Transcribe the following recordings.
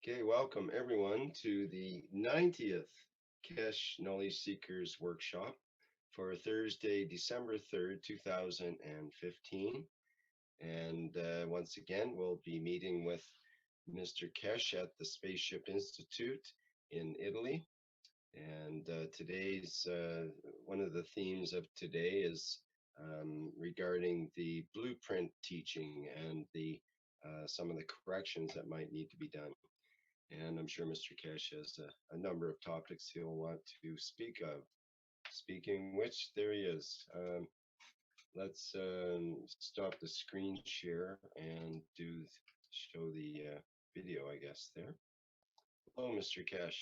Okay, welcome everyone to the 90th Cash Knowledge Seekers Workshop for Thursday, December 3rd, 2015. And once again, we'll be meeting with Mr. Kesh at the Spaceship Institute in Italy. And today's one of the themes of today is regarding the blueprint teaching and the some of the corrections that might need to be done. And I'm sure Mr. Kesh has a number of topics he'll want to speak of. Speaking which, there he is. Let's stop the screen share and show the video, I guess, there. Hello, Mr. Kesh.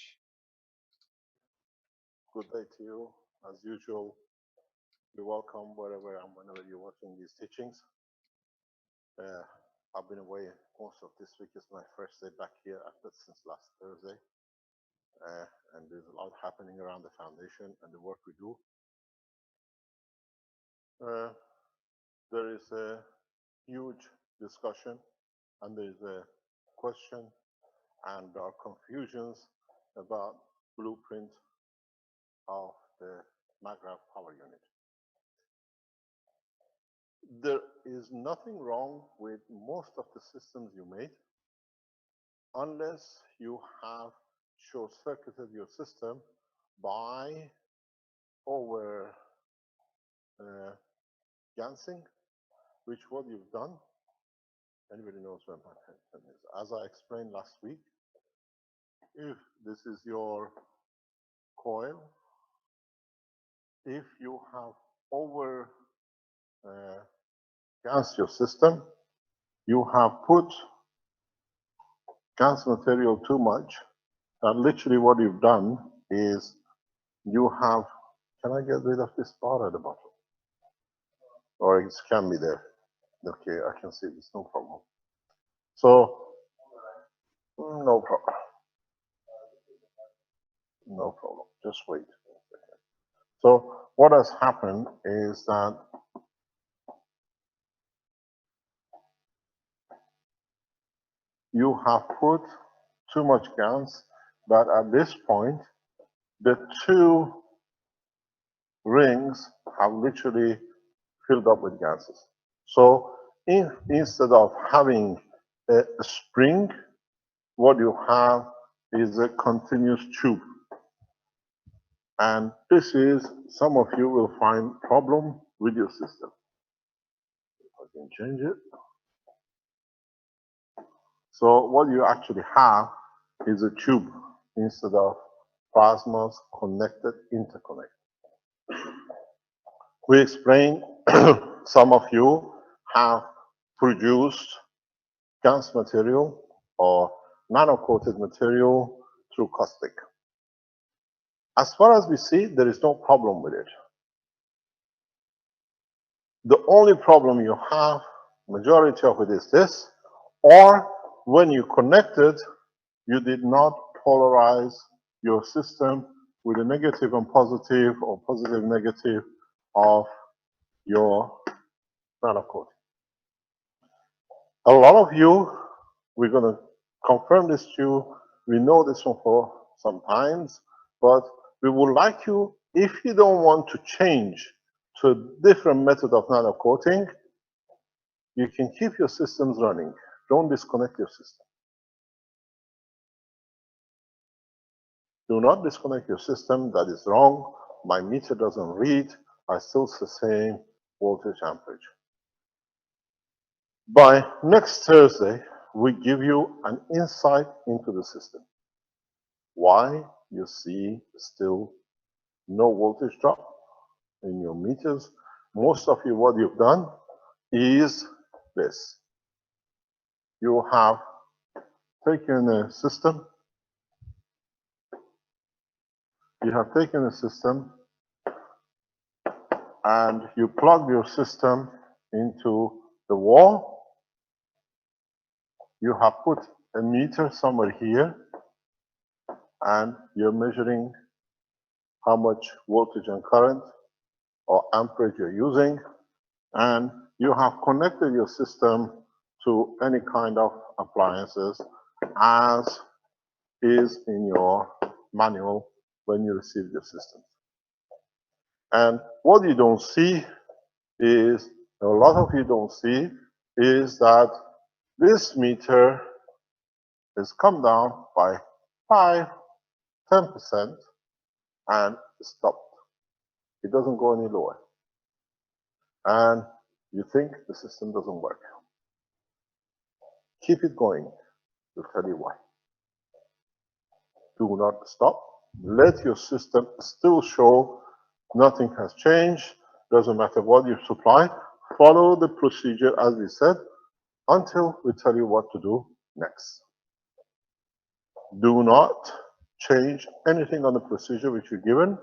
Good day to you. As usual, you're welcome wherever and whenever you're watching these teachings. I've been away most of this week. Is my first day back here since last Thursday. And there's a lot happening around the foundation and the work we do. There is a huge discussion and there's a question and there are confusions about blueprint of the MAGRAV power unit. There is nothing wrong with most of the systems you made unless you have short-circuited your system by over gansing, which what you've done. Anybody knows where my pen is? As I explained last week, if this is your coil, if you have over gansed your system, you have put GANS material too much, and literally what you've done is you have, can I get rid of this bar at the bottom? Or it can be there. Okay, I can see this, no problem. So, no problem. No problem, just wait. So what has happened is that you have put too much GANS, that at this point, the two rings have literally filled up with gases. So instead of having a spring, what you have is a continuous tube. And this is, some of you will find problem with your system. I can change it. So what you actually have is a tube instead of plasmas connected interconnect. We explained some of you have produced GANS material or nano-coated material through caustic. As far as we see, there is no problem with it. The only problem you have, majority of it is this, or when you connected, you did not polarize your system with a negative and positive or positive negative of your nano-coating. A lot of you, we're going to confirm this to you. We know this one for some times, but we would like you, if you don't want to change to a different method of nano-coating, you can keep your systems running. Don't disconnect your system. Do not disconnect your system. That is wrong. My meter doesn't read. I still see the same voltage amperage. By next Thursday, we give you an insight into the system. Why you see still no voltage drop in your meters. Most of you, what you've done is this. You have taken a system. You have taken a system and you plug your system into the wall. You have put a meter somewhere here and you're measuring how much voltage and current or amperage you're using, and you have connected your system to any kind of appliances as is in your manual when you receive your system. And what you don't see is, a lot of you don't see, is that this meter has come down by 5–10% and stopped. It doesn't go any lower. And you think the system doesn't work. Keep it going. We'll tell you why. Do not stop. Let your system still show nothing has changed. Doesn't matter what you supply. Follow the procedure as we said until we tell you what to do next. Do not change anything on the procedure which you're given.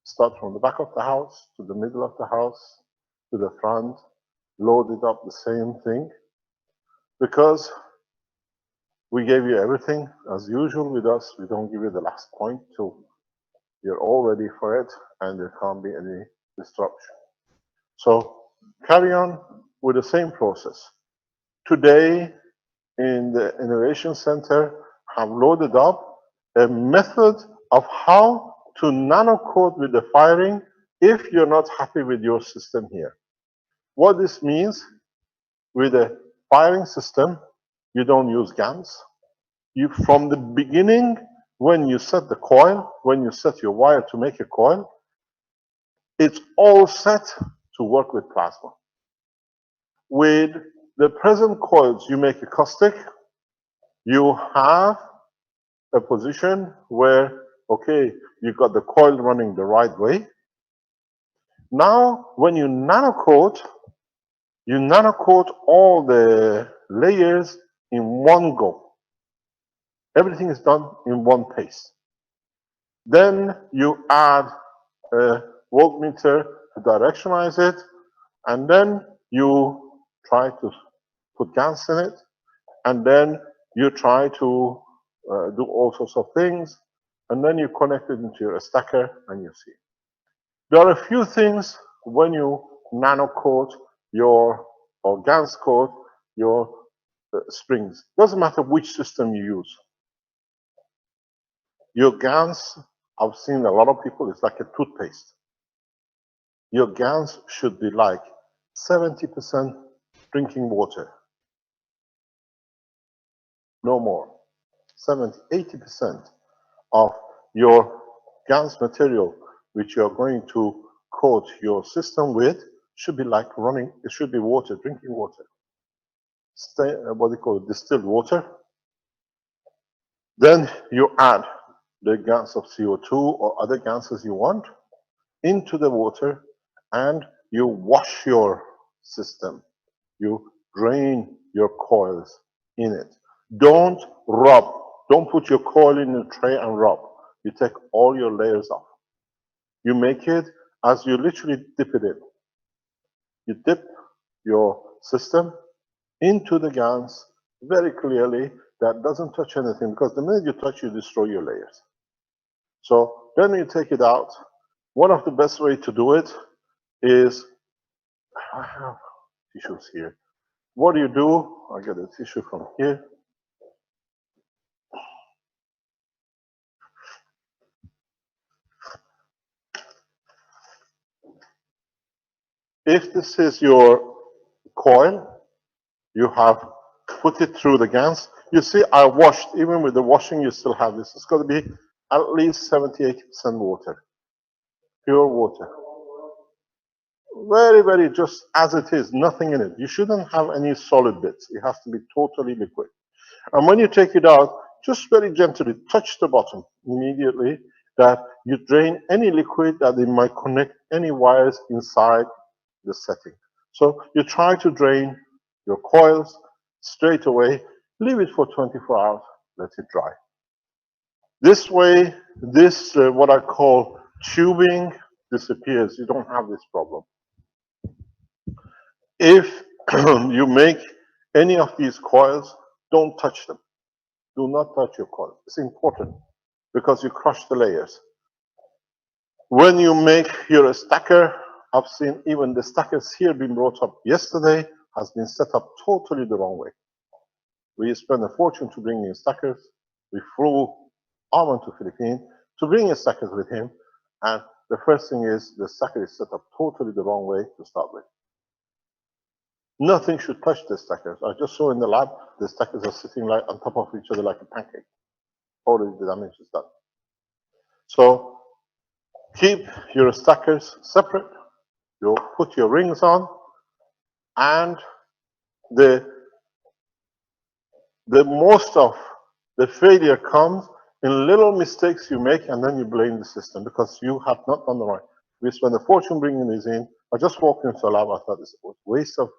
Start from the back of the house to the middle of the house to the front. Load it up the same thing, because we gave you everything. As usual with us, we don't give you the last point till you're all ready for it and there can't be any disruption. So carry on with the same process. Today in the Innovation Center have loaded up a method of how to nano coat with the firing if you're not happy with your system here. What this means, with a firing system, you don't use GaNs. You, from the beginning, when you set the coil, when you set your wire to make a coil, it's all set to work with plasma. With the present coils, you make a caustic, you have a position where, okay, you've got the coil running the right way. Now, when you nano coat all the layers in one go. Everything is done in one pace. Then you add a voltmeter to directionalize it, and then you try to put GaNs in it, and then you try to do all sorts of things, and then you connect it into your stacker and you see. There are a few things when you nano coat your, or GaNs coat your springs. Doesn't matter which system you use. Your GaNs, I've seen a lot of people, it's like a toothpaste. Your GaNs should be like 70% drinking water. No more. 70–80% of your GaNs material which you're going to coat your system with should be like running, it should be water, drinking water. What they call distilled water. Then you add the GaNs of CO2 or other gases you want into the water, and you wash your system. You drain your coils in it. Don't rub. Don't put your coil in a tray and rub. You take all your layers off. You make it as you literally dip it in. You dip your system into the GaNs very clearly. That doesn't touch anything, because the minute you touch, you destroy your layers. So then you take it out. One of the best way to do it is, I have tissues here. What do? I get a tissue from here. If this is your coil, you have put it through the GaNs. You see, I washed. Even with the washing, you still have this. It's got to be at least 70–80% water, pure water. Very, very just as it is, nothing in it. You shouldn't have any solid bits. It has to be totally liquid. And when you take it out, just very gently touch the bottom immediately, that you drain any liquid that it might connect any wires inside the setting. So you try to drain your coils straight away, leave it for 24 hours, let it dry. This way, this what I call tubing disappears. You don't have this problem. If you make any of these coils, don't touch them. Do not touch your coil. It's important because you crush the layers. When you make your stacker, I've seen even the stackers here being brought up yesterday has been set up totally the wrong way. We spend a fortune to bring in stackers. We flew Armand to Philippines to bring his stackers with him, and the first thing is the stacker is set up totally the wrong way to start with. Nothing should touch the stackers. I just saw in the lab, the stackers are sitting like on top of each other like a pancake. Already the damage is done. So keep your stackers separate. You put your rings on, and the most of the failure comes in little mistakes you make, and then you blame the system because you have not done the right. We spend a fortune bringing these in. I just walked into a lab. I thought this was a waste of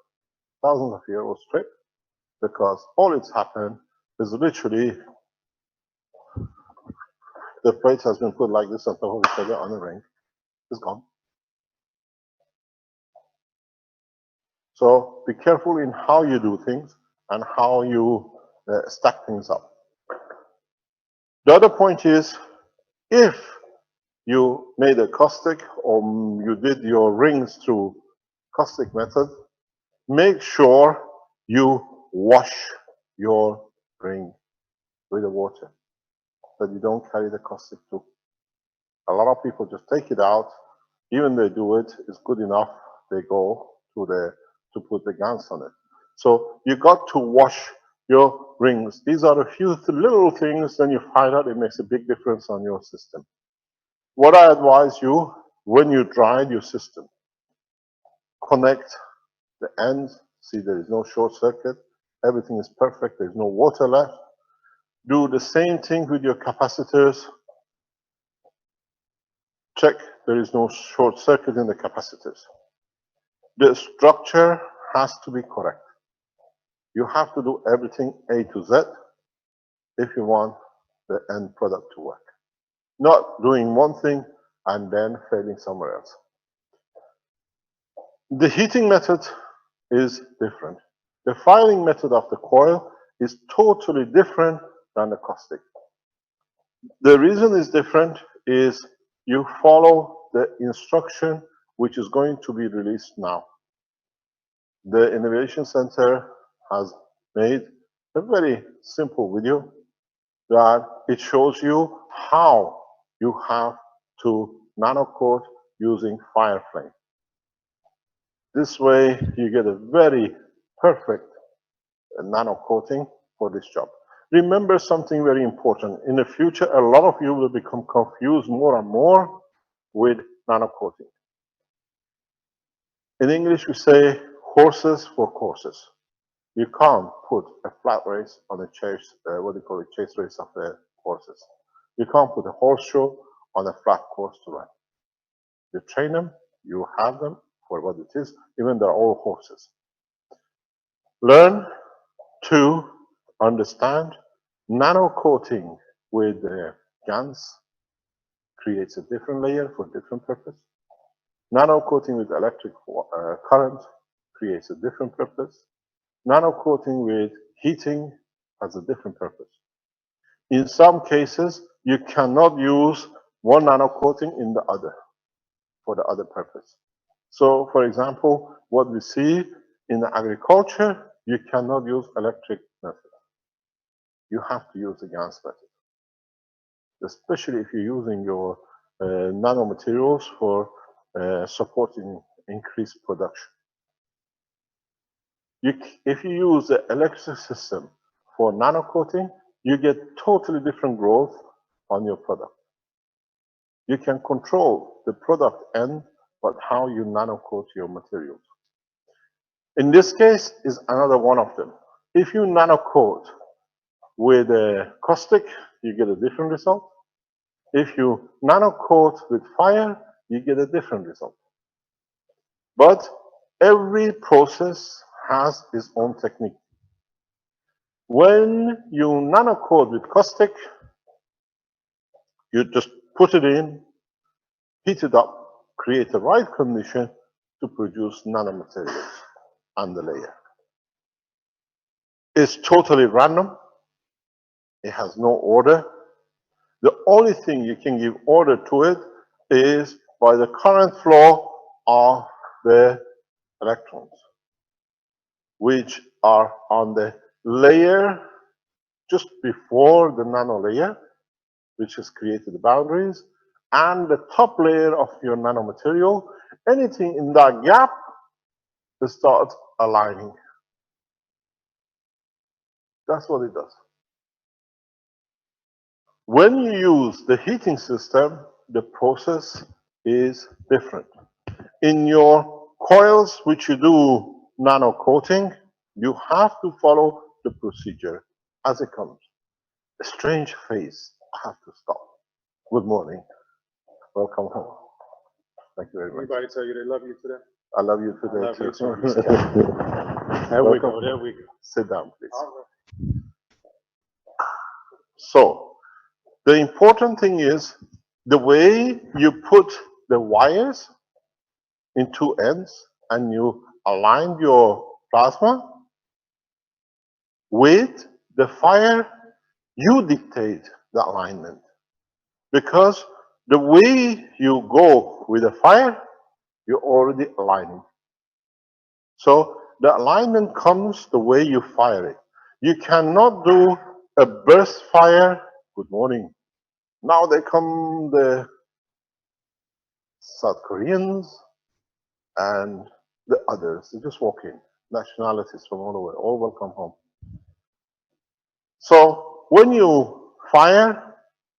thousands of euros trip, because all it's happened is literally the plate has been put like this on top of each other on the ring. It's gone. So be careful in how you do things and how you stack things up. The other point is, if you made a caustic or you did your rings through caustic method, make sure you wash your ring with the water, that you don't carry the caustic too. A lot of people just take it out. Even they do it, it's good enough. They go to put the GaNs on it. So you got to wash your rings. These are a few little things, then you find out it makes a big difference on your system. What I advise you, when you dry your system, connect the ends, see there is no short circuit, everything is perfect, there's no water left. Do the same thing with your capacitors. Check there is no short circuit in the capacitors. The structure has to be correct. You have to do everything A to Z if you want the end product to work. Not doing one thing and then failing somewhere else. The heating method is different. The firing method of the coil is totally different than the caustic. The reason it's different is you follow the instruction which is going to be released now. The Innovation Center has made a very simple video that it shows you how you have to nano coat using Fireflame. This way you get a very perfect nano coating for this job. Remember something very important. In the future, a lot of you will become confused more and more with nano coating. In English, we say horses for courses. You can't put a flat race on a chase, chase race of the horses. You can't put a horse show on a flat course to run. You train them, you have them for what it is, even they're all horses. Learn to understand nano coating with GaNs creates a different layer for different purpose. Nano coating with electric current creates a different purpose. Nano coating with heating has a different purpose. In some cases, you cannot use one nano coating in the other for the other purpose. So, for example, what we see in agriculture, you cannot use electric method. You have to use the GaNs method, especially if you're using your nanomaterials for supporting increased production. If you use the electric system for nano coating, you get totally different growth on your product. You can control the product end, but how you nano coat your materials. In this case is another one of them. If you nano coat with a caustic, you get a different result. If you nano coat with fire, you get a different result. But every process has its own technique. When you nano coat with caustic, you just put it in, heat it up, create the right condition to produce nanomaterials on the layer. It's totally random. It has no order. The only thing you can give order to it is by the current flow of the electrons, which are on the layer just before the nano layer, which has created the boundaries, and the top layer of your nanomaterial. Anything in that gap will start aligning. That's what it does. When you use the heating system, the process is different. In your coils, which you do nano coating, you have to follow the procedure as it comes. A strange face. I have to stop. Good morning. Welcome home. Thank you very much. Anybody tell you they love you today? I love you today. I love you too. too. There we go. There we go. Sit down, please. So, the important thing is the way you put the wires in two ends and you align your plasma with the fire, you dictate the alignment. Because the way you go with the fire, you're already aligning. So the alignment comes the way you fire it. You cannot do a burst fire. Good morning. Now they come the South Koreans and the others. They just walk in. Nationalities from all over. All welcome home. So when you fire,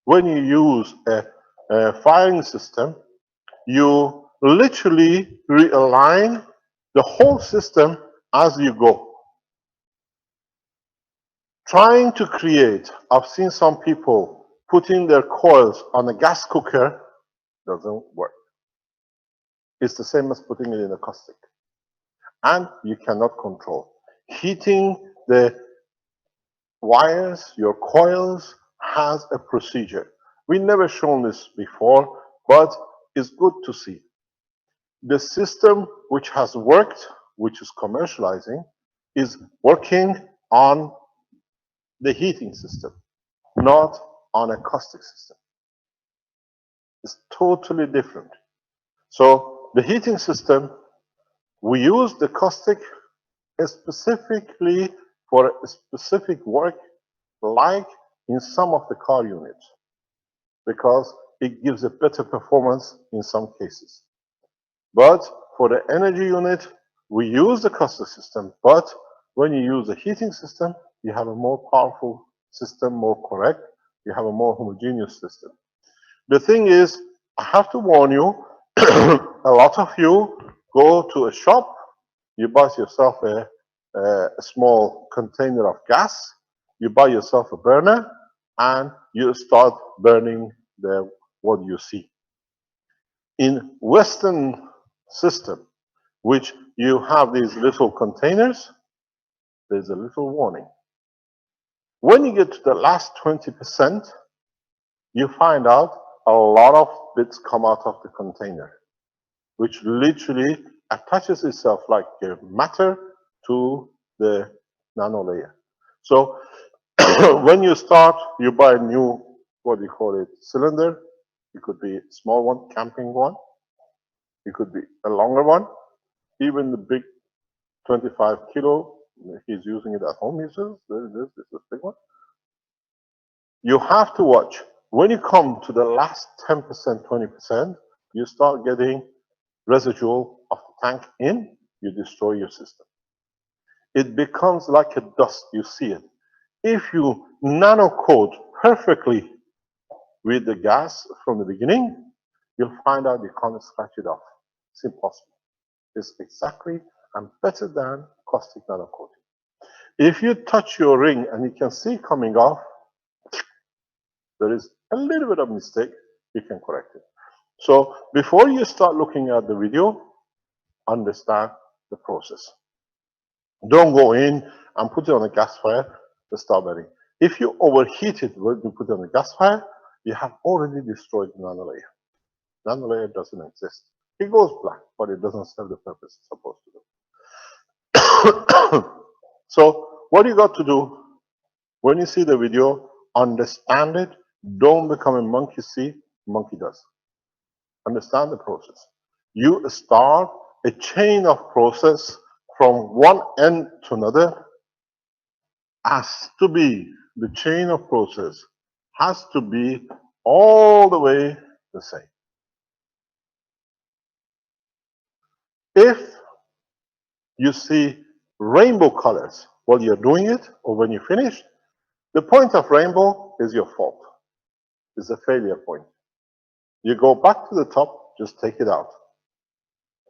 when you use a firing system, you literally realign the whole system as you go. Trying to create, I've seen some people putting their coils on a gas cooker, doesn't work. It's the same as putting it in a caustic. And you cannot control. Heating the wires, your coils, has a procedure. We've never shown this before, but it's good to see. The system which has worked, which is commercializing, is working on the heating system, not on a caustic system. It's totally different. So the heating system, we use the caustic specifically for a specific work, like in some of the car units, because it gives a better performance in some cases. But for the energy unit, we use the caustic system, but when you use the heating system, you have a more powerful system, more correct, you have a more homogeneous system. The thing is, I have to warn you, a lot of you go to a shop, you buy yourself a small container of gas, you buy yourself a burner, and you start burning what you see. In Western system, which you have these little containers, there's a little warning. When you get to the last 20%, you find out a lot of bits come out of the container, which literally attaches itself like matter to the nano layer. So when you start, you buy a new, what do you call it, cylinder. It could be a small one, camping one. It could be a longer one. Even the big 25 kilo, he's using it at home, he says, this is a big one. You have to watch. When you come to the last 10%, 20%, you start getting residual of the tank in, you destroy your system. It becomes like a dust, you see it. If you nano coat perfectly with the gas from the beginning, you'll find out you can't scratch it off. It's impossible. It's exactly and better than caustic nano coating. If you touch your ring and you can see coming off, there is a little bit of mistake, you can correct it. So before you start looking at the video, understand the process. Don't go in and put it on a gas fire to start burning. If you overheat it when you put it on a gas fire, you have already destroyed the nano layer. Nano layer doesn't exist. It goes black, but it doesn't serve the purpose it's supposed to do. So what you got to do, when you see the video, understand it. Don't become a monkey see, monkey does. Understand the process. You start a chain of process from one end to another, has to be the chain of process has to be all the way the same. If you see rainbow colors while you're doing it or when you finish, the point of rainbow is your fault. It's a failure point. You go back to the top, just take it out.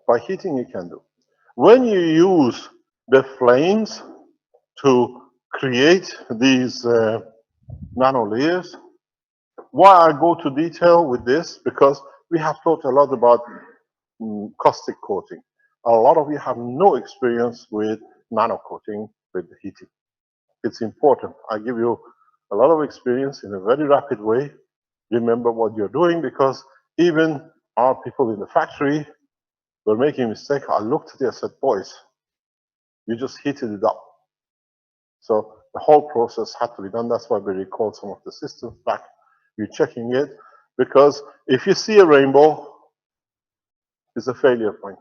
By heating, you can do. When you use the flames to create these nano layers, why I go to detail with this, because we have talked a lot about caustic coating. A lot of you have no experience with nano coating with heating. It's important. I give you a lot of experience in a very rapid way. Remember what you're doing, because even our people in the factory were making a mistake. I looked at it and said, boys, you just heated it up. So the whole process had to be done. That's why we recalled some of the systems back. We're checking it, because if you see a rainbow, it's a failure point.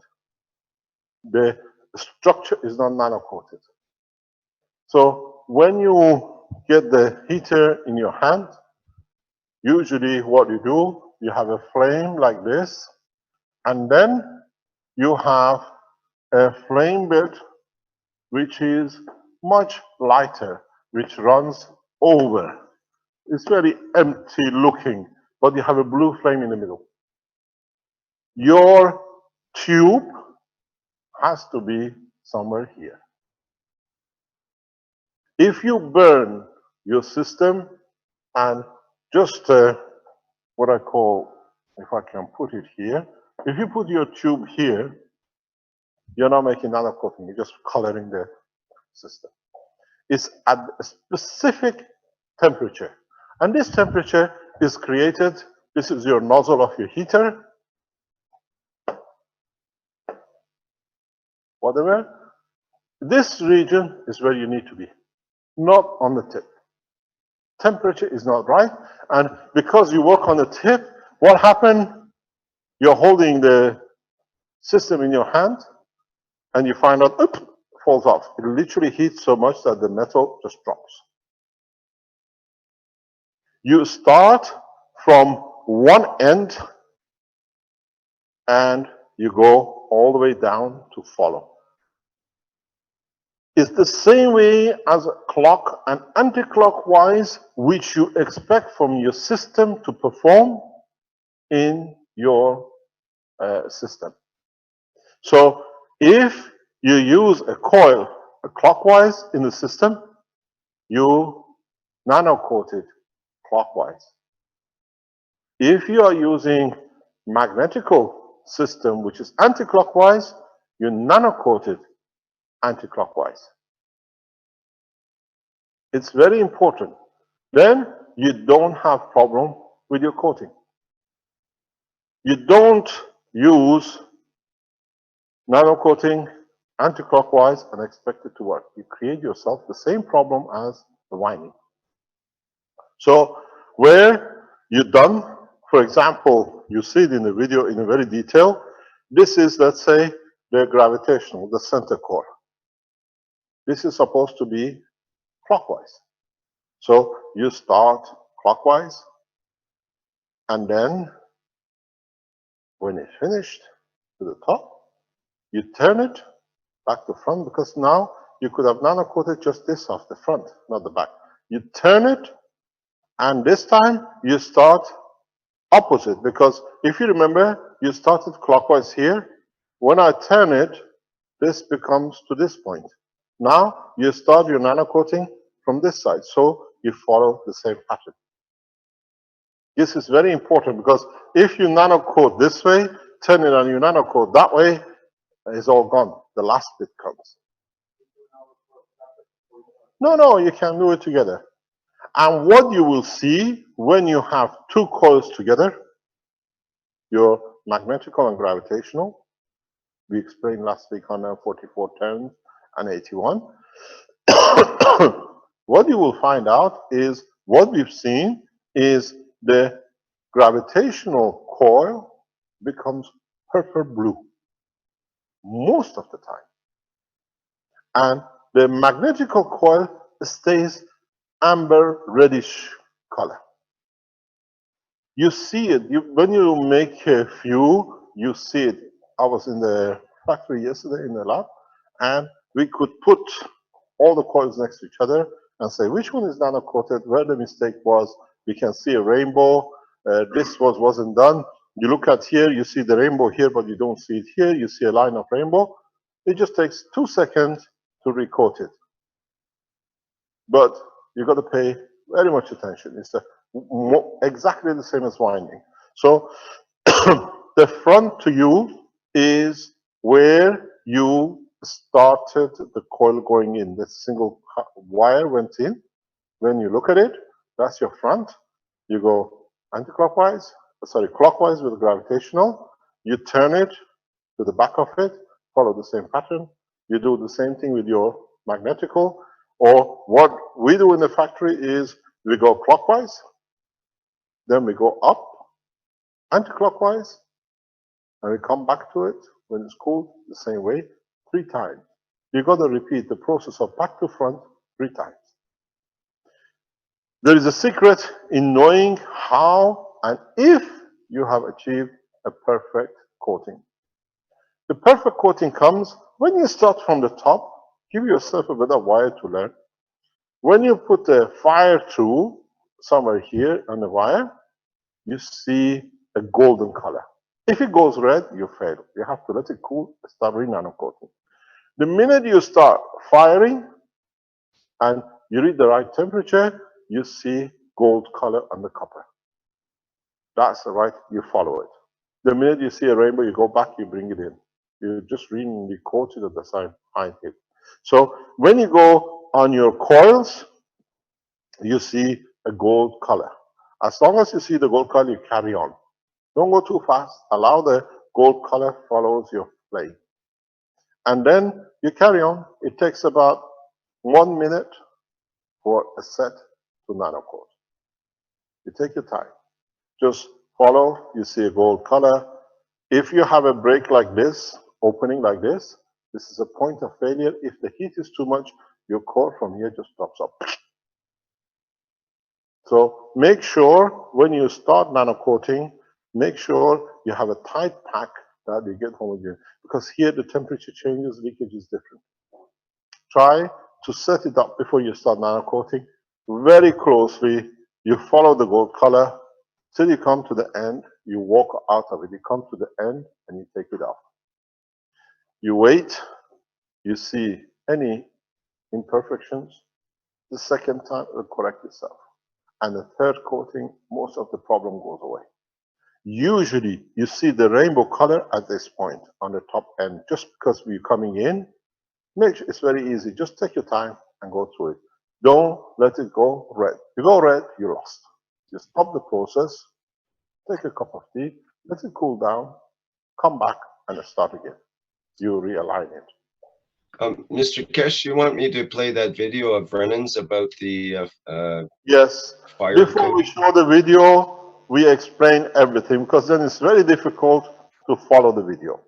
The structure is not nano-coated. So when you get the heater in your hand, usually what you do, you have a flame like this, and then you have a flame bit which is much lighter, which runs over. It's very empty looking, but you have a blue flame in the middle. Your tube has to be somewhere here. If you burn your system and just what I call, if I can put it here, if you put your tube here, you're not making nano coating, you're just coloring the system. It's at a specific temperature. And this temperature is created, this is your nozzle of your heater. Whatever. This region is where you need to be, not on the tip. Temperature is not right, and because you work on the tip, what happened? You're holding the system in your hand, and you find out, oops, falls off. It literally heats so much that the metal just drops. You start from one end, and you go all the way down to follow. It's the same way as clock and anti-clockwise, which you expect from your system to perform in your system. So if you use a coil clockwise in the system, you nano-coat it clockwise. If you are using magnetical system, which is anti-clockwise, you nano-coat it anti-clockwise. It's very important. Then you don't have problem with your coating. You don't use nano coating anti-clockwise and expect it to work. You create yourself the same problem as the winding. So where you're done, for example, you see it in the video in a very detail. This is, let's say, the gravitational, the center core. This is supposed to be clockwise. So you start clockwise, and then when it's finished to the top, you turn it back to front, because now you could have nano coated just this off the front, not the back. You turn it, and this time you start opposite, because if you remember, you started clockwise here. When I turn it, this becomes to this point. Now you start your nano coating from this side, so you follow the same pattern. This is very important, because if you nano coat this way, turn it and you nano coat that way, it's all gone. The last bit comes. No, you can do it together. And what you will see when you have two coils together, your magnetical and gravitational, we explained last week on 44 turns and 81. What you will find out is, what we've seen is the gravitational coil becomes purple blue most of the time. And the magnetical coil stays amber reddish color. You see it, when you make a few, you see it. I was in the factory yesterday in the lab, and we could put all the coils next to each other and say which one is nano coated, where the mistake was. We can see a rainbow. This wasn't done. You look at here, you see the rainbow here, but you don't see it here. You see a line of rainbow. It just takes 2 seconds to recoat it. But you got to pay very much attention. It's exactly the same as winding. So the front to you is where you started the coil going in. The single wire went in. When you look at it, that's your front. You go clockwise with gravitational. You turn it to the back of it, follow the same pattern. You do the same thing with your magnetical. Or what we do in the factory is we go clockwise, then we go up, anti-clockwise, and we come back to it when it's cool the same way 3 times. You got to repeat the process of back to front 3 times. There is a secret in knowing how and if you have achieved a perfect coating. The perfect coating comes when you start from the top. Give yourself a bit of wire to learn. When you put the fire tool somewhere here on the wire, you see a golden color. If it goes red, you fail. You have to let it cool, start re-nano coating. The minute you start firing and you read the right temperature, you see gold color on the copper. That's right, you follow it. The minute you see a rainbow, you go back, you bring it in. You just re-coat it at the side behind it. So when you go on your coils, you see a gold color. As long as you see the gold color, you carry on. Don't go too fast. Allow the gold color follows your flame. And then you carry on. It takes about 1 minute for a set to nano coat. You take your time. Just follow. You see a gold color. If you have a break like this, opening like this is a point of failure. If the heat is too much, your core from here just drops up. So make sure when you start nano coating, make sure you have a tight pack that you get homogeneous, because here the temperature changes, leakage is different. Try to set it up before you start nano coating very closely. You follow the gold color till you come to the end. You walk out of it. You come to the end and you take it off. You wait. You see any imperfections. The second time it will correct itself. And the third coating, most of the problem goes away. Usually, you see the rainbow color at this point on the top end. Just because we're coming in, make sure it's very easy. Just take your time and go through it. Don't let it go red. If you go red, you're lost. You stop the process, take a cup of tea, let it cool down, come back and start again. You realign it. Mr. Kesh, you want me to play that video of Brennan's about the yes. fire Before code? we show the video, we explain everything, because then it's very difficult to follow the video.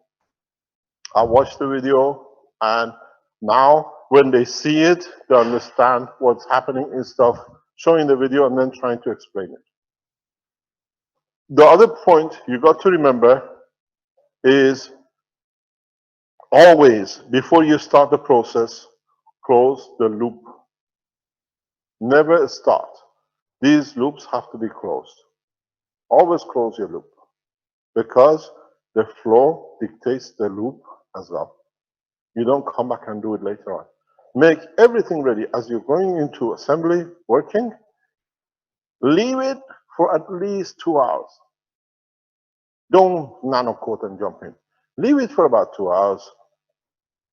I watched the video, and now when they see it, they understand what's happening instead of showing the video and then trying to explain it. The other point you got to remember is always, before you start the process, close the loop. Never start. These loops have to be closed. Always close your loop, because the flow dictates the loop as well. You don't come back and do it later on. Make everything ready as you're going into assembly, working. Leave it for at least 2 hours. Don't nano coat and jump in. Leave it for about 2 hours.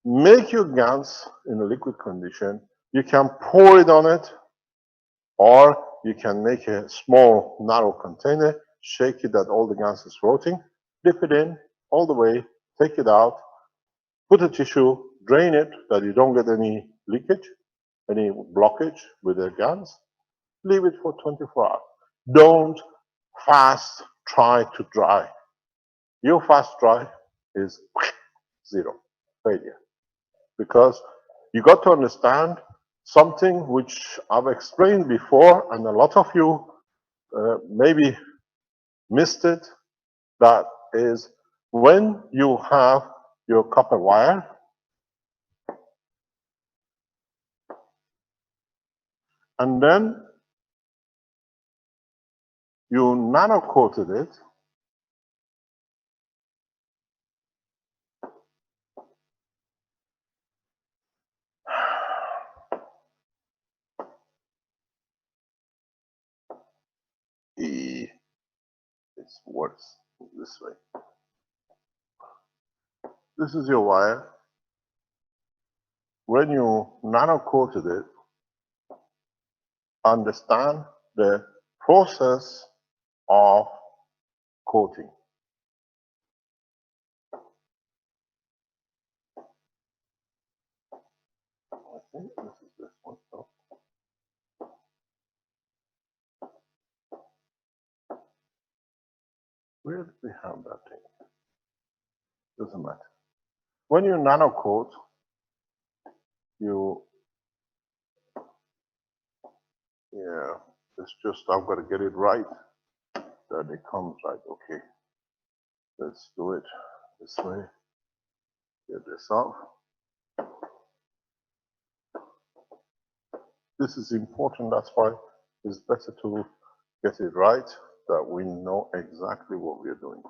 Make your GANs in a liquid condition. You can pour it on it, or you can make a small narrow container, shake it that all the GANs is floating, dip it in all the way, take it out, put a tissue, drain it that you don't get any leakage, any blockage with the GANs. Leave it for 24 hours. Don't fast try to dry. Your fast dry is 0, failure. Because you got to understand something which I've explained before, and a lot of you maybe missed it. That is, when you have your copper wire, and then you nano-coated it, it's worse this way. This is your wire. When you nano-coated it, understand the process of coating. I think this is this one. No. Where did we have that thing? Doesn't matter. When you nano-coat, it's just, I've got to get it right, that it comes right. Okay, let's do it this way. Get this off. This is important, that's why it's better to get it right, that we know exactly what we're doing.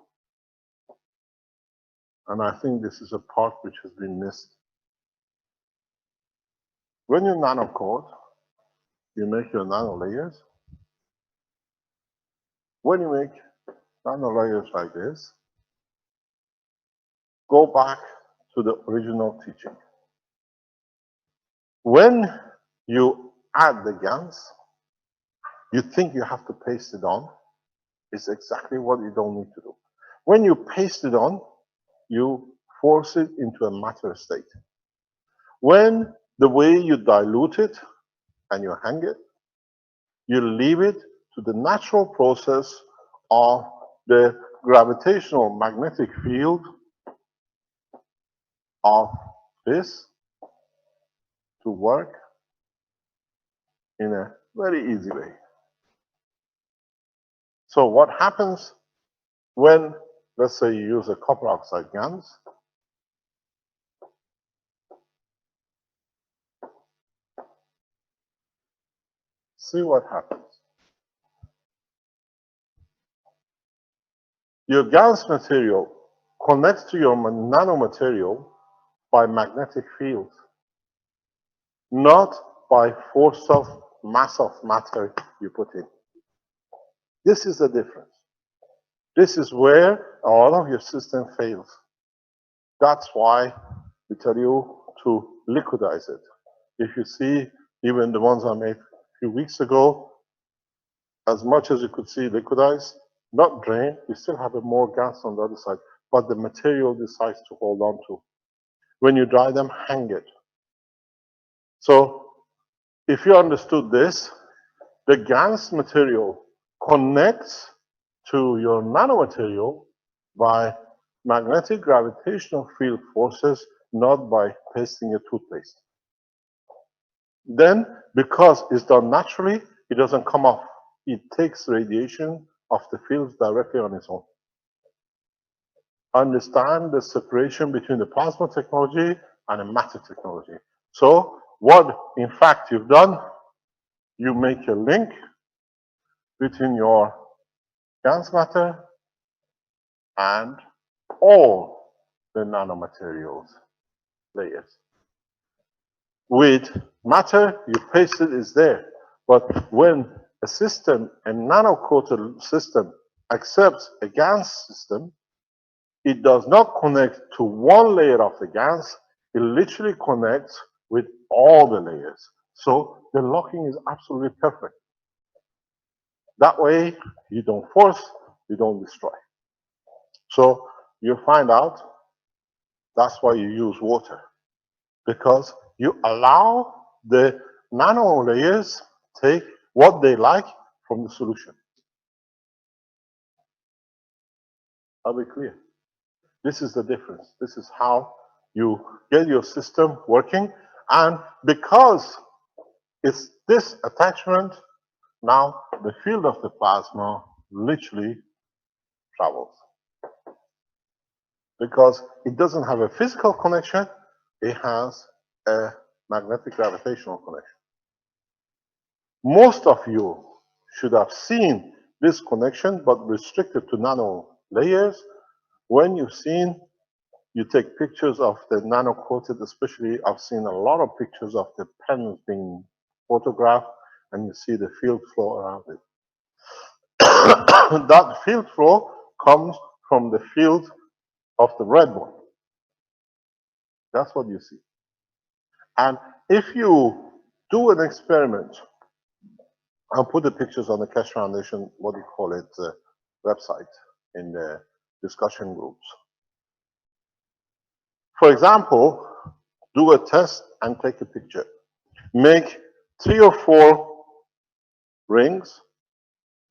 And I think this is a part which has been missed. When you nano-coat, you make your nano layers. When you make nano layers like this, go back to the original teaching. When you add the GaNs, you think you have to paste it on. It's exactly what you don't need to do. When you paste it on, you force it into a matter state. When the way you dilute it and you hang it, you leave it to the natural process of the gravitational magnetic field of this to work in a very easy way. So what happens when, let's say, you use a copper oxide GaNs? See what happens. Your GaNs material connects to your nanomaterial by magnetic fields, not by force of mass of matter you put in. This is the difference. This is where a lot of your system fails. That's why we tell you to liquidize it. If you see even the ones I made a few weeks ago, as much as you could see liquidized, not drain, you still have a more gas on the other side, but the material decides to hold on to. When you dry them, hang it. So if you understood this, the GaNs material connects to your nanomaterial by magnetic gravitational field forces, not by pasting a toothpaste. Then, because it's done naturally, it doesn't come off. It takes radiation of the fields directly on its own. Understand the separation between the plasma technology and the matter technology. So, what in fact you've done, you make a link between your GaNs matter and all the nanomaterials layers. With matter, you paste it, is there. But when a system, a nano-coated system, accepts a GaNs system, it does not connect to one layer of the GaNs, it literally connects with all the layers. So the locking is absolutely perfect. That way, you don't force, you don't destroy. So you find out that's why you use water, because you allow the nano layers take what they like from the solution. Are we clear? This is the difference. This is how you get your system working. And because It's this attachment. Now the field of the plasma literally travels because it doesn't have a physical connection, it has a magnetic gravitational connection. Most of you should have seen this connection, but restricted to nano layers. When you've seen, you take pictures of the nano coated, especially I've seen a lot of pictures of the pens being photographed, and you see the field flow around it. That field flow comes from the field of the red one. That's what you see. And if you do an experiment, I'll put the pictures on the Keshe Foundation, what do you call it, website in the discussion groups. For example, do a test and take a picture. Make 3 or 4 rings,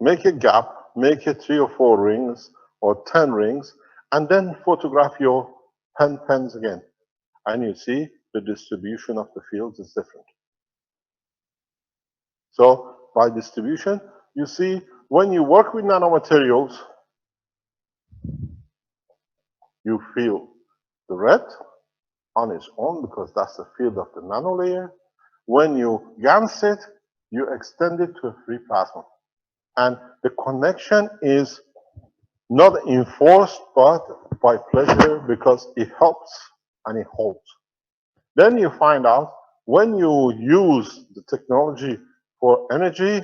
make a gap, make it 3 or 4 rings or 10 rings, and then photograph your pens again. And you see the distribution of the fields is different. So by distribution, you see when you work with nanomaterials, you feel the red on its own because that's the field of the nanolayer. When you GANS it, you extend it to a free plasma. And the connection is not enforced, but by pleasure because it helps and it holds. Then you find out when you use the technology for energy,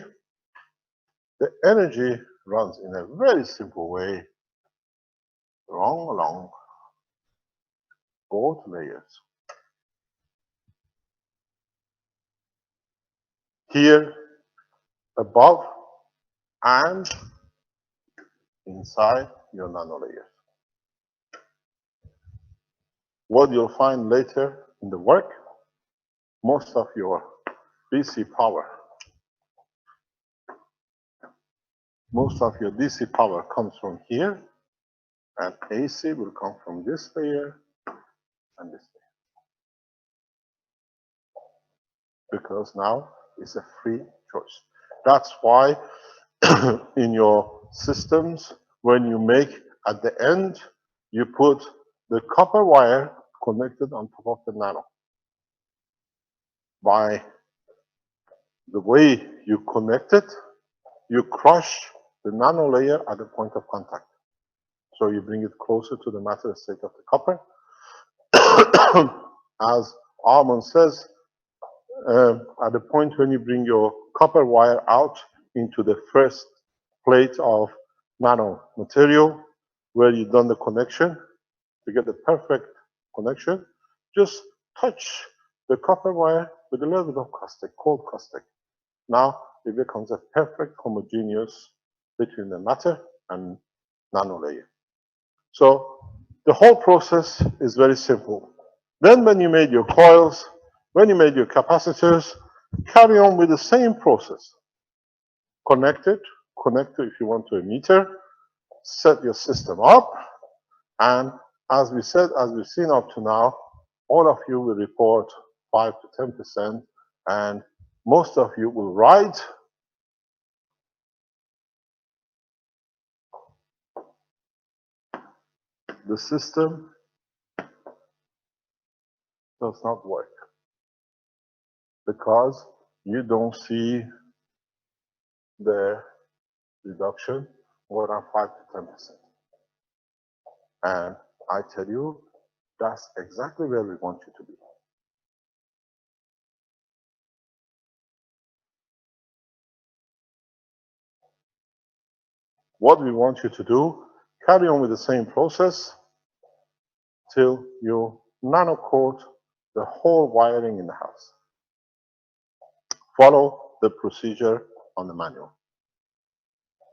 the energy runs in a very simple way, along both layers. Here, above, and inside your nanolayers. What you'll find later in the work, most of your DC power, comes from here, and AC will come from this layer and this layer. Because now it's a free choice. That's why in your systems, when you make at the end, you put the copper wire connected on top of the nano. By the way you connect it, you crush the nano layer at the point of contact. So you bring it closer to the matter state of the copper. As Armand says, at the point when you bring your copper wire out into the first plate of nano material, where you've done the connection, to get the perfect connection, just touch the copper wire with a little bit of caustic, cold caustic. Now it becomes a perfect homogeneous between the matter and nano layer. So the whole process is very simple. Then when you made your coils, when you made your capacitors, carry on with the same process. Connect it if you want to a meter, set your system up, and as we said, as we've seen up to now, all of you will report 5 to 10%, and most of you will write the system does not work because you don't see the reduction more than 5 to 10%. And I tell you, that's exactly where we want you to be. What we want you to do, carry on with the same process till you nano coat the whole wiring in the house. Follow the procedure on the manual.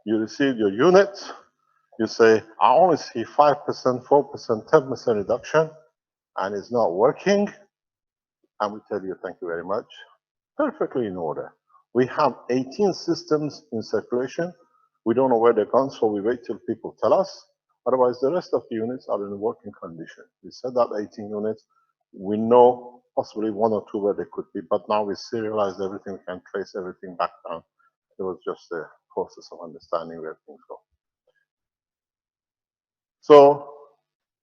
You receive your unit, you say, I only see 5%, 4%, 10% reduction, and it's not working. And we tell you, thank you very much. Perfectly in order. We have 18 systems in circulation. We don't know where they're gone, so we wait till people tell us. Otherwise, the rest of the units are in working condition. We set up 18 units. We know possibly one or two where they could be, but now we serialize everything, we can trace everything back down. It was just a process of understanding where things go. So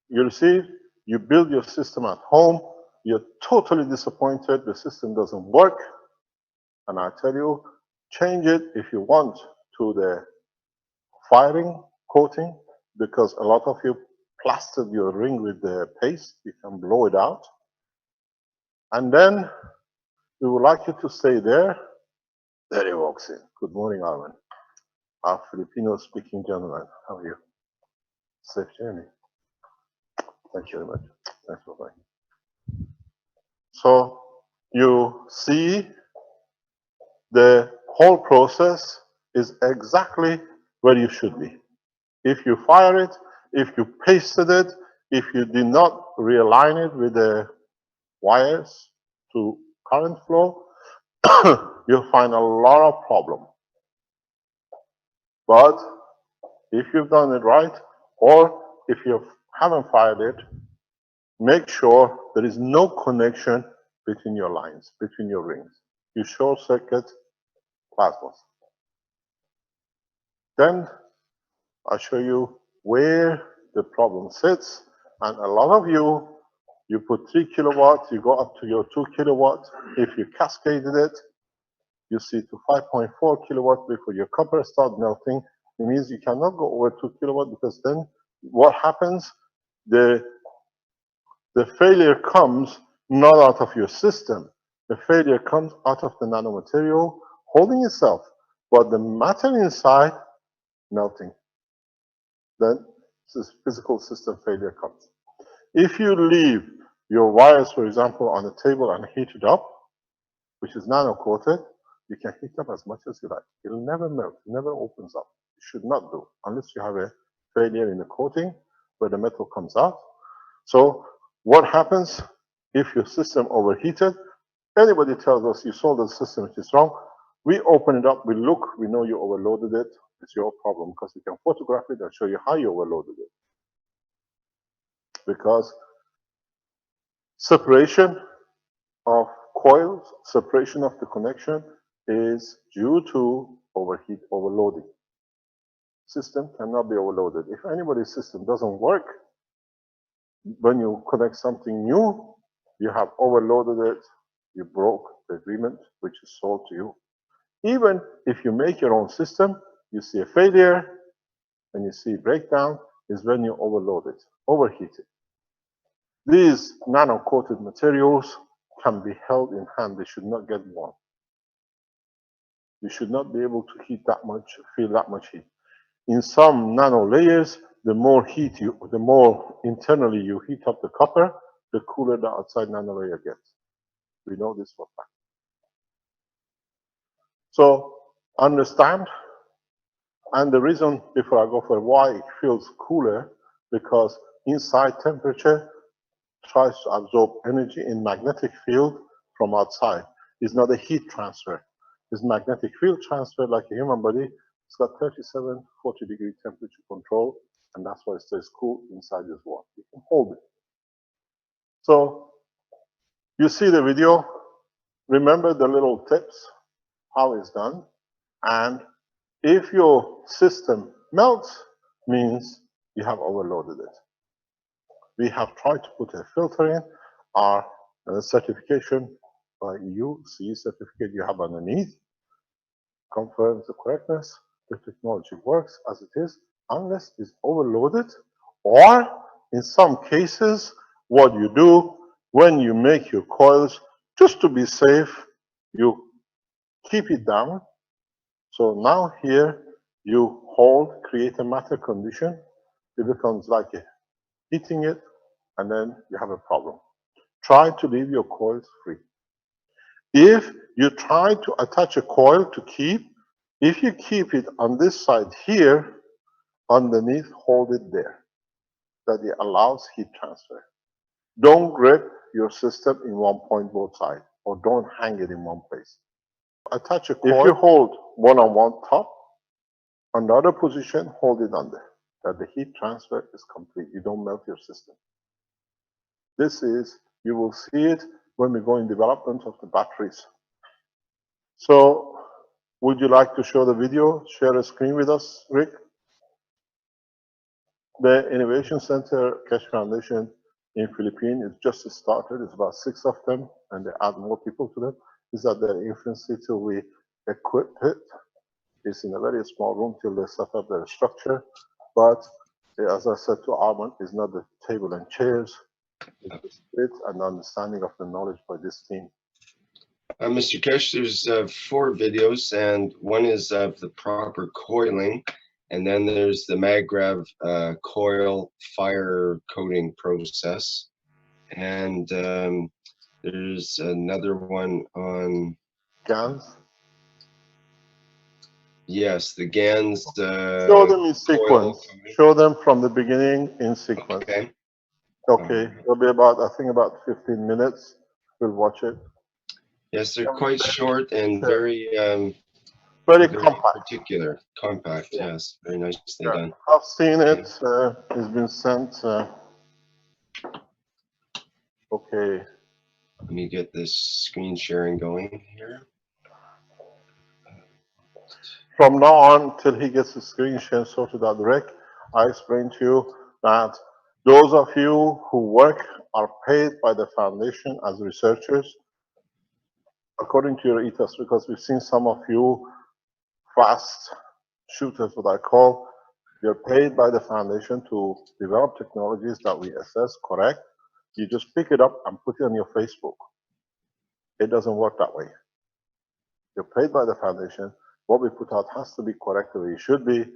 you receive, you build your system at home, you're totally disappointed, the system doesn't work, and I tell you, change it if you want to the firing coating, because a lot of you plastered your ring with the paste, you can blow it out. And then we would like you to stay there. There he walks in. Good morning, Armin. Our Filipino-speaking gentleman. How are you? Safe journey. Thank you very much. Thanks for playing. So you see the whole process is exactly where you should be. If you fire it, if you pasted it, if you did not realign it with the wires to current flow, you'll find a lot of problem. But if you've done it right, or if you haven't fired it, make sure there is no connection between your lines, between your rings. You short circuit plasmas. Then I'll show you where the problem sits. And a lot of you put 3 kilowatts, you go up to your 2 kilowatts. If you cascaded it, you see to 5.4 kilowatts before your copper starts melting. It means you cannot go over 2 kilowatts, because then what happens? The failure comes not out of your system. The failure comes out of the nanomaterial holding itself, but the matter inside melting. Then this physical system failure comes. If you leave your wires, for example, on the table and heat it up, which is nano-coated, you can heat up as much as you like. It'll never melt, it never opens up. You should not do, unless you have a failure in the coating where the metal comes out. So what happens if your system overheated? Anybody tells us you sold the system, which is wrong, we open it up, we look, we know you overloaded it. It's your problem, because we can photograph it and show you how you overloaded it. Because separation of coils, separation of the connection is due to overloading. System cannot be overloaded. If anybody's system doesn't work, when you connect something new, you have overloaded it, you broke the agreement which is sold to you. Even if you make your own system, you see a failure and you see breakdown is when you overload it, overheat it. These nano-coated materials can be held in hand. They should not get warm. You should not be able to heat that much, feel that much heat. In some nano layers, the more the more internally you heat up the copper, the cooler the outside nano layer gets. We know this for a fact. So understand, and the reason, before I go for why it feels cooler, because inside temperature tries to absorb energy in magnetic field from outside. It's not a heat transfer. It's magnetic field transfer like a human body. It's got 37, 40 degree temperature control, and that's why it stays cool inside this wall. You can hold it. So you see the video. Remember the little tips, how it's done. And if your system melts, means you have overloaded it. We have tried to put a filter in. Our certification by EU, CE certificate you have underneath, confirms the correctness. The technology works as it is, unless it's overloaded, or in some cases, what you do when you make your coils, just to be safe, you keep it down. So now here you hold, create a matter condition. It becomes like a heating it, and then you have a problem. Try to leave your coils free. If you try to attach a coil to keep, if you keep it on this side here, underneath, hold it there. That it allows heat transfer. Don't grip your system in one point both sides, or don't hang it in one place. Attach a coil. If you hold one on one top, on the other position, hold it under. That the heat transfer is complete. You don't melt your system. This is, you will see it when we go in development of the batteries. So would you like to show the video, share a screen with us, Rick? The Innovation Center Keshe Foundation in Philippines is just started. It's about 6 of them, and they add more people to them. It's at their infancy till we equip it. It's in a very small room till they set up their structure. But as I said to Armand, it's not the table and chairs. It's the spirit and understanding of the knowledge by this team. Mr. Keshe, there's 4 videos, and one is of the proper coiling, and then there's the MagGrav coil fire coating process, and there's another one on GANs? Yes, the GANs. Show them in sequence. Show them from the beginning in sequence. Okay. Okay, it'll be about, I think about 15 minutes. We'll watch it. Yes, they're quite short and very very compact. particular. Compact, yes. Very nicely done. I've seen it. It's been sent. Okay. Let me get this screen sharing going here. From now on, till he gets the screen share sorted out, Rick, I explained to you that those of you who work are paid by the foundation as researchers according to your ethos, because we've seen some of you fast shooters, what I call. You're paid by the foundation to develop technologies that we assess correct. You just pick it up and put it on your Facebook. It doesn't work that way. You're paid by the foundation. What we put out has to be correct the way it should be.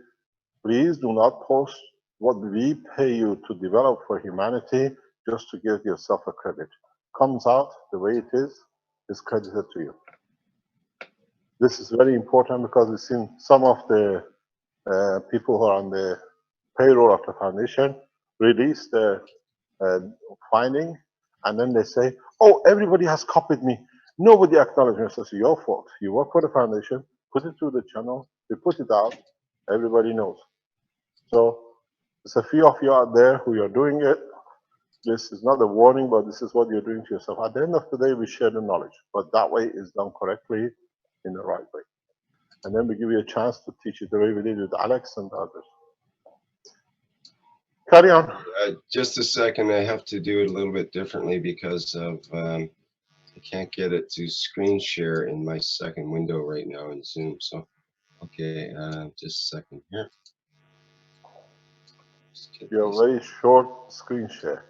Please do not post what we pay you to develop for humanity just to give yourself a credit. Comes out the way it is credited to you. This is very important because we've seen some of the people who are on the payroll of the foundation release their finding, and then they say, oh, everybody has copied me. Nobody acknowledged me. It's your fault. You work for the foundation, put it through the channel, we put it out, everybody knows. So there's a few of you out there who are doing it. This is not a warning, but this is what you're doing to yourself. At the end of the day, we share the knowledge, but that way is done correctly in the right way. And then we give you a chance to teach it the way we did with Alex and others. Carry on. Just a second, I have to do it a little bit differently because of I can't get it to screen share in my second window right now in Zoom. So, okay, just a second here. You have a very short screen share.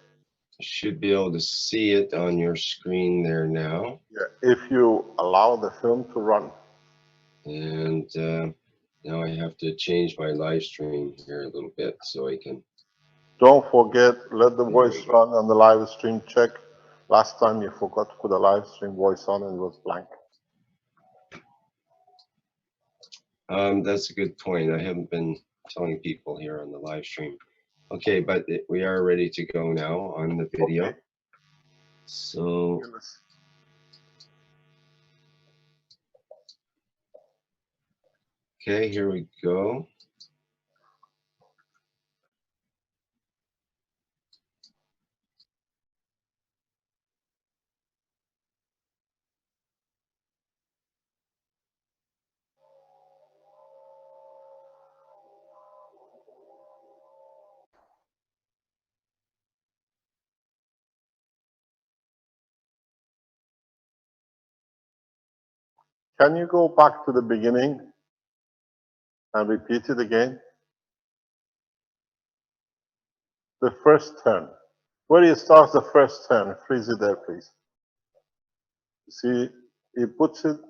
You should be able to see it on your screen there now. Yeah, if you allow the film to run. And now I have to change my live stream here a little bit so I can. Don't forget, let the voice run on the live stream. Check. Last time you forgot to put a live stream voice on and it was blank. That's a good point. I haven't been telling people here on the live stream. Okay, but we are ready to go now on the video. Okay. So. Okay, here we go. Can you go back to the beginning and repeat it again? The first turn. Where you start the first turn, freeze it there, please. See, he puts it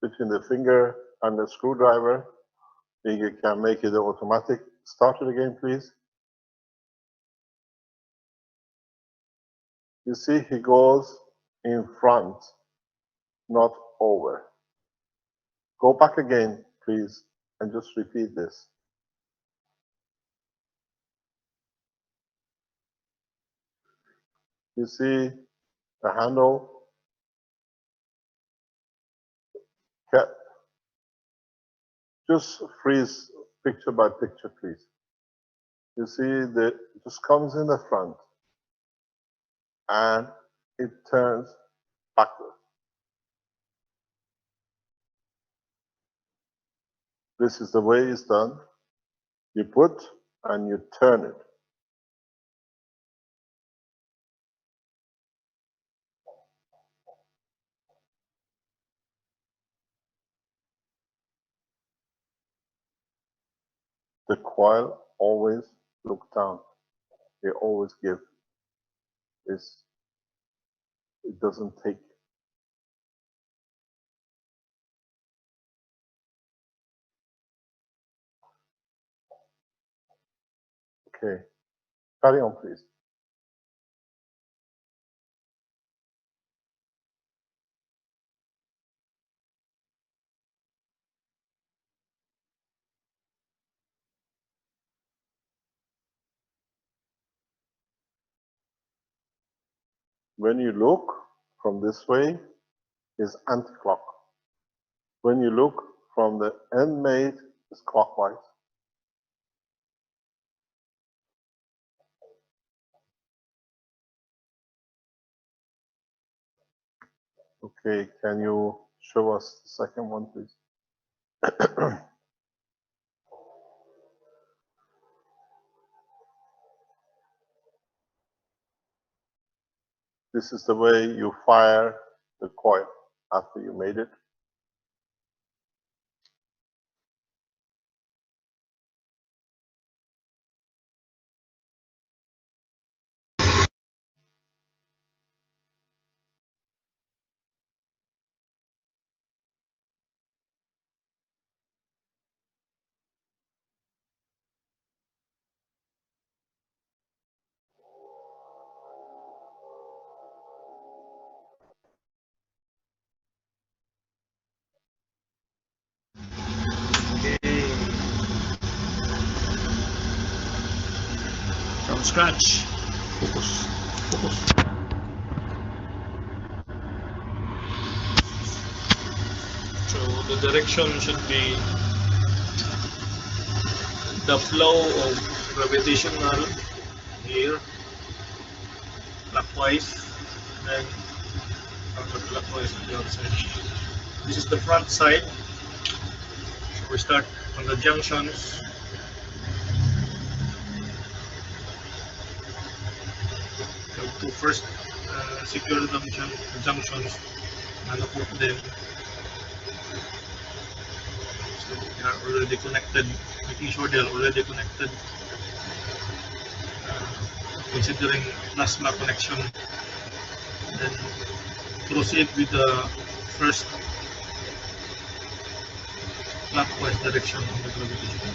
between the finger and the screwdriver. You can make it automatic. Start it again, please. You see, he goes in front, not over. Go back again, please, and just repeat this. You see the handle kept. Just freeze picture by picture, please. You see it just comes in the front and it turns backward. This is the way it's done. You put and you turn it. The coil always look down. They always give this. It doesn't take. Okay, carry on, please. When you look from this way, is anti-clock. When you look from the end mate, is clockwise. Okay, can you show us the second one, please? This is the way you fire the coil after you made it. From scratch. Focus. So the direction should be the flow of gravitational here, clockwise, then counterclockwise on the outside. This is the front side. So we start on the junctions. So to first secure the junctions and put them. So they are already connected, making sure they are already connected, considering plasma connection. Then proceed with the first clockwise direction of the gravitation.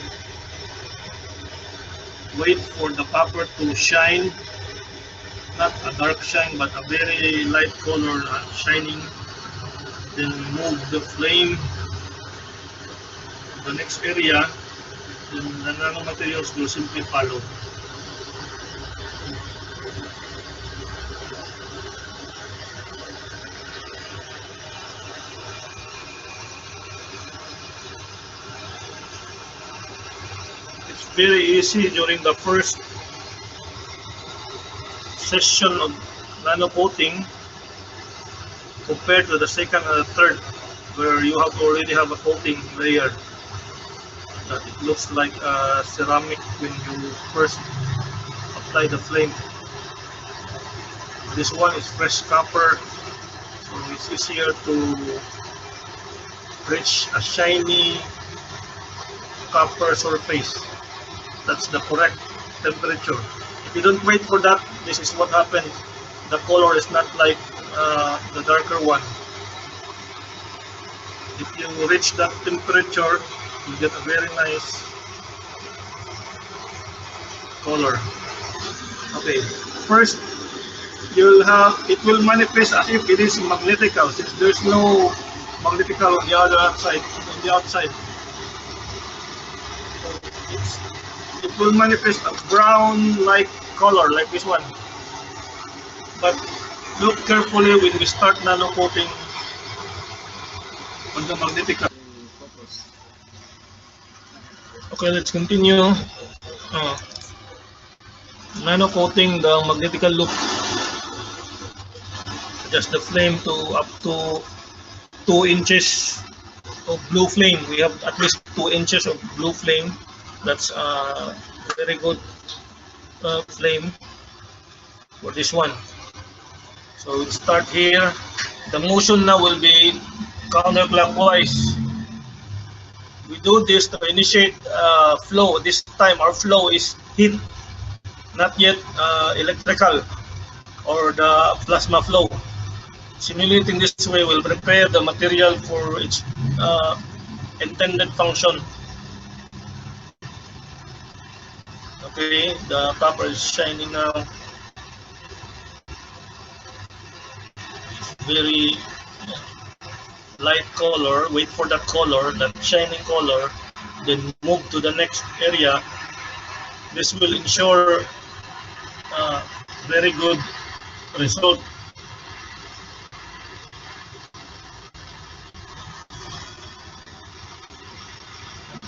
Wait for the copper to shine, not a dark shine but a very light color shining. Then move the flame to the next area, then the nanomaterials will simply follow. Very easy during the first session of nano coating compared to the second and the third, where you have already have a coating layer that it looks like a ceramic when you first apply the flame. This one is fresh copper, so it's easier to reach a shiny copper surface. That's the correct temperature. If you don't wait for that, this is what happened. The color is not like the darker one. If you reach that temperature, you get a very nice color. Okay, first you'll have, it will manifest as if it is magnetical, since there's no magnetical on the other side, on the outside. It will manifest a brown-like color, like this one. But look carefully when we start nano coating on the magnetical. Okay, let's continue. Nano coating the magnetical loop. adjust the flame to up to 2 inches of blue flame. We have at least 2 inches of blue flame. That's a very good flame for this one. So we start here. The motion now will be counterclockwise. We do this to initiate flow. This time our flow is heat, not yet electrical or the plasma flow. Simulating this way will prepare the material for its intended function. Okay, the copper is shining now. Very light color. Wait for that color, that shining color, then move to the next area. This will ensure very good result.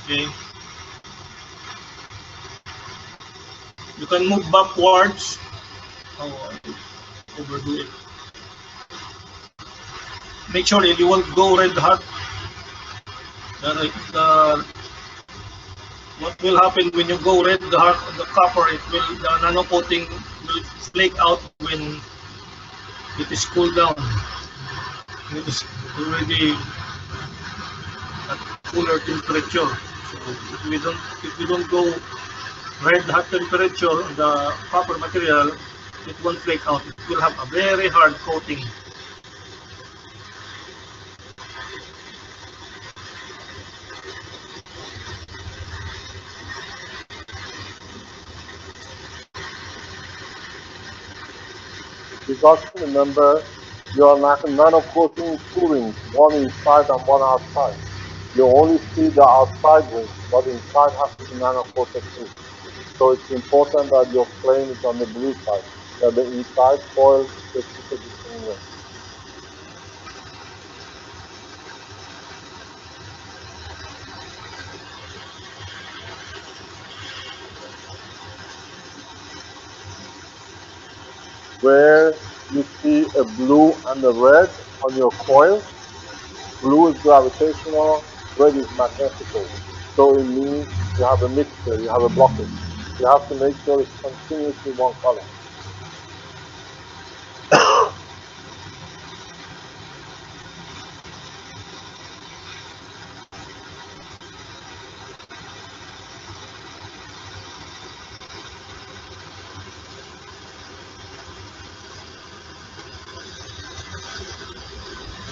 Okay. You can move backwards. Oh, I overdo it. Make sure that you won't go red hot. What will happen when you go red hot on the copper? The nano coating will flake out when it is cooled down. It is already at cooler temperature. So if we don't go red hot temperature on the copper material, it won't flake out. It will have a very hard coating. You got to remember, you are not nano coating toolings, one inside and one outside. You only see the outside ring, but inside has to be nano coated too. So it's important that your flame is on the blue side, that the inside foil is treated the same way. Where you see a blue and a red on your coil, blue is gravitational, red is magnetical. So it means you have a mixture, you have a blockage. You have to make sure it's continuously one color.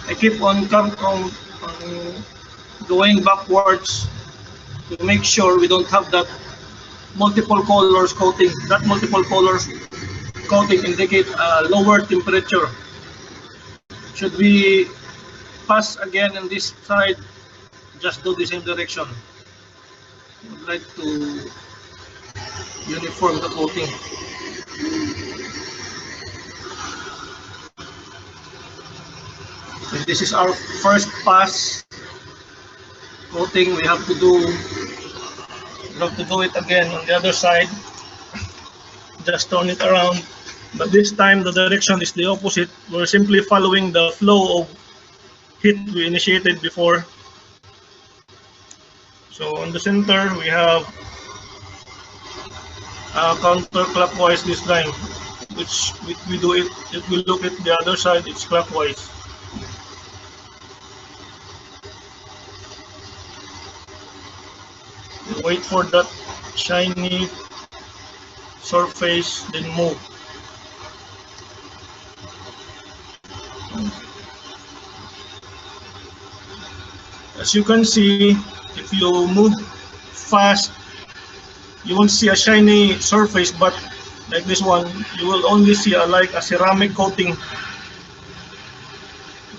I keep on going backwards to make sure we don't have that multiple colors coating. That multiple colors coating indicate a lower temperature. Should we pass again on this side, just do the same direction. I would like to uniform the coating. So this is our first pass coating. We have to do it again on the other side. Just turn it around, but this time the direction is the opposite. We're simply following the flow of heat we initiated before. So on the center we have counterclockwise this time, which we do it. If we look at the other side, it's clockwise. Wait for that shiny surface, then move. As you can see, if you move fast, you won't see a shiny surface, but like this one, you will only see like a ceramic coating.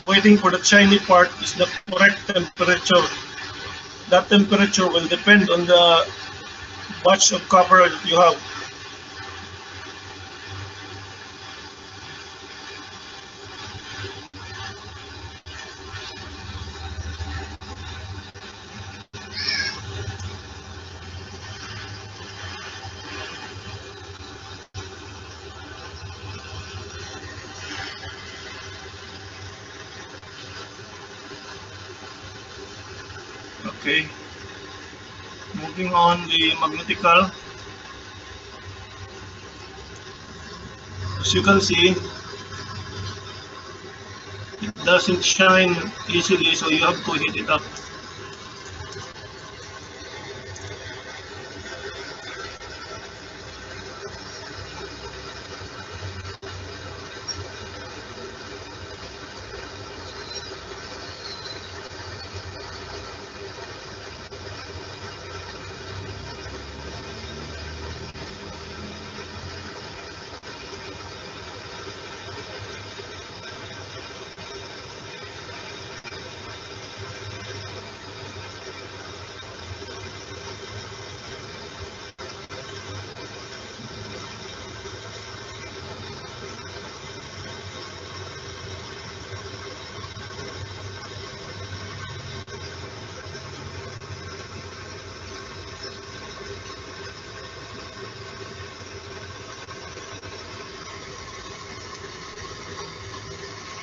Waiting for the shiny part is the correct temperature. That temperature will depend on the batch of copper that you have. Okay. Moving on the magnetical. As you can see, it doesn't shine easily, so you have to heat it up.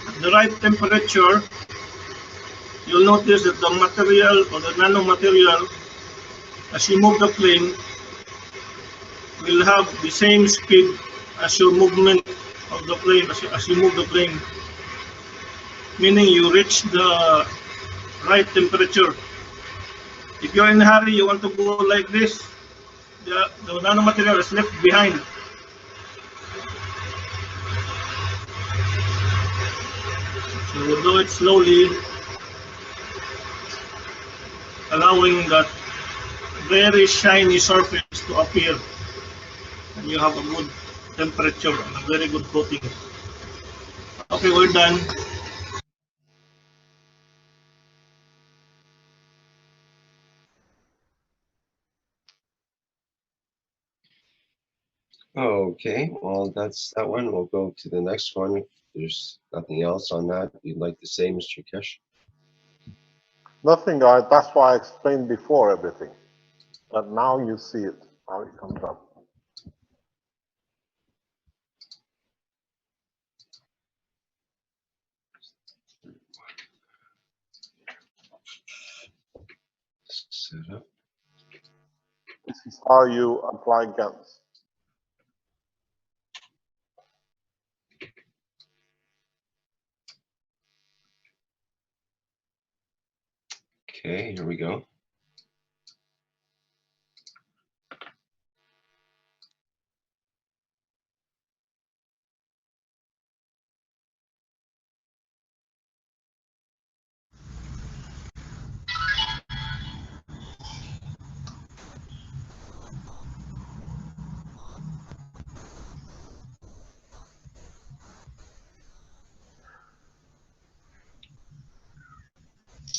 At the right temperature, you'll notice that the material or the nanomaterial, as you move the flame, will have the same speed as your movement of the flame, as you move the flame, meaning you reach the right temperature. If you're in a hurry, you want to go like this, the nanomaterial is left behind. So you do it slowly, allowing that very shiny surface to appear, and you have a good temperature and a very good coating. Okay, we're done. Okay, well, that's that one. We'll go to the next one. If there's nothing else on that you'd like to say, Mr. Kesh? Nothing, guys. That's why I explained before everything. But now you see it, how it comes up. Set up. This is how you apply GANs. Okay, here we go.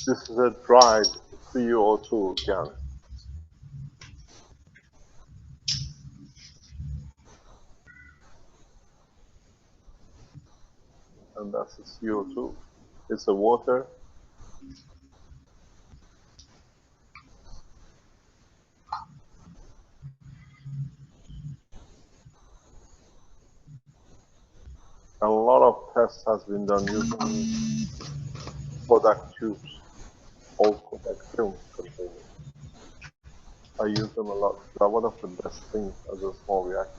This is a dried CO2 GAN. And that's the CO2. It's a water. A lot of tests has been done using Kodak tubes, old Kodak film containers. I use them a lot. They're one of the best things as a small reactor.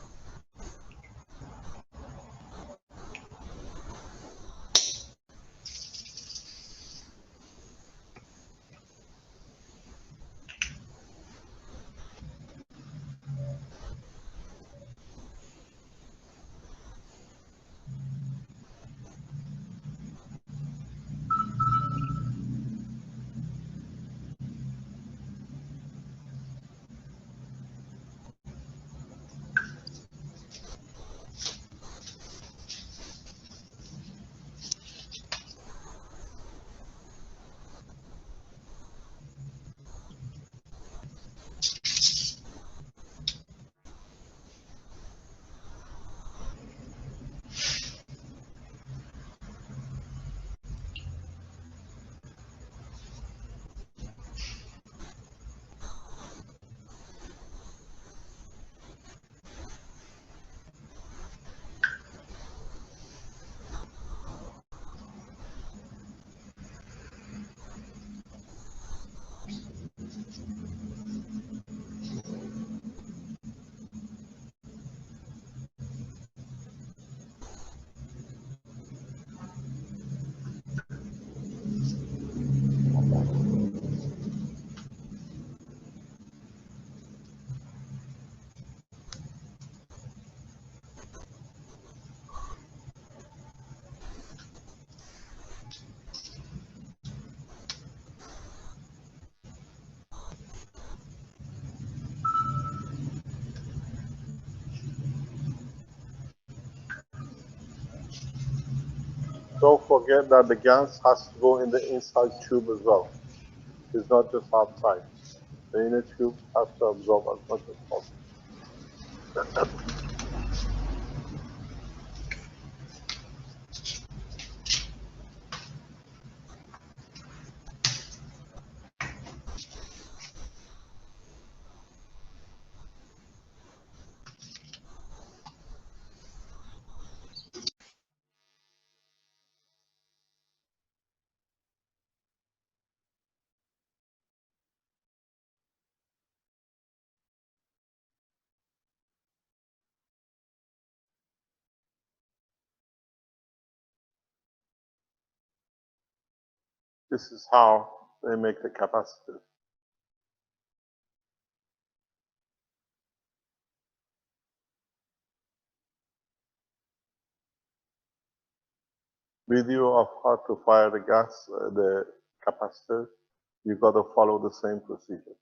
don't forget that the gas has to go in the inside tube as well. It's not just outside. The inner tube has to absorb as much as possible. This is how they make the capacitor. Video of how to fire the gas, the capacitor. You got to follow the same procedure.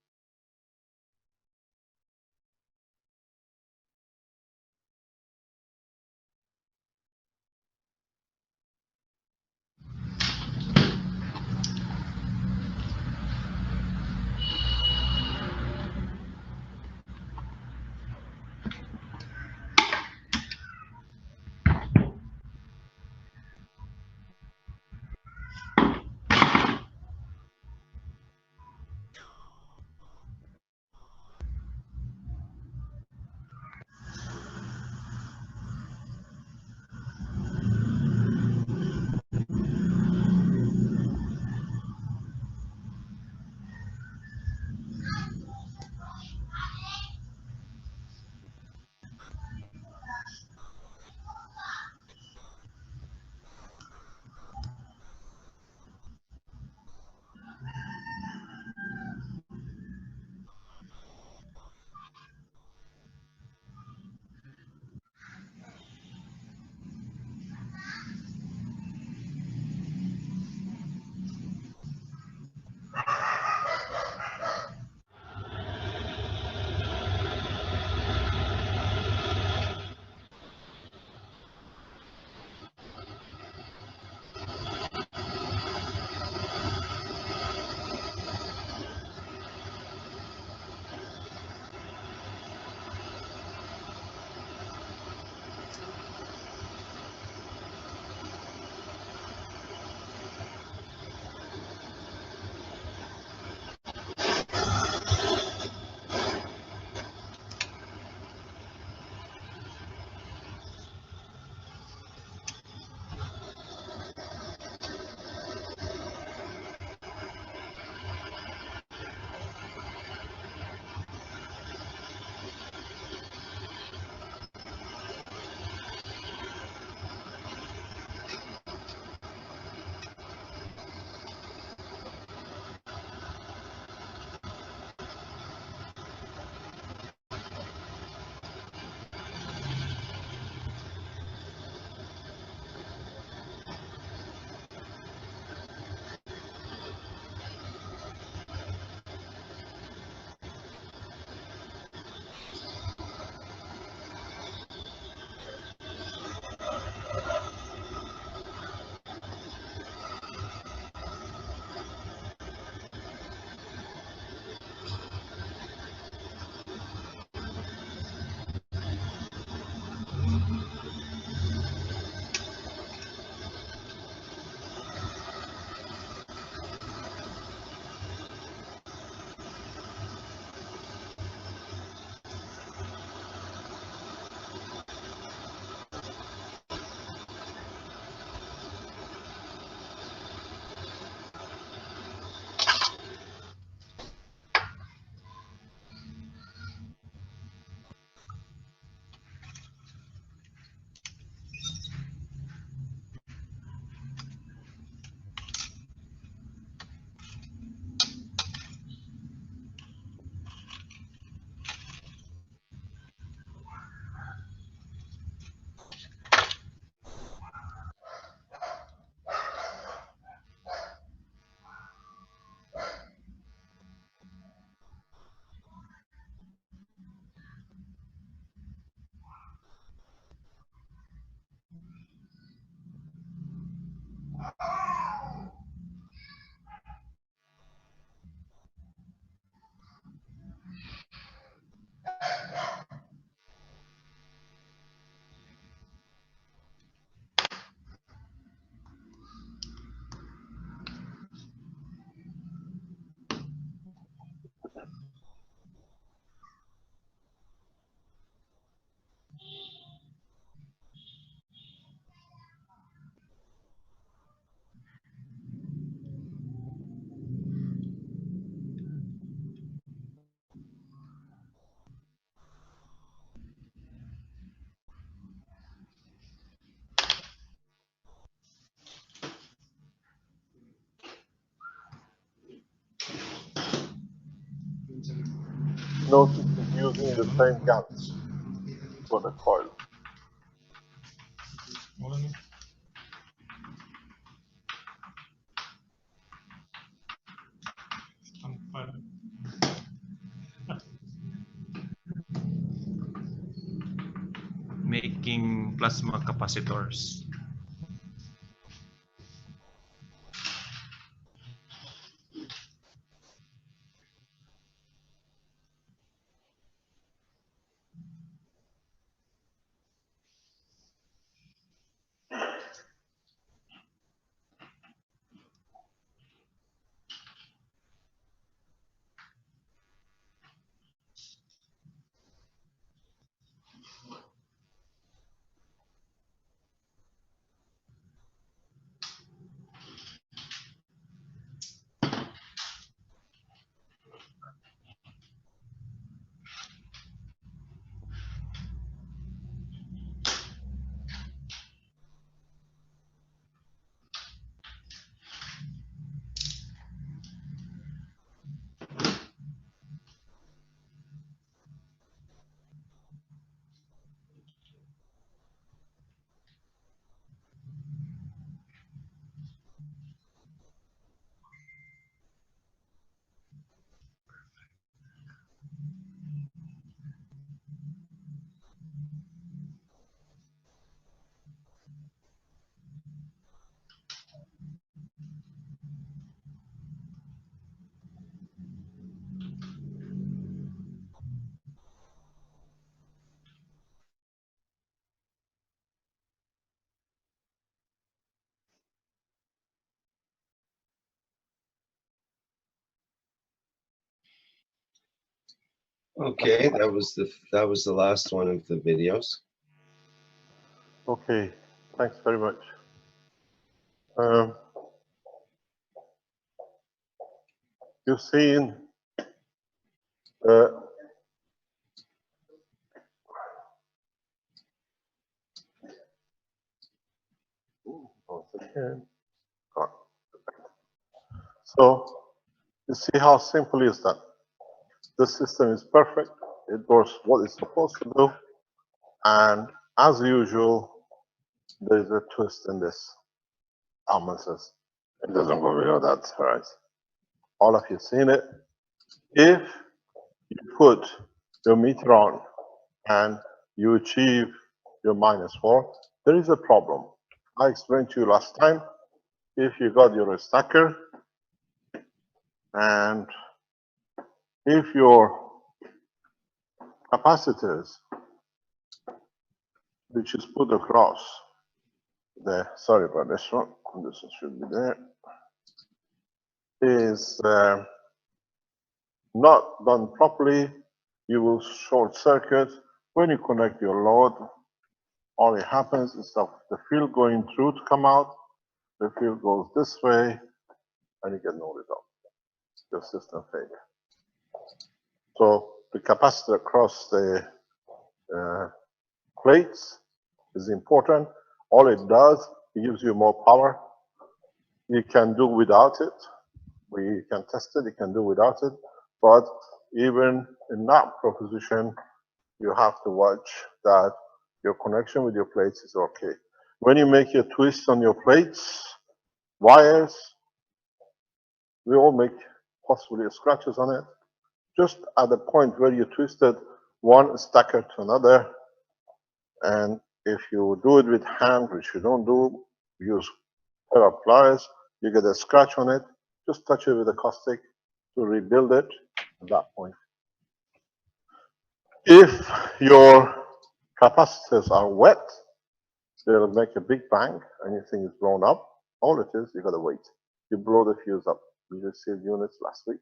notice it's using the same guns for the coil. Making plasma capacitors. Okay, that was the last one of the videos. Okay, thanks very much. You've seen once again. So you see how simple is that? The system is perfect. It does what it's supposed to do. And as usual, there's a twist in this. Alman says, it doesn't go below that, right? All of you seen it. If you put your meter on and you achieve your -4, there is a problem. I explained to you last time, if you got your stacker and if your capacitors, which is put across the, sorry about this one, this should be there, is not done properly, you will short circuit. When you connect your load, all it happens is that the field going through to come out, the field goes this way, and you get no result. Your system failure. So the capacitor across the plates is important. All it does, it gives you more power. You can do without it. We can test it, you can do without it. But even in that proposition, you have to watch that your connection with your plates is okay. When you make your twist on your plates, wires, we all make possibly scratches on it. Just at the point where you twisted one stacker to another, and if you do it with hand, which you don't do, use a pair of pliers, you get a scratch on it, just touch it with a caustic to rebuild it at that point. If your capacitors are wet, they'll make a big bang, anything is blown up. All it is, you gotta wait. You blow the fuse up. We received units last week.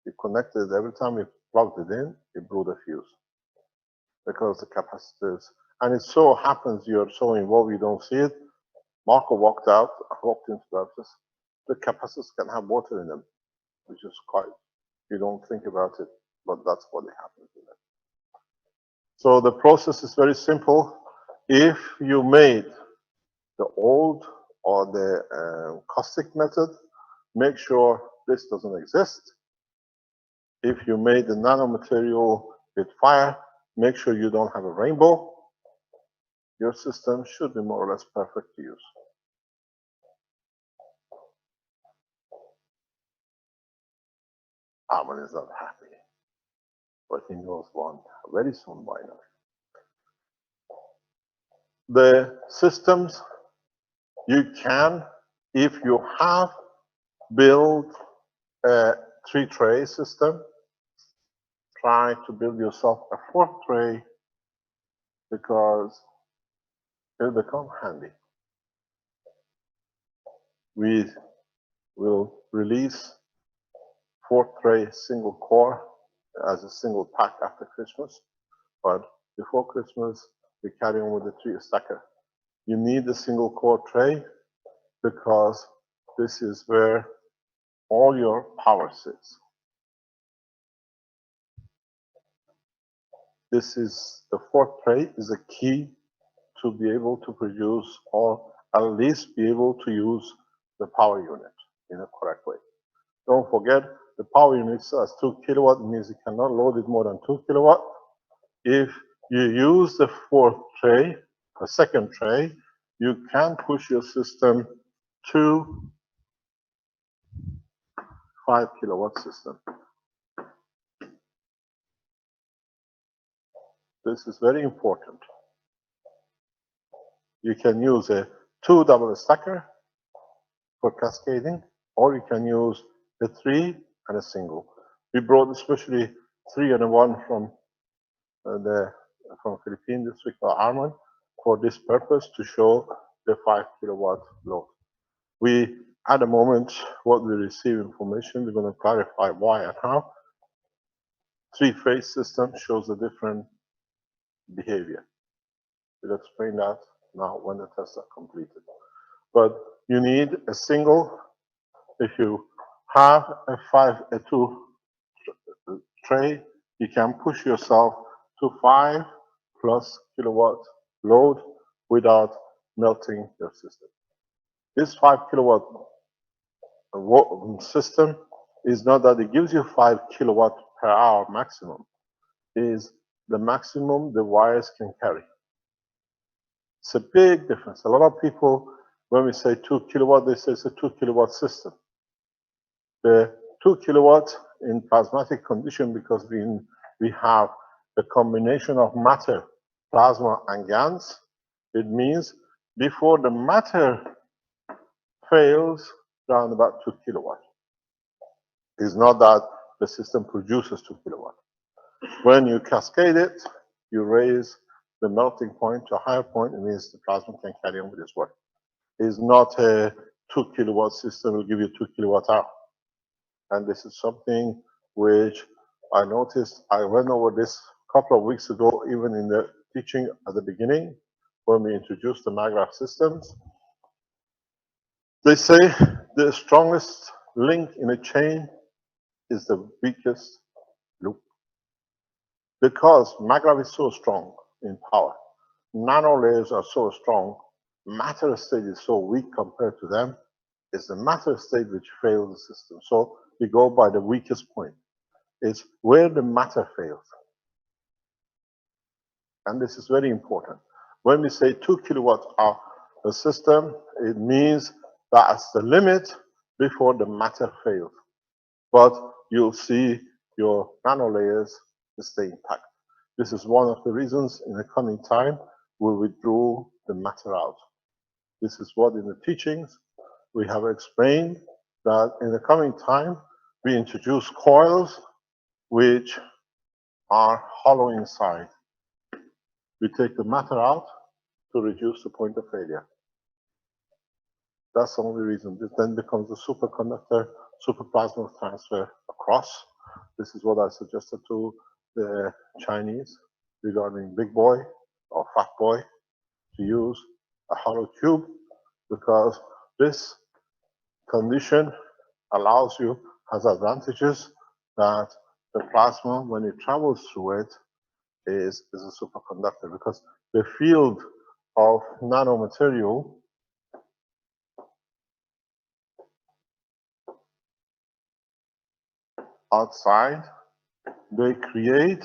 You connected, every time you plugged it in, you blew the fuse. Because the capacitors, and it so happens you're so involved you don't see it. Marco walked out, I walked into the office. The capacitors can have water in them, which is quite, you don't think about it, but that's what happens in it. So the process is very simple. If you made the old or the caustic method, make sure this doesn't exist. If you made the nanomaterial with fire, make sure you don't have a rainbow. Your system should be more or less perfect to use. Arman is not happy, but he knows one very soon by now. The systems you can, if you have built a 3-tray system, try to build yourself a 4th tray because it'll become handy. We will release 4th tray single core as a single pack after Christmas, but before Christmas we carry on with the 3-stacker. You need the single core tray because this is where all your power sits. This is the 4th tray is a key to be able to produce or at least be able to use the power unit in a correct way. Don't forget the power unit says 2 kilowatt means you cannot load it more than 2 kilowatt. If you use the 4th tray, the 2nd tray, you can push your system to 5 kilowatt system. This is very important. You can use a 2 double stacker for cascading, or you can use a 3 and a single. We brought especially 3 and a 1 from Philippines this week by Arman for this purpose to show the 5 kilowatt load. We at the moment what we receive information, we're going to clarify why and how. 3-phase system shows a different behavior. We'll explain that now when the tests are completed. But you need a single. If you have a 2 tray, you can push yourself to 5+ kilowatt load without melting your system. This 5 kilowatt system is not that it gives you 5 kilowatt per hour maximum. It is the maximum the wires can carry. It's a big difference. A lot of people, when we say 2 kilowatt, they say it's a 2 kilowatt system. The 2 kilowatt in plasmatic condition, because we have the combination of matter, plasma, and GaNs, it means before the matter fails, around about 2 kilowatt. It's not that the system produces 2 kilowatt. When you cascade it, you raise the melting point to a higher point. It means the plasma can carry on with its work. It's not a 2 kilowatt system will give you 2 kilowatt hour. And this is something which I noticed. I went over this a couple of weeks ago, even in the teaching at the beginning, when we introduced the MagRaf systems. They say the strongest link in a chain is the weakest loop. Because MagRaf is so strong in power, nano layers are so strong, matter state is so weak compared to them, it's the matter state which fails the system. So we go by the weakest point. It's where the matter fails. And this is very important. When we say 2 kilowatt hour the system, it means that's the limit before the matter fails. But you'll see your nano layers stay intact. This is one of the reasons in the coming time we withdrew the matter out. This is what in the teachings we have explained that in the coming time we introduce coils which are hollow inside. We take the matter out to reduce the point of failure. That's the only reason. This then becomes a superconductor, superplasma transfer across. This is what I suggested to the Chinese regarding big boy or fat boy to use a hollow tube, because this condition allows you, has advantages that the plasma, when it travels through it, is a superconductor, because the field of nanomaterial outside they create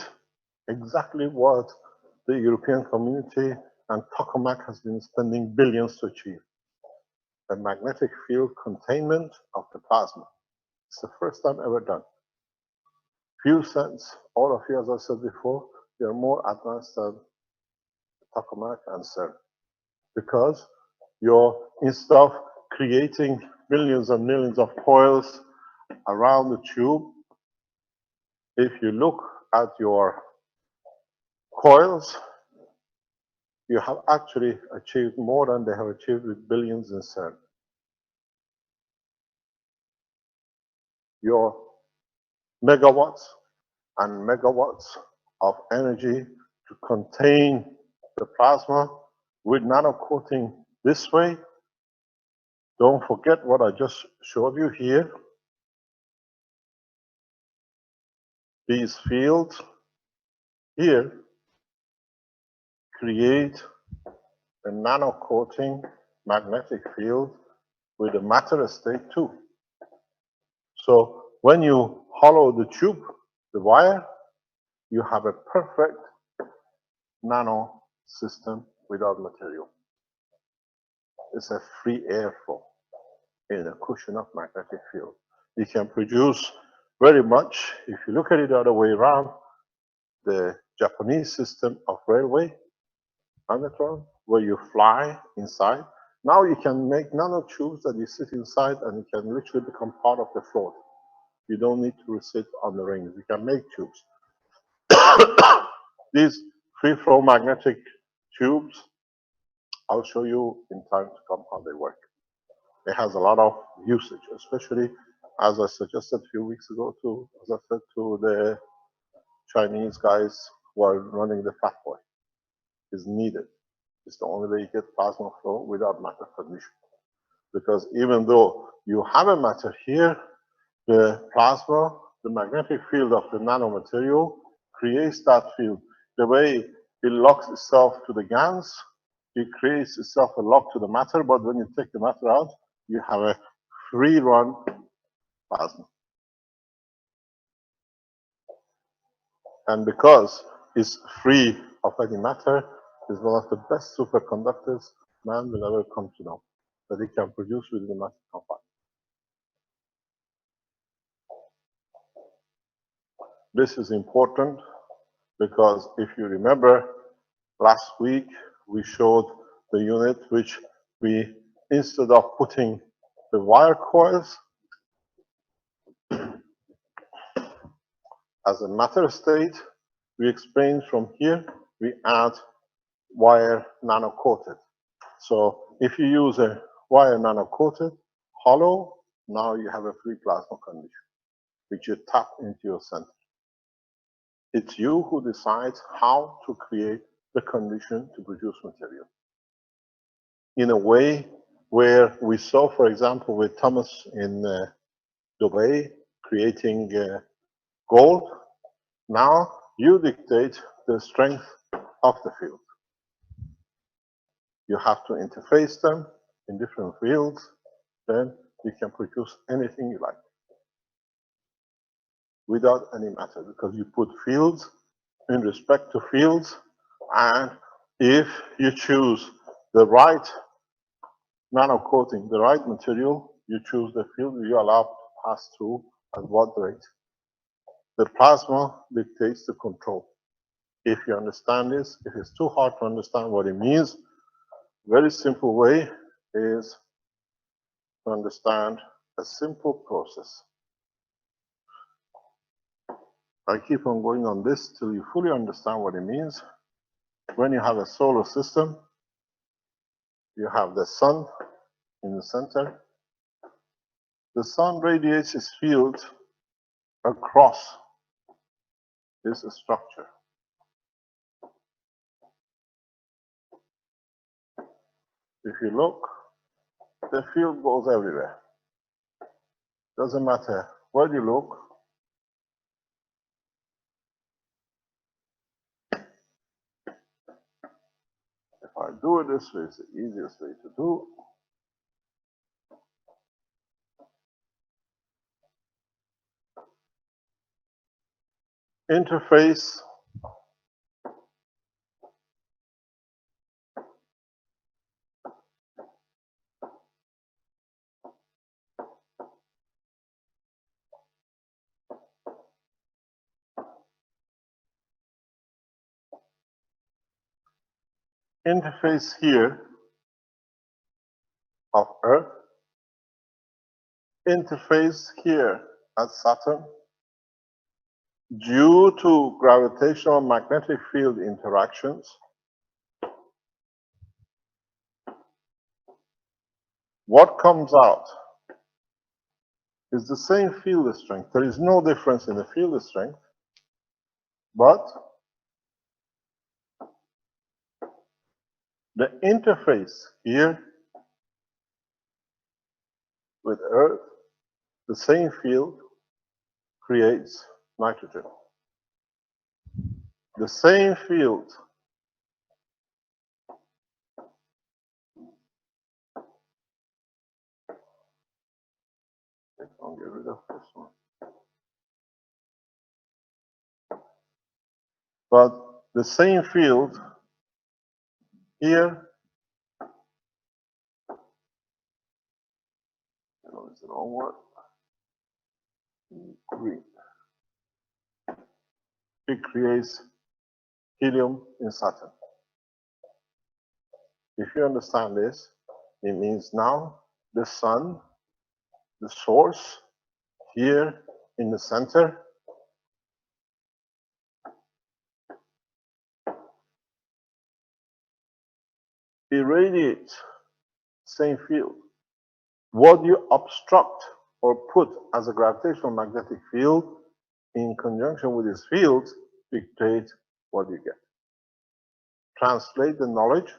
exactly what the European community and tokamak has been spending billions to achieve. A magnetic field containment of the plasma. It's the first time ever done. Few cents, all of you, as I said before, you're more advanced than tokamak and CERN. Because instead of creating millions and millions of coils around the tube, if you look at your coils, you have actually achieved more than they have achieved with billions in CERN. Your megawatts and megawatts of energy to contain the plasma with nanocoating this way. Don't forget what I just showed you here. These fields here create a nanocoating magnetic field with a matter state too. So when you hollow the tube, the wire, you have a perfect nano system without material. It's a free airflow in a cushion of magnetic field. You can produce very much. If you look at it the other way around, the Japanese system of railway underground, where you fly inside, now you can make nanotubes that you sit inside and it can literally become part of the floor. You don't need to sit on the rings. You can make tubes. These free flow magnetic tubes, I'll show you in time to come how they work. It has a lot of usage, especially as I suggested a few weeks ago to, as I said to the Chinese guys who are running the Fat Boy, is needed. It's the only way you get plasma flow without matter condition. Because even though you have a matter here, the plasma, the magnetic field of the nanomaterial creates that field. The way it locks itself to the GaNs, it creates itself a lock to the matter, but when you take the matter out, you have a free run plasma. And because it's free of any matter, it's one of the best superconductors man will ever come to know, that it can produce within the matter compound. This is important because if you remember, last week we showed the unit which we, instead of putting the wire coils as a matter state, we explained from here, we add wire nano-coated. So if you use a wire nano-coated, hollow, now you have a free plasma condition, which you tap into your center. It's you who decides how to create the condition to produce material. In a way where we saw, for example, with Thomas in Dubai, creating gold, now you dictate the strength of the field. You have to interface them in different fields, then you can produce anything you like without any matter, because you put fields in respect to fields, and if you choose the right nano-coating, the right material, you choose the field you allow to pass through at what rate. The plasma dictates the control. If you understand this, if it's too hard to understand what it means, very simple way is to understand a simple process. I keep on going on this till you fully understand what it means. When you have a solar system, you have the sun in the center. The sun radiates its field across this structure. If you look, the field goes everywhere. Doesn't matter where you look. If I do it this way, it's the easiest way to do. interface here of Earth, interface here at Saturn, due to gravitational magnetic field interactions, what comes out is the same field strength. There is no difference in the field strength, but the interface here with Earth, the same field creates nitrogen. The same field I'll get rid of this one. But the same field here, is the wrong word? Green. It creates helium in Saturn. If you understand this, it means now the sun, the source, here in the center, irradiates same field. What you obstruct or put as a gravitational magnetic field in conjunction with this field dictates what you get. Translate the knowledge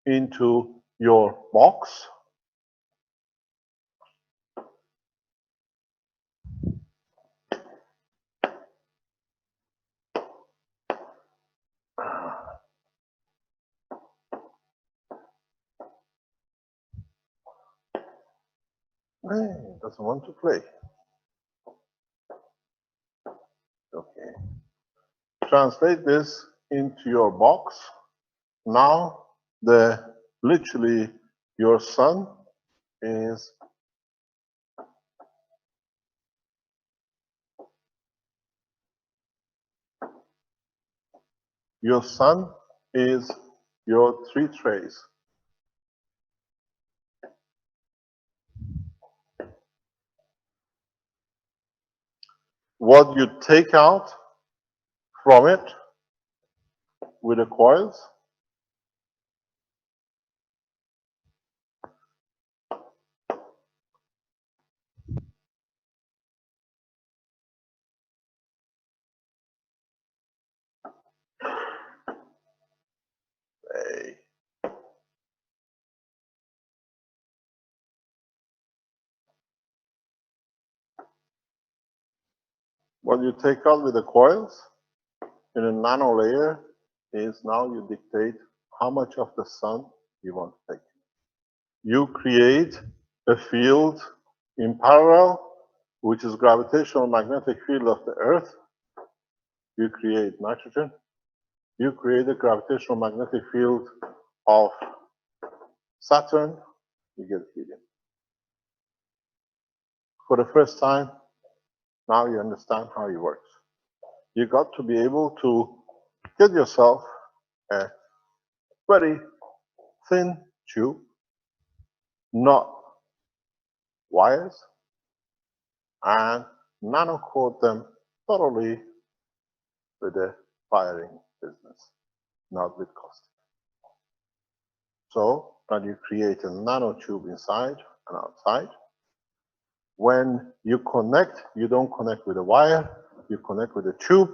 into your box. It doesn't want to play. Okay. Translate this into your box. Now, literally your sun is your 3 trays. What you take out from it with the coils what you take out with the coils in a nano layer is now you dictate how much of the sun you want to take. You create a field in parallel, which is gravitational magnetic field of the Earth. You create nitrogen. You create a gravitational magnetic field of Saturn. You get helium. For the first time, now you understand how it works. You got to be able to get yourself a very thin tube, not wires, and nano coat them thoroughly with the wiring business, not with caustic. So that you create a nano tube inside and outside. When you connect, you don't connect with a wire, you connect with a tube.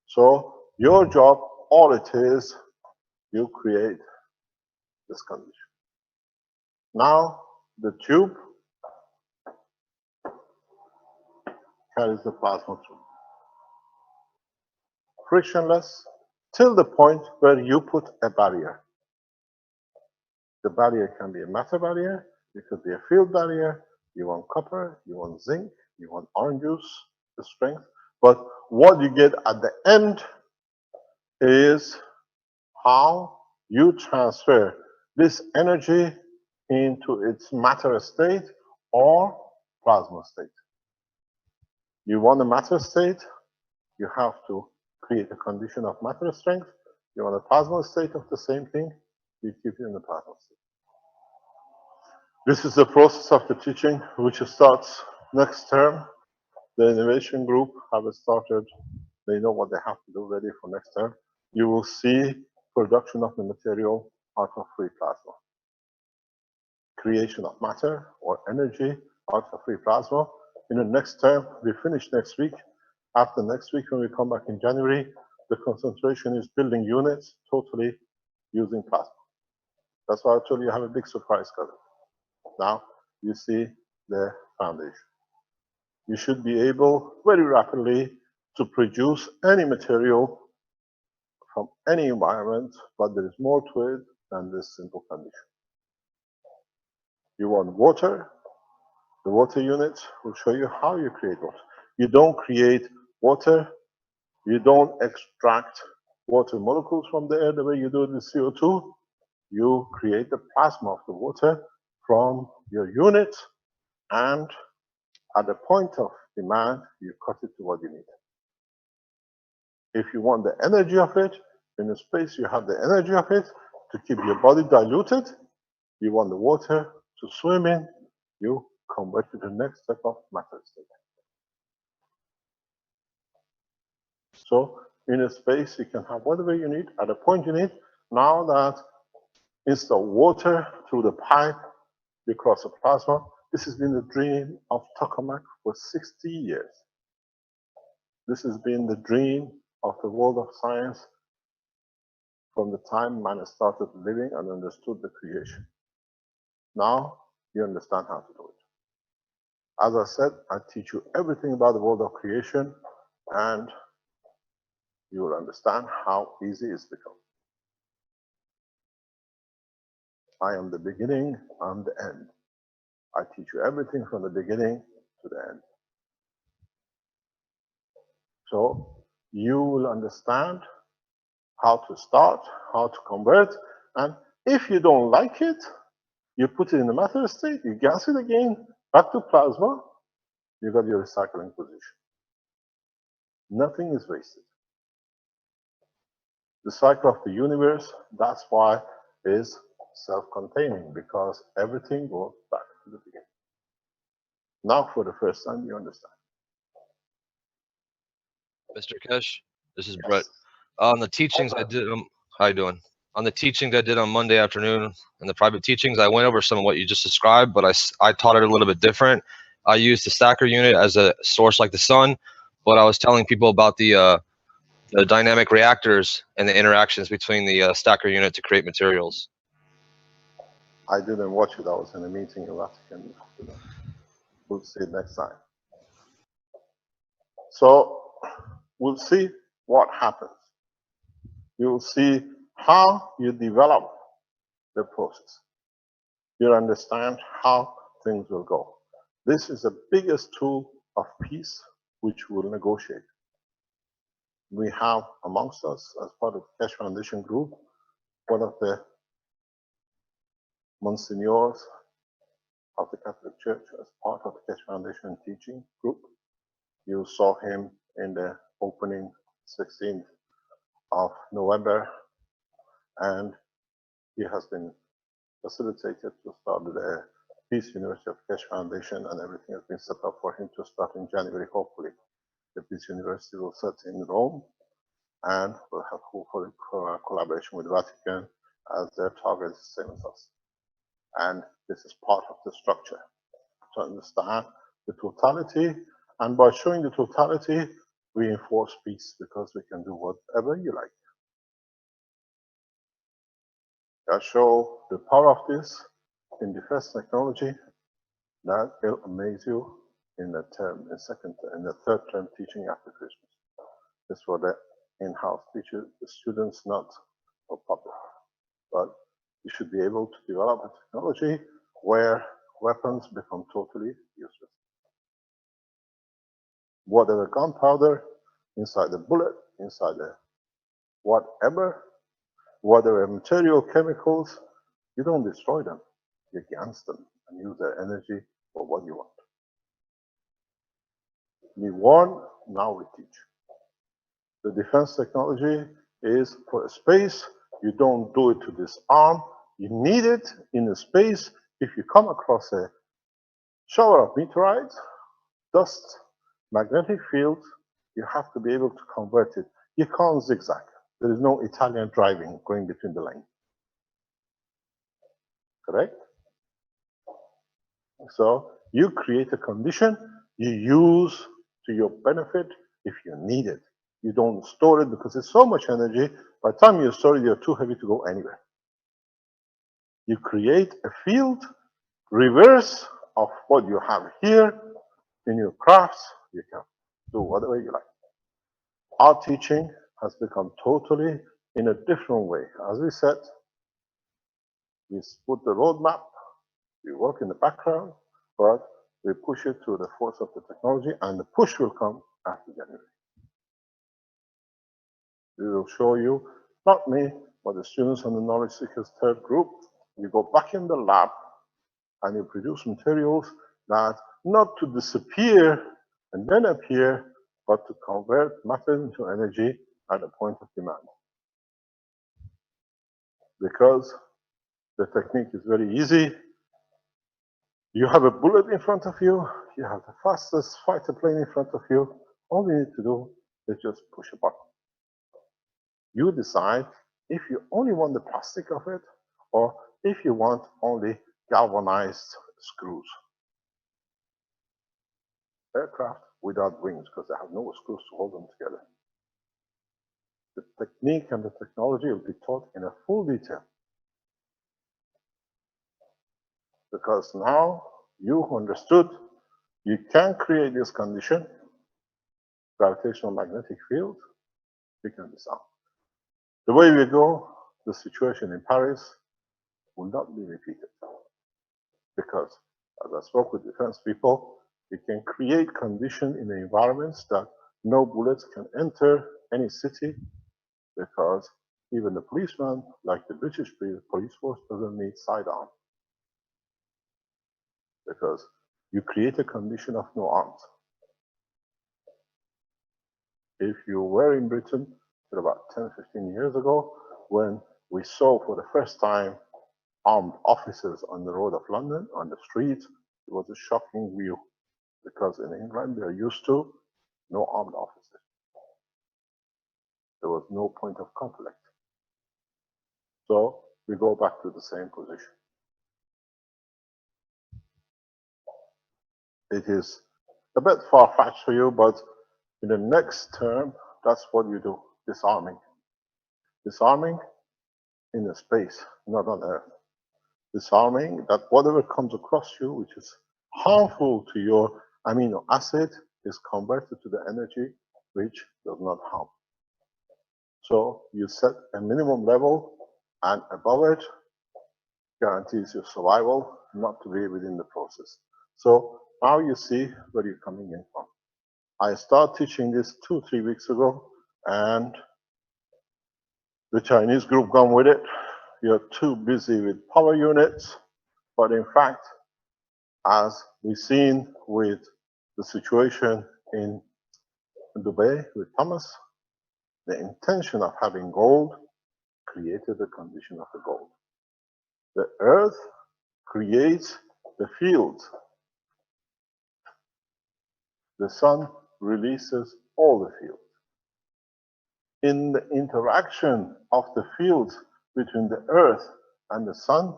So your job, all it is, you create this condition. Now the tube carries the plasma through. Frictionless till the point where you put a barrier. The barrier can be a matter barrier, it could be a field barrier, you want copper, you want zinc, you want orange juice, the strength, but what you get at the end is how you transfer this energy into its matter state or plasma state. You want a matter state, you have to create a condition of matter strength. You want a plasma state of the same thing, you keep it in the plasma state. This is the process of the teaching, which starts next term. The innovation group have started. They know what they have to do ready for next term. You will see production of the material out of free plasma. Creation of matter or energy out of free plasma. In the next term, we finish next week. After next week, when we come back in January, the concentration is building units totally using plasma. That's why I told you I have a big surprise coming. Now you see the foundation. You should be able very rapidly to produce any material from any environment, but there is more to it than this simple condition. You want water, the water unit will show you how you create water. You don't create water, you don't extract water molecules from the air the way you do with CO2. You create the plasma of the water from your unit, and at the point of demand, you cut it to what you need. If you want the energy of it, in the space you have the energy of it to keep your body diluted. You want the water to swim in, you convert to the next step of matter state. So in a space you can have whatever you need at the point you need. Now that instead of water through the pipe, you cross a plasma. This has been the dream of tokamak for 60 years. This has been the dream of the world of science from the time man started living and understood the creation. Now you understand how to do it. As I said, I teach you everything about the world of creation, and you will understand how easy it's become. I am the beginning, I'm the end. I teach you everything from the beginning to the end. So you will understand how to start, how to convert, and if you don't like it, you put it in the matter state, you gas it again, back to plasma, you got your recycling position. Nothing is wasted. The cycle of the universe, that's why is self-containing, because everything goes back to the beginning. Now for the first time you understand. Mr. Kesh, this is Yes. Brett. On the teachings I did, how you doing? On the teachings I did on Monday afternoon and the private teachings, I went over some of what you just described, but I taught it a little bit different. I used the stacker unit as a source like the sun, but I was telling people about the dynamic reactors and the interactions between the stacker unit to create materials. I didn't watch it, I was in a meeting in Vatican. We'll see it next time. So we'll see what happens. You'll see how you develop the process. You'll understand how things will go. This is the biggest tool of peace which we'll negotiate. We have amongst us, as part of the Keshe Foundation group, one of the Monsignors of the Catholic Church as part of the Keshe Foundation teaching group. You saw him in the opening 16th of November, and he has been facilitated to start the Peace University of Keshe Foundation, and everything has been set up for him to start in January, hopefully. The Peace University will set in Rome, and will have hopefully collaboration with Vatican, as their target is the same as us. And this is part of the structure, to understand the totality, and by showing the totality, we enforce peace, because we can do whatever you like. I show the power of this in defense technology. That will amaze you in the term, in the third term teaching after Christmas. This for the in-house teachers, the students, not for public. But you should be able to develop a technology where weapons become totally useless. Whatever gunpowder inside the bullet, inside the whatever material, chemicals, you don't destroy them. You enhance them and use their energy for what you want. We warn, now we teach. The defense technology is for a space. You don't do it to disarm. You need it in a space. If you come across a shower of meteorites, dust, magnetic field, you have to be able to convert it. You can't zigzag. There is no Italian driving going between the lanes. Correct? So you create a condition you use to your benefit if you need it. You don't store it because it's so much energy. By the time you store it, you're too heavy to go anywhere. You create a field reverse of what you have here in your crafts. You can do whatever you like. Our teaching has become totally in a different way. As we said, we put the roadmap, we work in the background, but we push it to the force of the technology, and the push will come after January. We will show you, not me, but the students on the Knowledge Seekers third group. You go back in the lab and you produce materials that not to disappear and then appear, but to convert matter into energy at a point of demand. Because the technique is very easy. You have a bullet in front of you, you have the fastest fighter plane in front of you. All you need to do is just push a button. You decide if you only want the plastic of it or if you want only galvanized screws. Aircraft without wings, because they have no screws to hold them together. The technique and the technology will be taught in a full detail. Because now you understood you can create this condition, gravitational magnetic field, you can disarm. The way we go, the situation in Paris will not be repeated. Because, as I spoke with defense people, we can create conditions in the environments that no bullets can enter any city, because even the policeman, like the British police force, doesn't need sidearm. Because you create a condition of no arms. If you were in Britain about 10, 15 years ago, when we saw for the first time armed officers on the road of London, on the streets, it was a shocking view. Because in England, they're used to no armed officers. There was no point of conflict. So we go back to the same position. It is a bit far-fetched for you, but in the next term, that's what you do, disarming. Disarming in the space, not on Earth. Disarming that whatever comes across you, which is harmful to your amino acid, is converted to the energy which does not harm. So you set a minimum level, and above it guarantees your survival, not to be within the process. So now you see where you're coming in from. I started teaching this 2-3 weeks ago, and the Chinese group gone with it. You're too busy with power units, but in fact, as we've seen with the situation in Dubai with Thomas, the intention of having gold created the condition of the gold. The earth creates the field. The sun releases all the field. In the interaction of the fields between the earth and the sun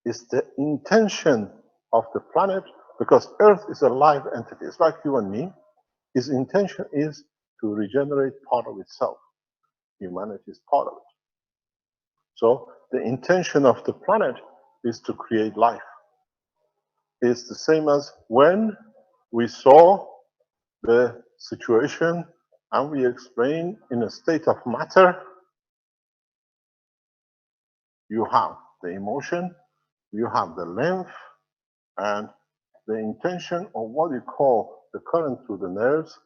is the intention of the planet, because earth is a live entity. It's like you and me. His intention is to regenerate part of itself. Humanity is part of it. So the intention of the planet is to create life. It's the same as when we saw the situation and we explained in a state of matter, you have the emotion, you have the length, and the intention of what you call the current through the nerves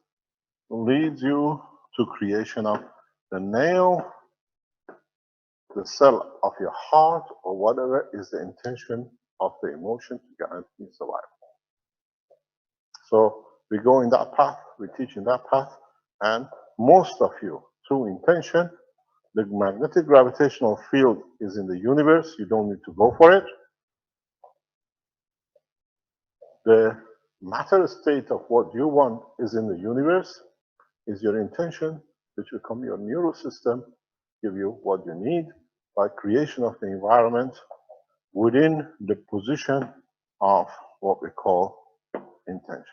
leads you to creation of the nail, the cell of your heart, or whatever is the intention of the emotion to guarantee survival. So we go in that path, we teach in that path, and most of you, through intention, the magnetic gravitational field is in the universe, you don't need to go for it. The matter state of what you want is in the universe, is your intention, which will become your neural system, give you what you need by creation of the environment within the position of what we call intention.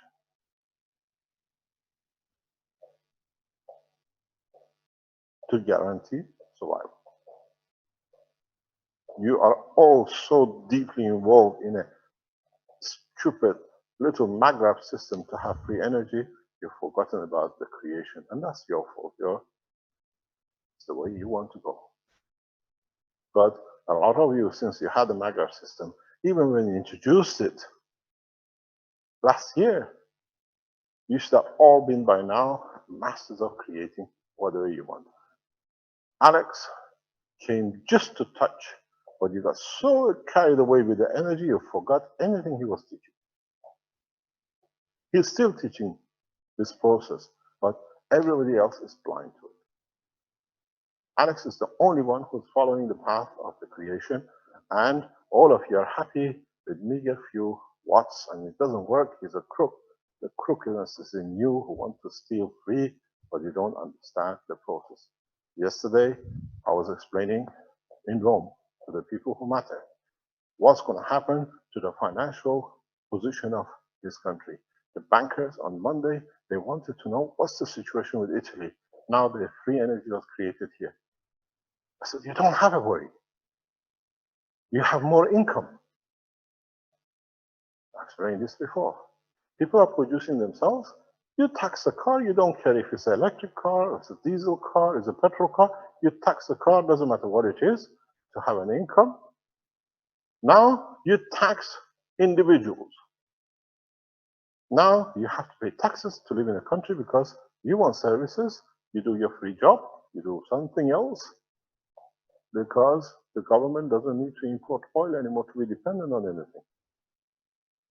To guarantee survival. You are all so deeply involved in a stupid little maggraph system to have free energy, you've forgotten about the creation. And that's your fault. It's the way you want to go. But a lot of you, since you had the maggraph system, even when you introduced it last year, you should have all been by now masters of creating whatever you want. Alex came just to touch, but you got so carried away with the energy, you forgot anything he was teaching. He's still teaching this process, but everybody else is blind to it. Alex is the only one who's following the path of the creation, and all of you are happy with meager few watts, and it doesn't work. He's a crook. The crookedness is in you who want to steal free, but you don't understand the process. Yesterday, I was explaining in Rome to the people who matter what's going to happen to the financial position of this country. The bankers on Monday, they wanted to know what's the situation with Italy. Now the free energy was created here. I said, you don't have a worry. You have more income. I explained this before. People are producing themselves. You tax a car, you don't care if it's an electric car, it's a diesel car, it's a petrol car. You tax the car, doesn't matter what it is, to have an income. Now you tax individuals. Now you have to pay taxes to live in a country because you want services, you do your free job, you do something else, because the government doesn't need to import oil anymore to be dependent on anything.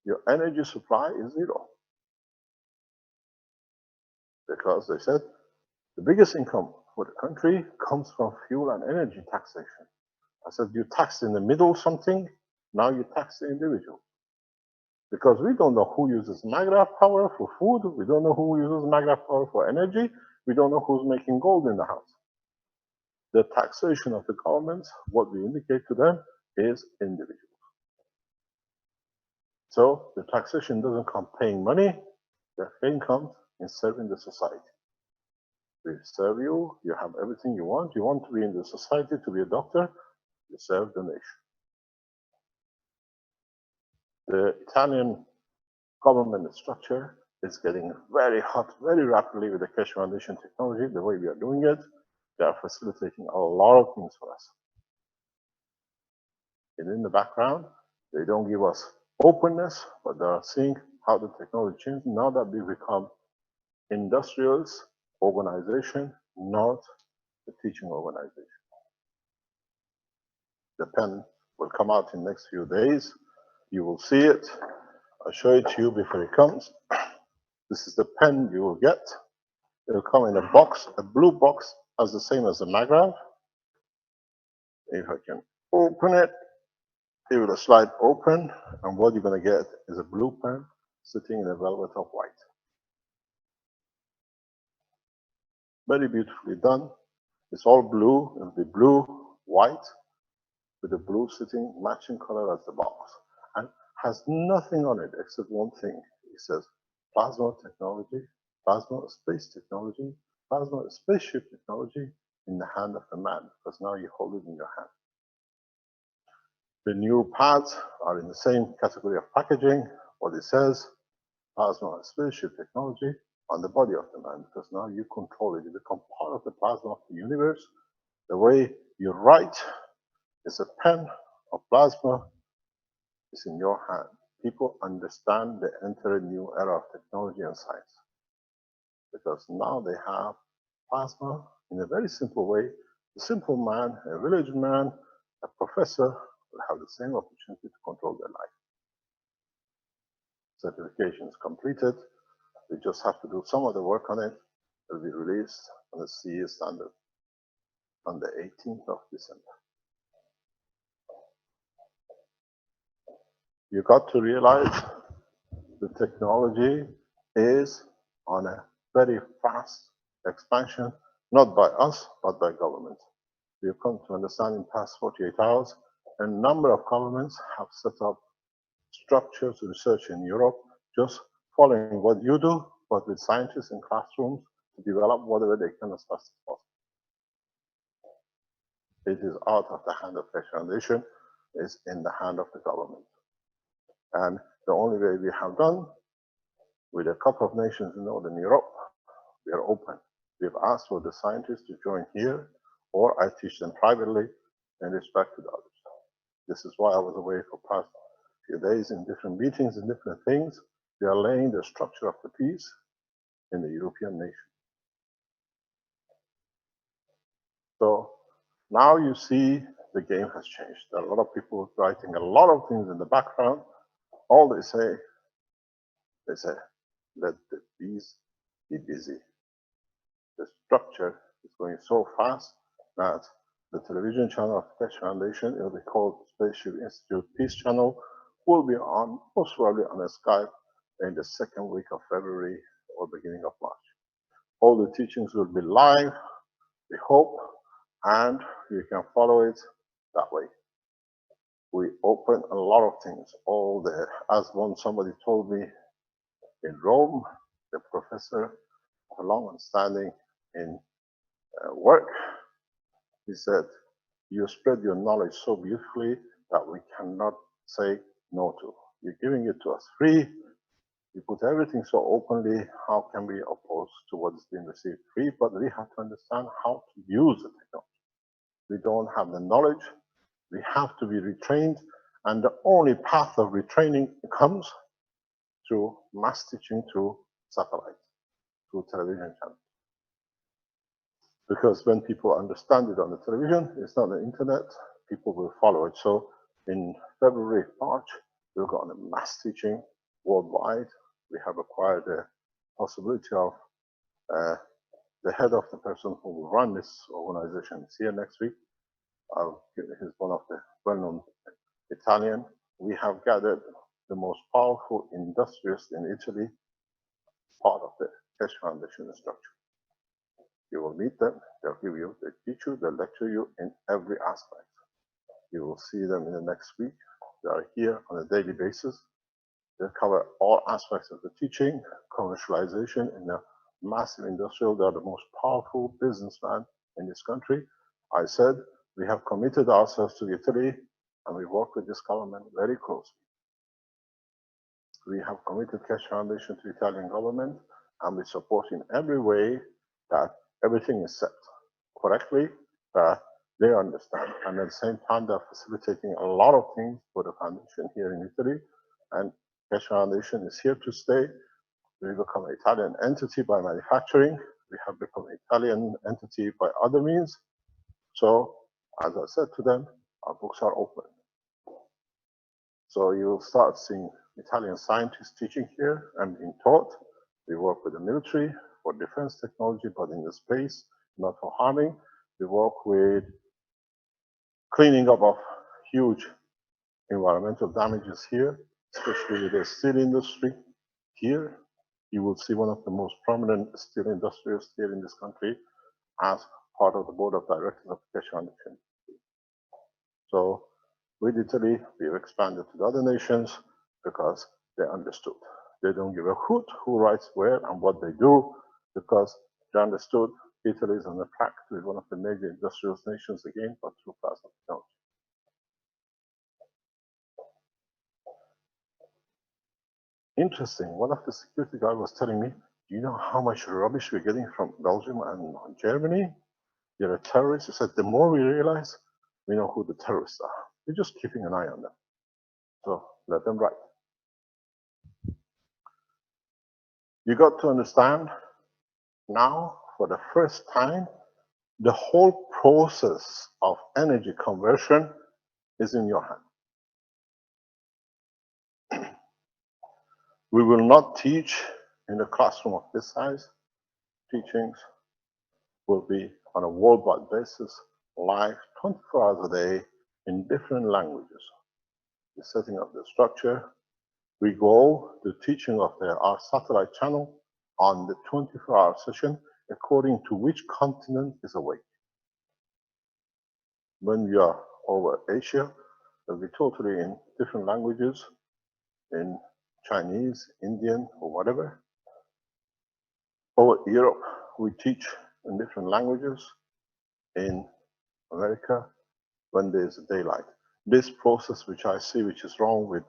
Your energy supply is zero. Because they said the biggest income for the country comes from fuel and energy taxation. I said, you tax in the middle something, now you tax the individual. Because we don't know who uses maggraph power for food, we don't know who uses maggraph power for energy, we don't know who's making gold in the house. The taxation of the governments, what we indicate to them is individuals. So the taxation doesn't come paying money, the thing comes in serving the society. We serve you, you have everything you want to be in the society, to be a doctor, you serve the nation. The Italian government structure is getting very hot, very rapidly with the Keshe Foundation technology, the way we are doing it. They are facilitating a lot of things for us. And in the background, they don't give us openness, but they are seeing how the technology changes now that we become industrials organization, not the teaching organization. The pen will come out in the next few days. You will see it. I'll show it to you before it comes. This is the pen you will get. It will come in a box, a blue box, as the same as the maggraph. If I can open it, it will slide open, and what you're going to get is a blue pen sitting in a velvet of white. Very beautifully done. It's all blue. It will be blue, white, with the blue sitting matching color as the box, and has nothing on it except one thing. It says plasma technology, plasma space technology, plasma spaceship technology in the hand of the man, because now you hold it in your hand. The new pads are in the same category of packaging. What it says, plasma spaceship technology on the body of the man, because now you control it. You become part of the plasma of the universe. The way you write is a pen of plasma is in your hand. People understand they enter a new era of technology and science, because now they have plasma in a very simple way. A simple man, a village man, a professor will have the same opportunity to control their life. Certification is completed. We just have to do some of the work on it. It will be released on the CE standard on the 18th of December. You got to realize the technology is on a very fast expansion, not by us, but by government. We've come to understand in past 48 hours, a number of governments have set up structures research in Europe, just following what you do, but with scientists in classrooms to develop whatever they can as fast as possible. It is out of the hand of the Foundation, it's in the hand of the government. And the only way we have done with a couple of nations in Northern Europe, we are open. We've asked for the scientists to join here, or I teach them privately in respect to the others. This is why I was away for past few days in different meetings and different things. We are laying the structure of the peace in the European nation. So now you see the game has changed. There are a lot of people writing a lot of things in the background. All they say, let the bees be busy. The structure is going so fast that the television channel of the Keshe Foundation, it will be called Spaceship Institute Peace Channel, will be on, most probably on a Skype in the second week of February or beginning of March. All the teachings will be live, we hope, and you can follow it that way. We open a lot of things. As somebody told me in Rome, the professor, a long standing in work, he said, you spread your knowledge so beautifully that we cannot say no to. You're giving it to us free. You put everything so openly. How can we oppose to what is being received free? But we have to understand how to use the technology. We don't have the knowledge. We have to be retrained. And the only path of retraining comes through mass teaching through satellite, through television channels. Because when people understand it on the television, it's not the internet, people will follow it. So in February, March, we've got a mass teaching worldwide. We have acquired the possibility of the head of the person who will run this organization is here next week. He's one of the well-known Italian. We have gathered the most powerful industrialists in Italy, part of the Keshe Foundation structure. You will meet them, they'll give you, they teach you, they'll lecture you in every aspect. You will see them in the next week. They are here on a daily basis. They cover all aspects of the teaching, commercialization in a massive industrial. They are the most powerful businessmen in this country. I said, we have committed ourselves to Italy and we work with this government very closely. We have committed Keshe Foundation to the Italian government and we support in every way that everything is set correctly, that they understand. And at the same time, they're facilitating a lot of things for the foundation here in Italy. And Keshe Foundation is here to stay. We become an Italian entity by manufacturing. We have become an Italian entity by other means. So, as I said to them, our books are open. So you will start seeing Italian scientists teaching here and being taught. We work with the military for defense technology, but in the space, not for harming. We work with cleaning up of huge environmental damages here, especially with the steel industry. Here, you will see one of the most prominent steel industrialists here in this country as part of the board of directors of Keshe Foundation. So with Italy, we've expanded to the other nations because they understood. They don't give a hoot who writes where and what they do, because they understood Italy is on the track to be one of the major industrial nations again, but through plasma technology. Interesting, one of the security guys was telling me, do you know how much rubbish we're getting from Belgium and Germany? You're a terrorist. He said, the more we realize, we know who the terrorists are. We're just keeping an eye on them. So let them write. You got to understand now, for the first time, the whole process of energy conversion is in your hand. We will not teach in a classroom of this size. Teachings will be on a worldwide basis, live, 24 hours a day in different languages. The setting of the structure, we go the teaching of our satellite channel on the 24-hour session according to which continent is awake. When we are over Asia, we'll be totally in different languages, in Chinese, Indian, or whatever. Over Europe, we teach in different languages. In America, when there's daylight. This process, which I see, which is wrong with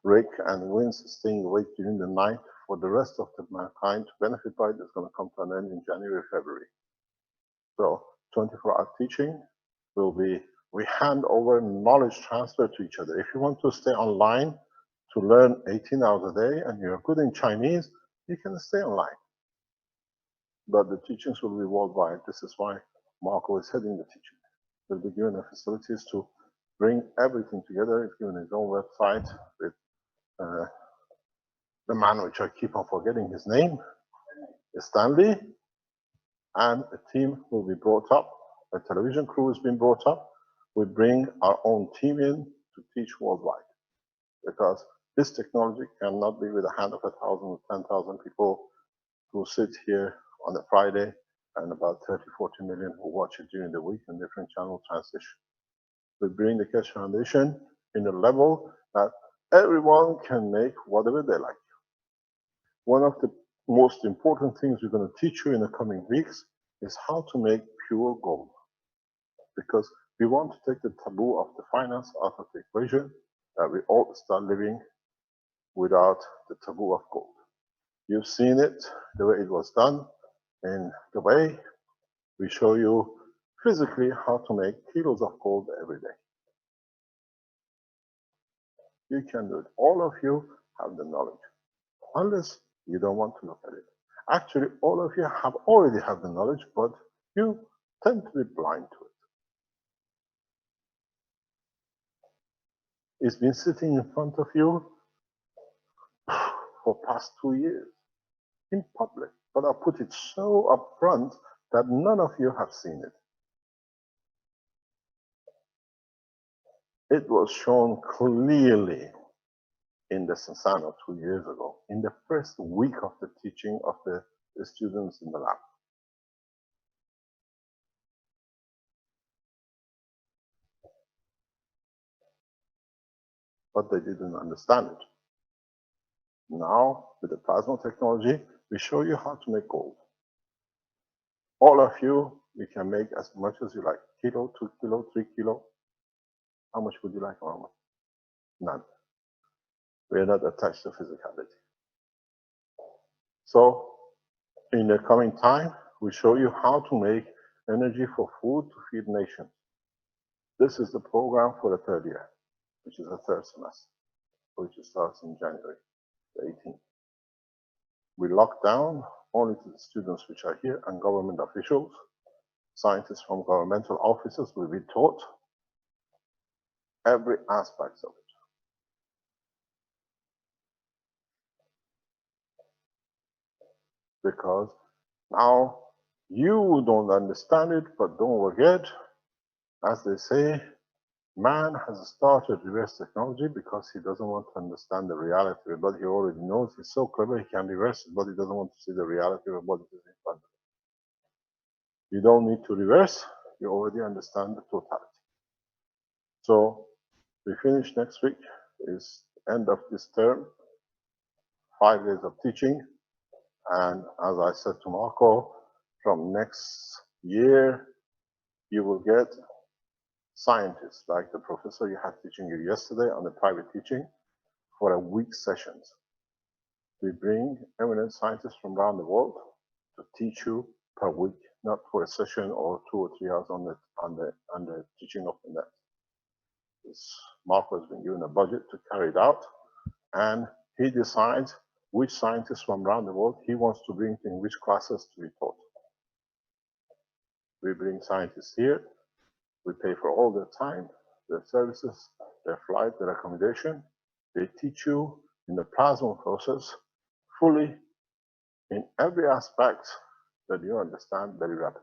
Rick and Vince staying awake during the night for the rest of the mankind to benefit by it, is going to come to an end in January, February. So 24-hour teaching will be, we hand over knowledge transfer to each other. If you want to stay online to learn 18 hours a day and you're good in Chinese, you can stay online. But the teachings will be worldwide. This is why Marco is heading the teaching. He'll be given the facilities to bring everything together. He's given his own website with the man which I keep on forgetting his name, Stanley, and a team will be brought up. A television crew has been brought up. We bring our own team in to teach worldwide, because this technology cannot be with the hand of 1,000 or 10,000 people who sit here on a Friday and about 30, 40 million who watch it during the week in different channel transition. We bring the Keshe Foundation in a level that everyone can make whatever they like. One of the most important things we're going to teach you in the coming weeks is how to make pure gold. Because we want to take the taboo of the finance out of the equation, that we all start living without the taboo of gold. You've seen it, the way it was done in Dubai. We show you physically how to make kilos of gold every day. You can do it. All of you have the knowledge, unless you don't want to look at it. Actually, all of you have already have the knowledge, but you tend to be blind to it. It's been sitting in front of you for past 2 years in public, but I put it so up front that none of you have seen it. It was shown clearly in the Sensano 2 years ago, in the first week of the teaching of the students in the lab. But they didn't understand it. Now, with the plasma technology, we show you how to make gold. All of you, you can make as much as you like. Kilo, 2 kilo, 3 kilo. How much would you like, Norman? None. We are not attached to physicality. So, in the coming time, we show you how to make energy for food to feed nations. This is the program for the third year, which is the third semester, which starts in January the 18th. We lock down only to the students which are here and government officials. Scientists from governmental offices will be taught every aspect of it. Because now you don't understand it, but don't forget, as they say, man has started reverse technology because he doesn't want to understand the reality of what he already knows. He's so clever, he can reverse it, but he doesn't want to see the reality of what is in front of him. You don't need to reverse, you already understand the totality. So we finish next week, is end of this term, 5 days of teaching. And as I said to Marco, from next year, you will get scientists like the professor you had teaching you yesterday on the private teaching for a week sessions. We bring eminent scientists from around the world to teach you per week, not for a session or 2 or 3 hours on the teaching of the net. Marco has been given a budget to carry it out, and he decides which scientists from around the world he wants to bring in which classes to be taught. We bring scientists here. We pay for all their time, their services, their flight, their accommodation. They teach you in the plasma process fully in every aspect that you understand very rapidly.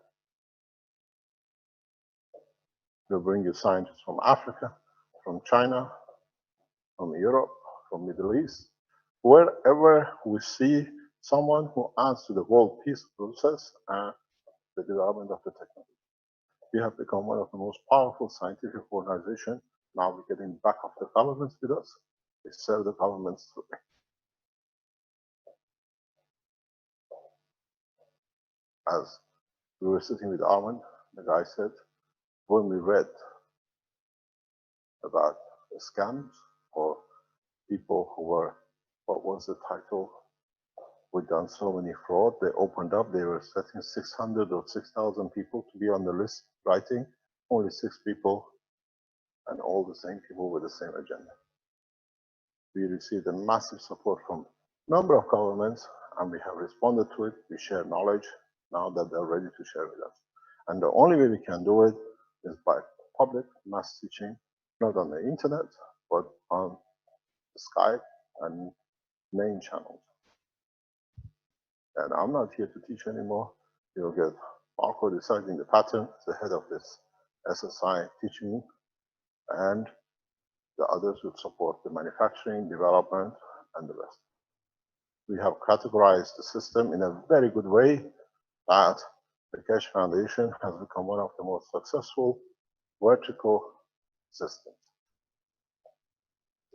We'll bring you scientists from Africa, from China, from Europe, from Middle East, wherever we see someone who adds to the world peace process and the development of the technology. We have become one of the most powerful scientific organizations. Now we're getting back of the governments with us. We serve the governments through. As we were sitting with Armin, the guy said, when we read about the scams or people who were, what was the title? We've done so many fraud. They opened up, they were setting 600 or 6,000 people to be on the list, writing only 6 people and all the same people with the same agenda. We received a massive support from a number of governments and we have responded to it. We share knowledge now that they're ready to share with us. And the only way we can do it is by public mass teaching, not on the internet, but on Skype and main channels. And I'm not here to teach anymore. You'll get Marco deciding the pattern as the head of this SSI teaching, and the others would support the manufacturing, development, and the rest. We have categorized the system in a very good way that the Keshe Foundation has become one of the most successful vertical systems.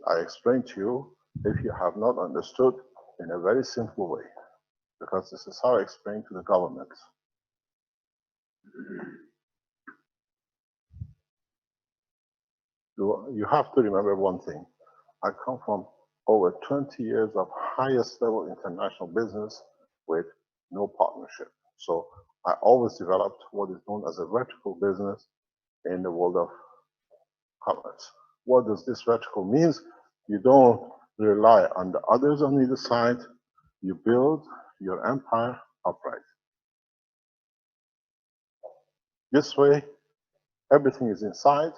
I explained to you, if you have not understood, in a very simple way, because this is how I explain to the governments. You have to remember one thing. I come from over 20 years of highest level international business with no partnership. So I always developed what is known as a vertical business in the world of commerce. What does this vertical mean? You don't rely on the others on either side. You build your empire upright. This way, everything is inside.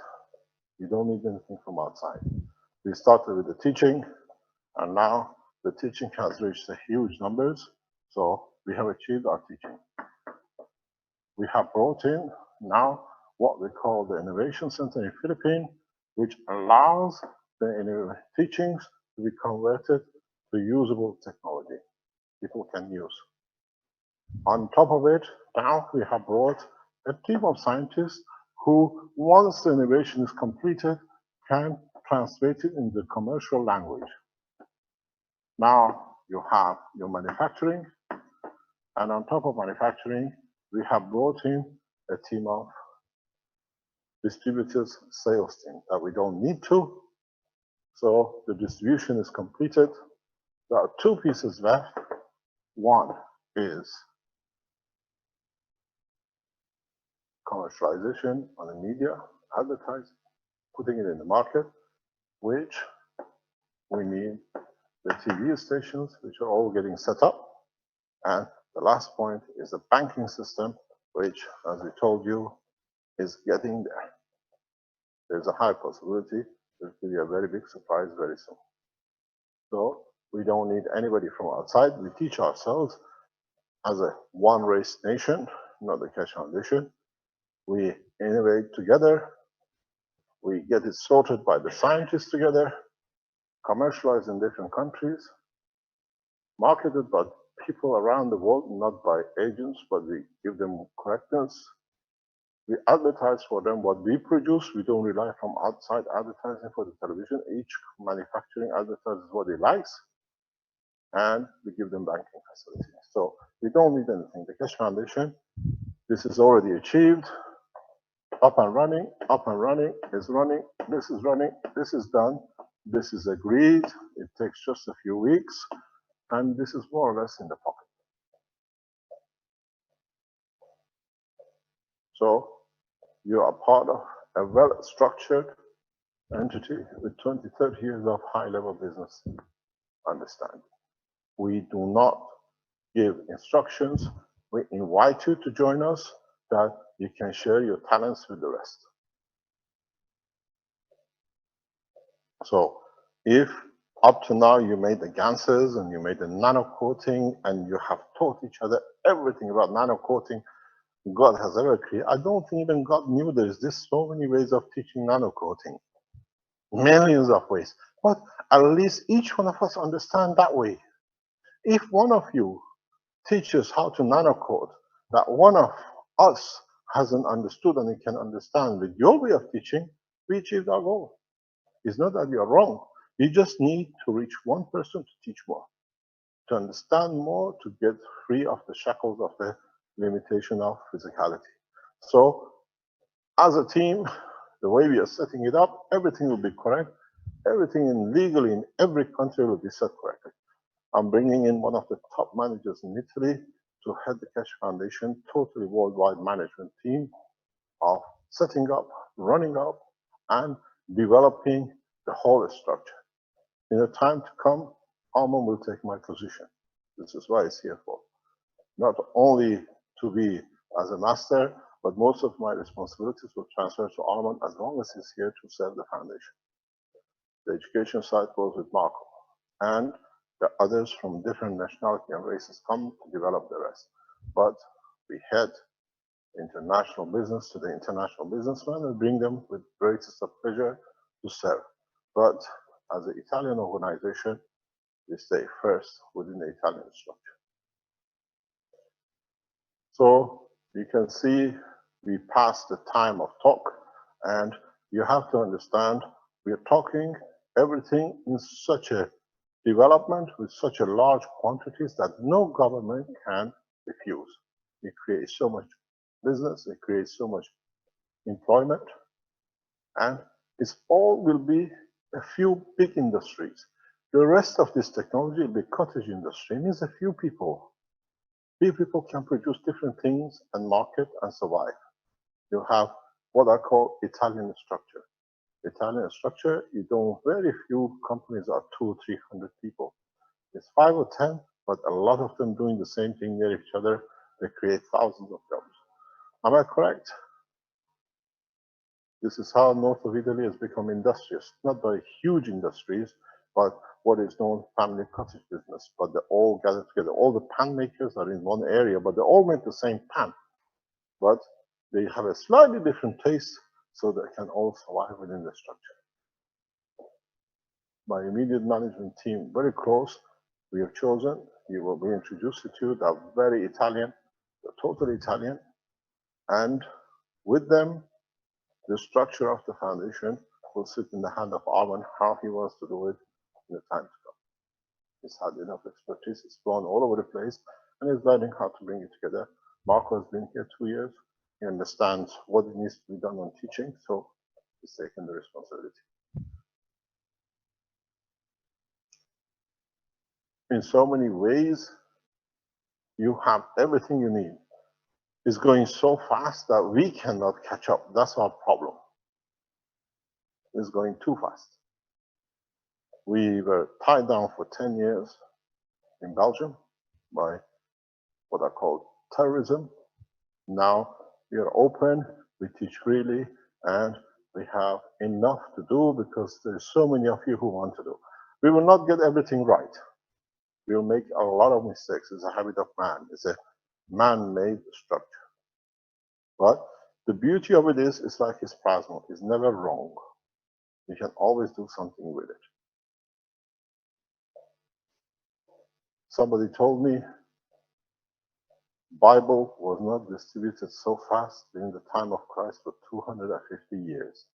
You don't need anything from outside. We started with the teaching, and now the teaching has reached a huge numbers. So we have achieved our teaching. We have brought in now what we call the Innovation Center in Philippines, which allows the teachings to be converted to usable technology people can use. On top of it, now we have brought a team of scientists who, once the innovation is completed, can translate it into commercial language. Now you have your manufacturing, and on top of manufacturing, we have brought in a team of distributors, sales team that we don't need to. So the distribution is completed. There are 2 pieces left. One is commercialization on the media, advertising, putting it in the market, which we need the TV stations, which are all getting set up. And the last point is the banking system, which, as we told you, is getting there. There's a high possibility there will be a very big surprise very soon. So we don't need anybody from outside. We teach ourselves as a one race nation, not the Keshe Foundation. We innovate together. We get it sorted by the scientists together, commercialized in different countries, marketed by people around the world, not by agents, but we give them correctness. We advertise for them what we produce. We don't rely from outside advertising for the television. Each manufacturing advertises what he likes, and we give them banking facilities. So we don't need anything. The Keshe Foundation, this is already achieved. Up and running, is running, this is done, this is agreed. It takes just a few weeks, and this is more or less in the pocket. So you are part of a well-structured entity with 20, 30 years of high-level business understanding. We do not give instructions. We invite you to join us that you can share your talents with the rest. So if up to now you made the Ganses and you made the nano coating and you have taught each other everything about nano coating God has ever created, I don't think even God knew there's this so many ways of teaching nano coating. Millions of ways. But at least each one of us understand that way. If one of you teaches how to nano coat that one of us hasn't understood and he can understand with your way of teaching, we achieved our goal. It's not that you're wrong. You just need to reach one person to teach more, to understand more, to get free of the shackles of the limitation of physicality. So as a team, the way we are setting it up, everything will be correct. Everything legally in every country will be set correctly. I'm bringing in one of the top managers in Italy to head the Keshe Foundation, totally worldwide management team of setting up, running up, and developing the whole structure. In the time to come, Arman will take my position. This is why he's here for. Not only to be as a master, but most of my responsibilities will transfer to Arman as long as he's here to serve the foundation. The education side goes with Marco. And the others from different nationality and races come to develop the rest. But we head international business to the international businessmen and bring them with greatest of pleasure to serve. But as an Italian organization, we stay first within the Italian structure. So you can see we passed the time of talk, and you have to understand we are talking everything in such a development with such a large quantities that no government can refuse. It creates so much business, it creates so much employment, and it's all will be a few big industries. The rest of this technology, the cottage industry, means a few people. Few people can produce different things and market and survive. You have what I call Italian structure. Italian structure, you don't, very few companies are 200-300 people. It's 5 or 10, but a lot of them doing the same thing near each other. They create thousands of jobs. Am I correct? This is how north of Italy has become industrious, not by huge industries, but what is known family cottage business. But they all gather together. All the pan makers are in one area, but they all make the same pan. But they have a slightly different taste, so they can all survive within the structure. My immediate management team, very close, we have chosen, we will be introduced to you, they're very Italian, they're totally Italian, and with them, the structure of the foundation will sit in the hand of Arman, how he wants to do it in the time to come. He's had enough expertise, he's gone all over the place, and he's learning how to bring it together. Marco has been here 2 years, he understands what needs to be done on teaching, so he's taken the responsibility. In so many ways, you have everything you need. It's going so fast that we cannot catch up. That's our problem. It's going too fast. We were tied down for 10 years in Belgium by what I call terrorism. Now we are open, we teach freely, and we have enough to do because there's so many of you who want to do. We will not get everything right. We will make a lot of mistakes. It's a habit of man. It's a man-made structure. But the beauty of it is, it's like his plasma. It's never wrong. You can always do something with it. Somebody told me Bible was not distributed so fast during the time of Christ for 250 years.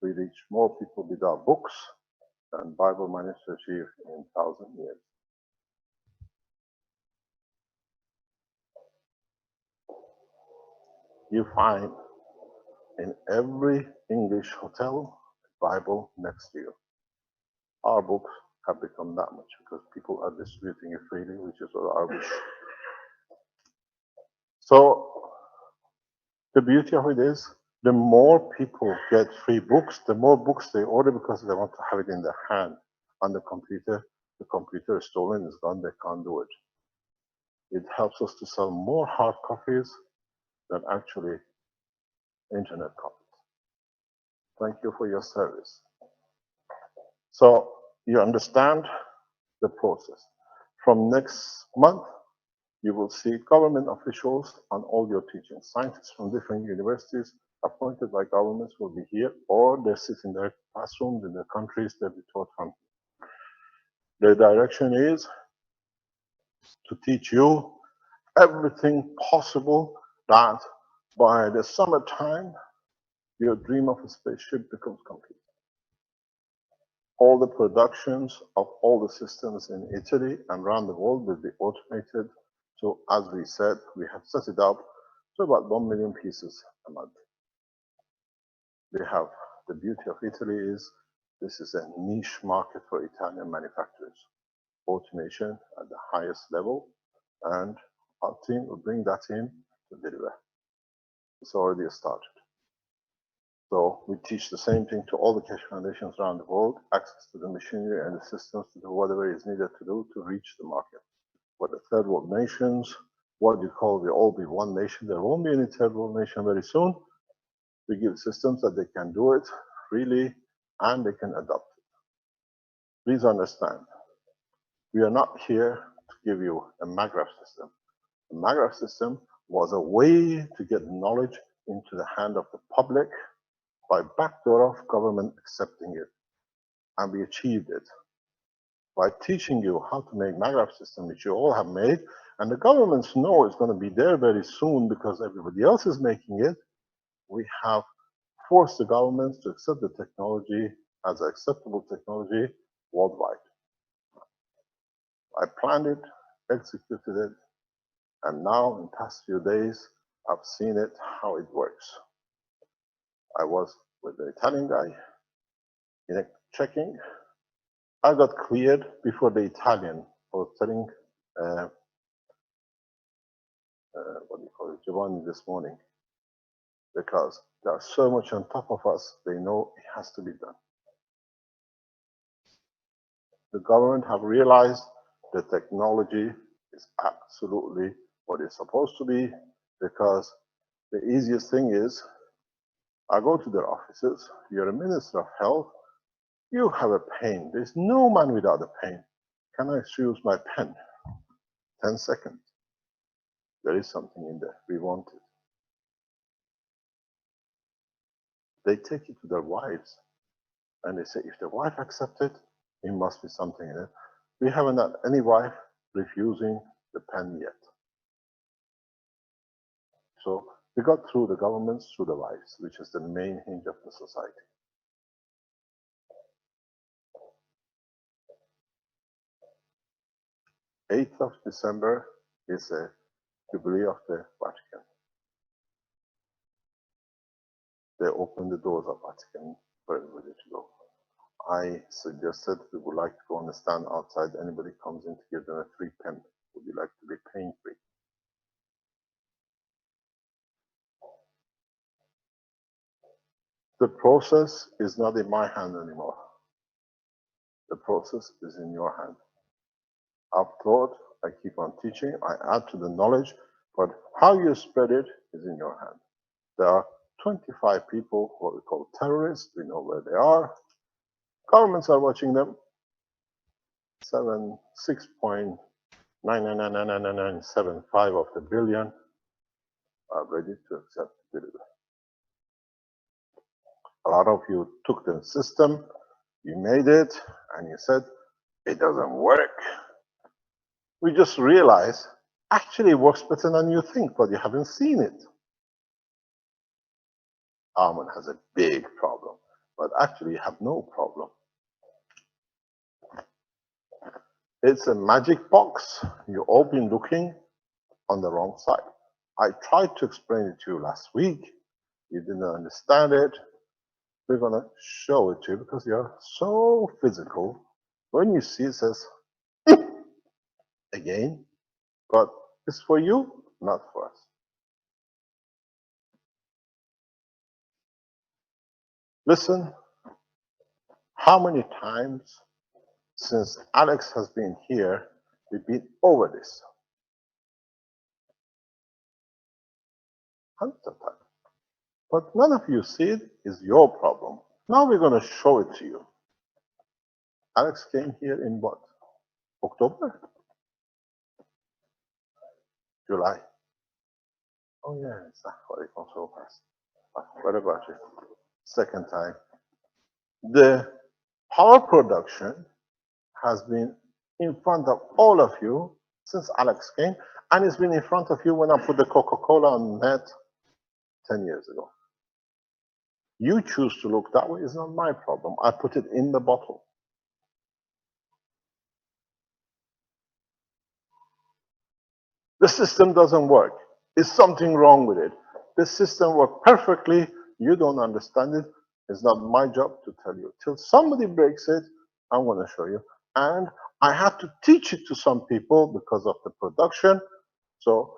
We reach more people with our books than Bible managed to achieve in 1,000 years. You find in every English hotel a Bible next to you. Our books have become that much because people are distributing it freely, which is what I wish. So the beauty of it is, the more people get free books, the more books they order because they want to have it in their hand. On the computer is stolen, it's gone, they can't do it. It helps us to sell more hard copies than actually internet copies. Thank you for your service. So you understand the process. From next month, you will see government officials on all your teaching. Scientists from different universities appointed by governments will be here, or they sit in their classrooms in their countries they'll be taught from. The direction is to teach you everything possible that by the summertime, your dream of a spaceship becomes complete. All the productions of all the systems in Italy and around the world will be automated. So as we said, we have set it up to about 1 million pieces a month. We have, the beauty of Italy is this is a niche market for Italian manufacturers. Automation at the highest level, and our team will bring that in to deliver. It's already started. So we teach the same thing to all the Keshe foundations around the world, access to the machinery and the systems to do whatever is needed to do to reach the market. For the third world nations, what you call will all be one nation. There won't be any third world nation very soon. We give systems that they can do it freely and they can adopt it. Please understand, we are not here to give you a MAGRAPH system. The MAGRAPH system was a way to get knowledge into the hand of the public by backdoor of government accepting it. And we achieved it by teaching you how to make MAGRAPH system, which you all have made, and the governments know it's going to be there very soon because everybody else is making it. We have forced the governments to accept the technology as an acceptable technology worldwide. I planned it, executed it, and now in the past few days, I've seen it, how it works. I was with the Italian guy, checking. I got cleared before the Italian. I was telling, what do you call it, Giovanni this morning, because there's so much on top of us, they know it has to be done. The government have realized the technology is absolutely what it's supposed to be, because the easiest thing is, I go to their offices, you're a Minister of Health, you have a pain. There's no man without a pain. Can I use my pen? 10 seconds. There is something in there. We want it. They take it to their wives and they say, if the wife accepts it, it must be something in it. We haven't had any wife refusing the pen yet. So we got through the governments, through the wives, which is the main hinge of the society. 8th of December is a Jubilee of the Vatican. They opened the doors of Vatican for everybody to go. I suggested we would like to go on the stand outside. Anybody comes in to give them a free pen. Would you like to be pain free? The process is not in my hand anymore. The process is in your hand. I've taught, I keep on teaching, I add to the knowledge, but how you spread it is in your hand. There are 25 people, what we call terrorists, we know where they are. Governments are watching them. 6.9999975 of the billion are ready to accept delivery. A lot of you took the system, you made it, and you said, it doesn't work. We just realized, actually it works better than you think, but you haven't seen it. Arman has a big problem, but actually you have no problem. It's a magic box. You've all been looking on the wrong side. I tried to explain it to you last week. You didn't understand it. We're going to show it to you because you're so physical. When you see it, says, again, but it's for you, not for us. Listen, how many times since Alex has been here, we've been over this. hundreds of times. But none of you see it, is your problem. Now we're going to show it to you. Alex came here in what? October? July. Oh yeah, it's not what it comes so fast. What about you? Second time. The power production has been in front of all of you since Alex came, and it's been in front of you when I put the Coca-Cola on net 10 years ago. You choose to look that way, it's not my problem. I put it in the bottle. The system doesn't work. Is something wrong with it? The system works perfectly. You don't understand it. It's not my job to tell you. Till somebody breaks it, I'm going to show you. And I have to teach it to some people because of the production. So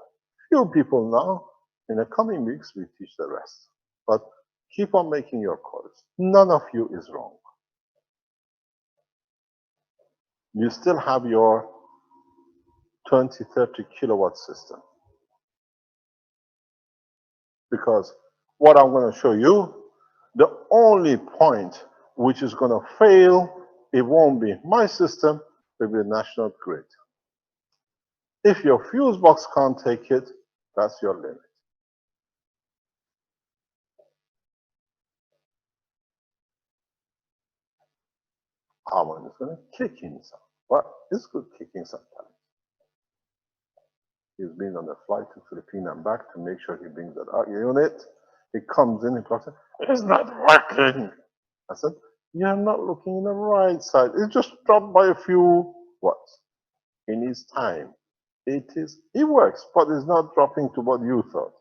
few people now. In the coming weeks, we teach the rest. But keep on making your calls. None of you is wrong. You still have your 20, 30 kilowatt system. Because what I'm going to show you, the only point which is going to fail, it won't be my system, it will be the national grid. If your fuse box can't take it, that's your limit. Armand is going to kick in some. Well, it's good kicking sometimes. He's been on the flight to Philippines and back to make sure he brings that out unit. He comes in, he talks, it's not working. I said, you're not looking in the right side. It just dropped by a few watts. It needs time. It works, but it's not dropping to what you thought.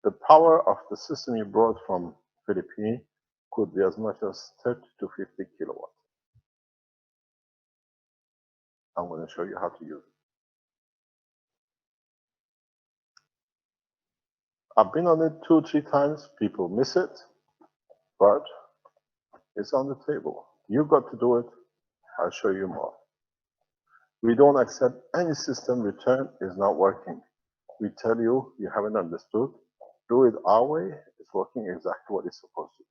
The power of the system you brought from Philippines could be as much as 30 to 50 kilowatts. I'm going to show you how to use it. I've been on it 2 or 3 times. People miss it, but it's on the table. You've got to do it. I'll show you more. We don't accept any system return is not working. We tell you, you haven't understood. Do it our way. It's working exactly what it's supposed to.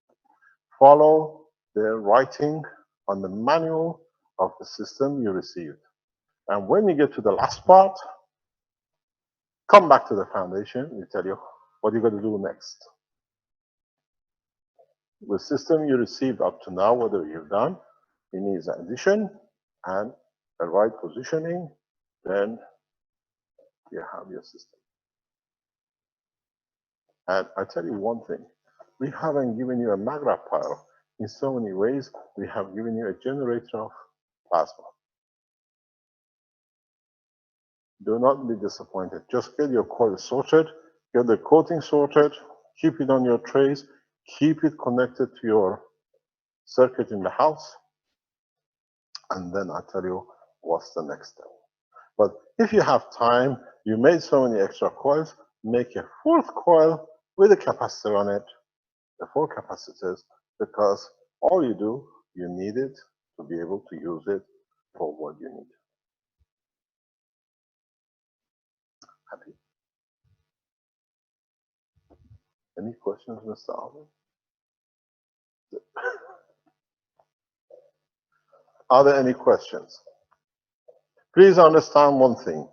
Follow the writing on the manual of the system you received. And when you get to the last part, come back to the foundation. We tell you what you're going to do next. The system you received up to now, whatever you've done, it needs addition and the right positioning, then you have your system. And I tell you one thing, we haven't given you a MAGRAF file. In so many ways, we have given you a generator of plasma. Do not be disappointed. Just get your coil sorted, get the coating sorted, keep it on your trays, keep it connected to your circuit in the house, and then I'll tell you what's the next step. But if you have time, you made so many extra coils, make a 4th coil with a capacitor on it, the 4 capacitors, because all you do, you need it to be able to use it for what you need. Happy? Any questions, Mr. Alvin? Are there any questions? Please understand one thing.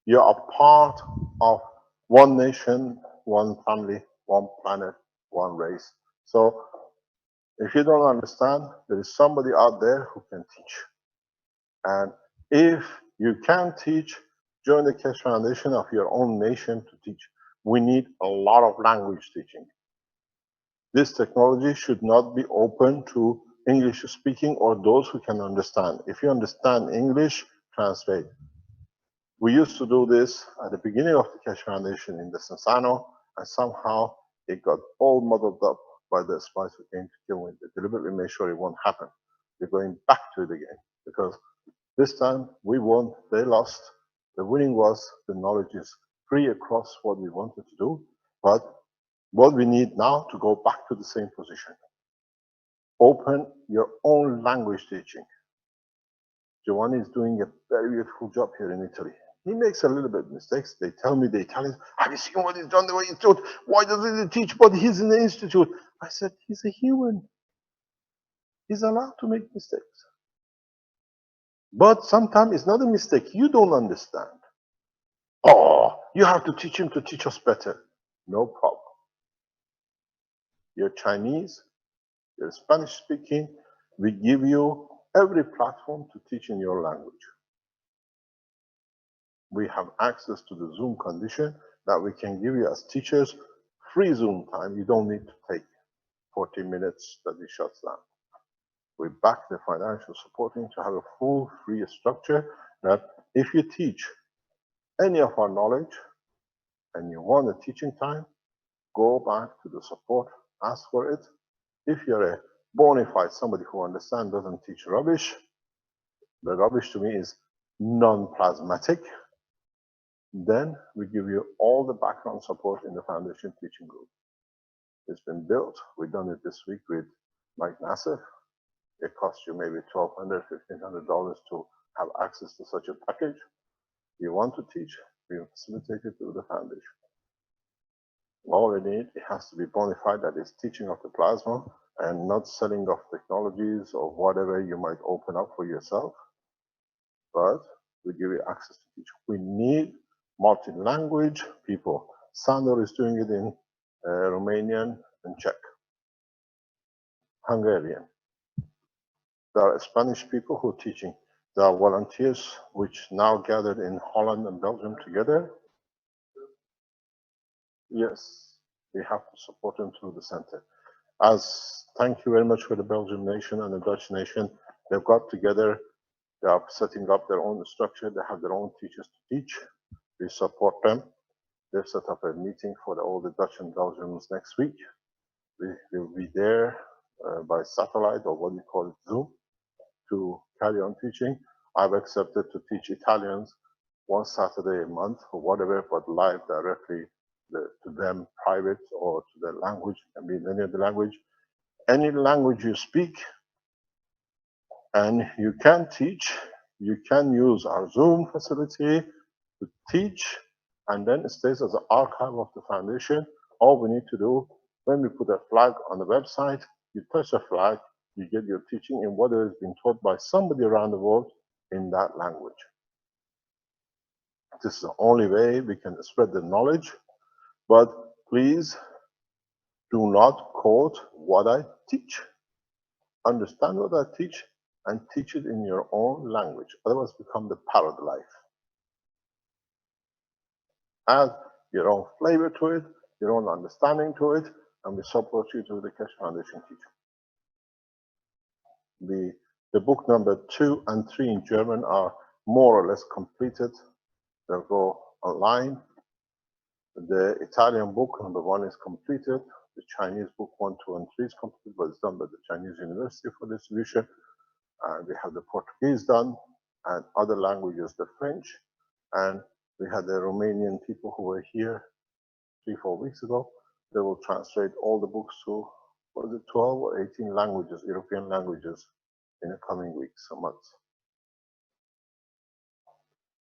You are part of one nation, one family, one planet, one race. So if you don't understand, there is somebody out there who can teach. And if you can teach, join the Keshe Foundation of your own nation to teach. We need a lot of language teaching. This technology should not be open to English speaking or those who can understand. If you understand English, translate. We used to do this at the beginning of the Keshe Foundation in the Sensano, and somehow it got all muddled up by the spies who came to kill me. They deliberately made sure it won't happen. We're going back to it again, because this time we won, they lost. The winning was the knowledge is free across what we wanted to do, but what we need now to go back to the same position. Open your own language teaching. Giovanni is doing a very beautiful job here in Italy. He makes a little bit mistakes. They tell me, the Italians, have you seen what he's done the way he's taught? Why doesn't he teach? But he's in the institute. I said, he's a human. He's allowed to make mistakes. But sometimes it's not a mistake. You don't understand. Oh, you have to teach him to teach us better. No problem. You're Chinese, you're Spanish speaking. We give you every platform to teach in your language. We have access to the Zoom condition that we can give you as teachers free Zoom time. You don't need to take 40 minutes that it shuts down. We back the financial supporting to have a full free structure that if you teach any of our knowledge and you want a teaching time, go back to the support, ask for it. If you're a bona fide somebody who understands, doesn't teach rubbish, the rubbish to me is non-plasmatic, then we give you all the background support in the foundation teaching group. It's been built. We've done it this week with Mike Nassif. It costs you maybe $1,200, $1,500 to have access to such a package. You want to teach, we facilitate it through the foundation. All we need, it has to be bona fide that it's teaching of the plasma and not selling of technologies or whatever you might open up for yourself. But we give you access to teach. We need multi-language people. Sandor is doing it in Romanian and Czech, Hungarian. There are Spanish people who are teaching. There are volunteers which now gathered in Holland and Belgium together. Yes, we have to support them through the center. Thank you very much for the Belgian nation and the Dutch nation. They've got together. They are setting up their own structure. They have their own teachers to teach. We support them. They've set up a meeting for all the Dutch and Belgians next week. We will be there by satellite or what you call it, Zoom, to carry on teaching. I've accepted to teach Italians one Saturday a month or whatever, but live directly to them, private or to their language. It can be in any other language. Any language you speak and you can teach, you can use our Zoom facility to teach, and then it stays as an archive of the foundation. All we need to do, when we put a flag on the website, you touch a flag, you get your teaching in whatever has been taught by somebody around the world in that language. This is the only way we can spread the knowledge, but please do not quote what I teach. Understand what I teach and teach it in your own language. Otherwise, become the parrot life. Add your own flavor to it, your own understanding to it, and we support you through the Keshe Foundation teaching. The book number 2 and 3 in German are more or less completed. They'll go online. The Italian book number 1 is completed. The Chinese book 1, 2, and 3 is completed, but it's done by the Chinese University for distribution. We have the Portuguese done, and other languages, the French, and we had the Romanian people who were here 3-4 weeks ago. They will translate all the books to, what is it, 12 or 18 languages, European languages, in the coming weeks or months.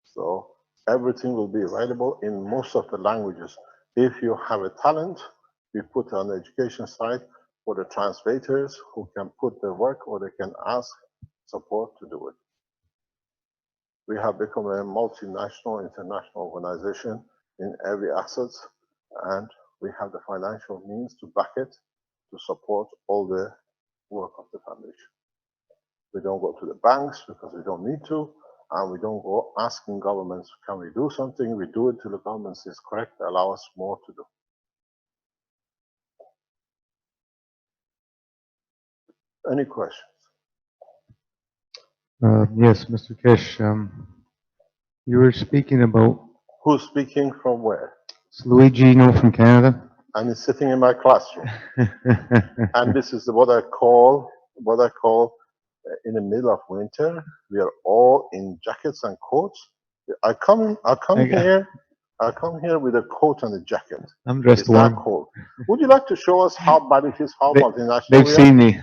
So everything will be available in most of the languages. If you have a talent, we put on the education side for the translators who can put their work or they can ask support to do it. We have become a multinational, international organization in every asset, and we have the financial means to back it, to support all the work of the foundation. We don't go to the banks because we don't need to, and we don't go asking governments, can we do something? We do it till the government says correct, allow us more to do. Any questions? Yes, Mr. Keshe, you were speaking about. Who's speaking from where? It's Luigi, from Canada. And he's sitting in my classroom. And this is what I call in the middle of winter. We are all in jackets and coats. I come here with a coat and a jacket. I'm dressed It's not warm. cold. Would you like to show us how bad it is, how multinational They've we are? seen me.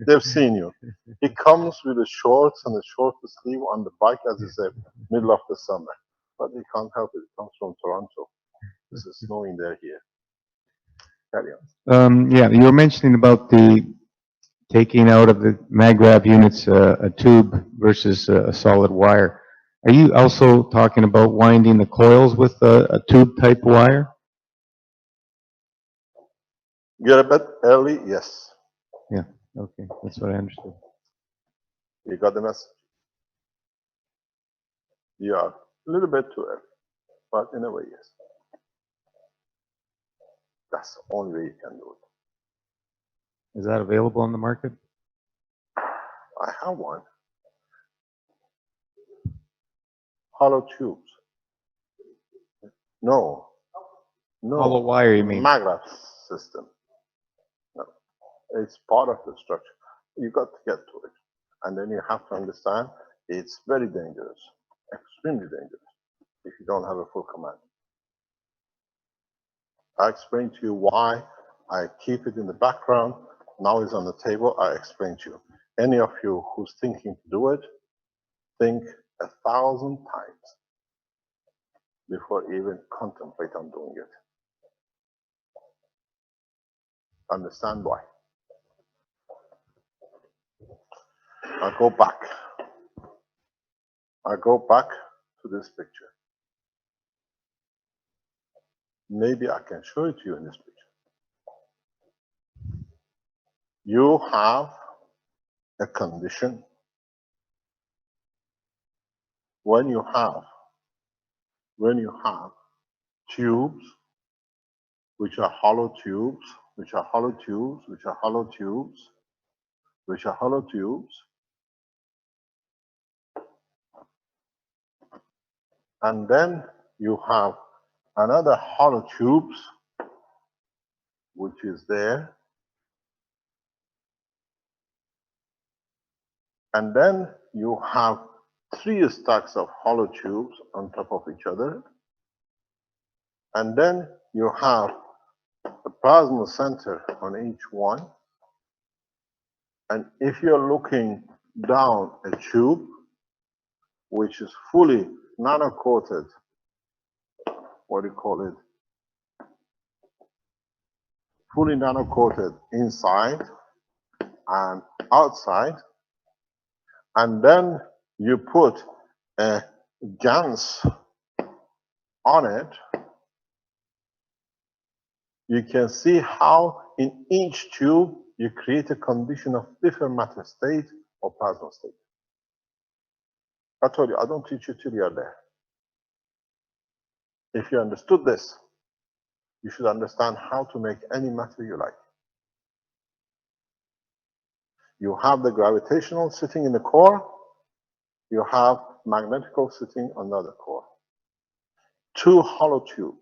They've seen you. He comes with the shorts and the short sleeve on the bike as it's the middle of the summer. but they can't help it. It comes from Toronto. This is snowing there here. Carry on. Yeah, you were mentioning about the taking out of the MagRav units a tube versus a solid wire. Are you also talking about winding the coils with a tube type wire? You're a bit early, yes. Yeah, okay, that's what I understood. You got the message. You are a little bit too early, but in a way, yes. That's the only way you can do it. Is that available on the market? I have one. Hollow tubes. No. No. Hollow wire, you mean? MagRav system. No. It's part of the structure. You got to get to it. And then you have to understand it's very dangerous, extremely dangerous, if you don't have a full command. I explained to you why I keep it in the background. Now it's on the table. I explained to you. Any of you who's thinking to do it, think 1,000 times before even contemplate on doing it. Understand why. I go back. I go back to this picture. Maybe I can show it to you in this picture. You have a condition when you have tubes which are hollow tubes, which are hollow tubes, which are hollow tubes, which are hollow tubes, and then you have another hollow tubes which is there, and then you have 3 stacks of hollow tubes on top of each other, and then you have a plasma center on each one. And if you're looking down a tube which is fully nano-coated, what do you call it? Fully nano-coated inside and outside, and then you put a GaNs on it, you can see how in each tube you create a condition of different matter state or plasma state. I told you, I don't teach you till you're there. If you understood this, you should understand how to make any matter you like. You have the gravitational sitting in the core, you have magnetical sitting on the other core. 2 hollow tubes.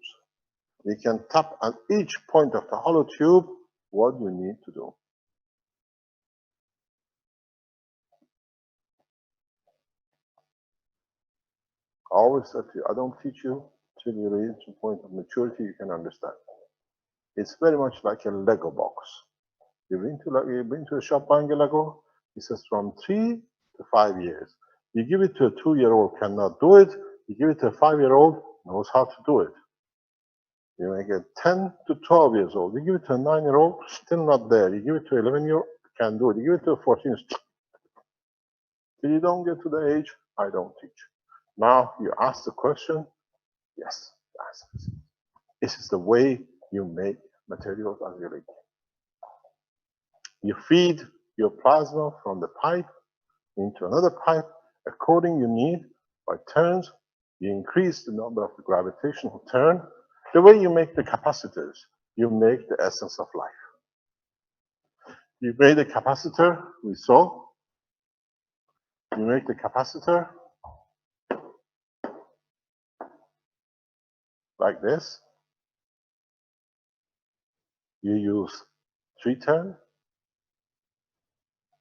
You can tap at each point of the hollow tube what you need to do. I always said to you, I don't teach you till you reach a point of maturity you can understand. It's very much like a Lego box. You've been to a shop buying a Lego, it says from 3 to 5 years. You give it to a 2-year-old cannot do it, you give it to a 5-year-old knows how to do it. You make it 10 to 12 years old, you give it to a 9-year-old, still not there. You give it to an 11-year-old, can do it. You give it to a 14-year-old, till you don't get to the age, I don't teach. Now you ask the question, yes, the answer is. This is the way you make materials as you like. You feed your plasma from the pipe into another pipe according you need by turns. You increase the number of the gravitational turn. The way you make the capacitors, you make the essence of life. You made the capacitor, we saw. You make the capacitor like this. You use 3 turn,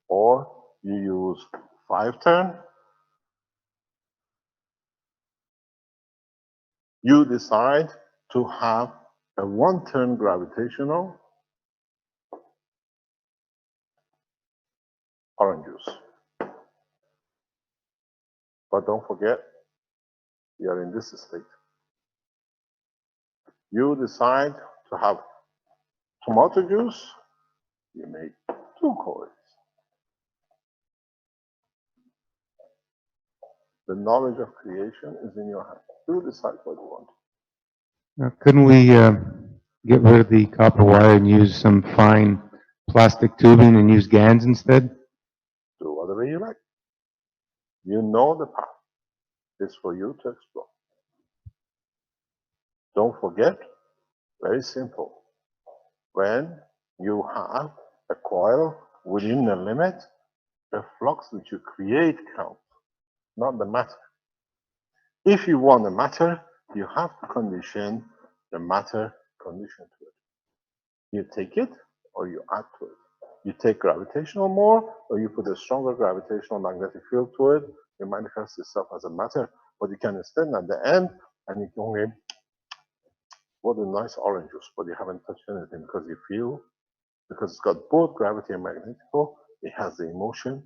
or you use 5 turn. You decide to have a 1-turn gravitational orange juice. But don't forget, You are in this state. You decide to have tomato juice, you make 2 coils. The knowledge of creation is in your hand. You decide what you want. Now, couldn't we get rid of the copper wire and use some fine plastic tubing and use GANs instead? Do whatever you like. You know the path. It's for you to explore. Don't forget, very simple. When you have a coil within the limit, the flux which you create counts, not the matter. If you want the matter, you have to condition the matter condition to it. You take it or you add to it. You take gravitational more or you put a stronger gravitational magnetic field to it, it manifests itself as a matter. But you can stand at the end and you can only, what a nice orange juice, but you haven't touched anything because you feel, because it's got both gravity and magnetical, it has the emotion,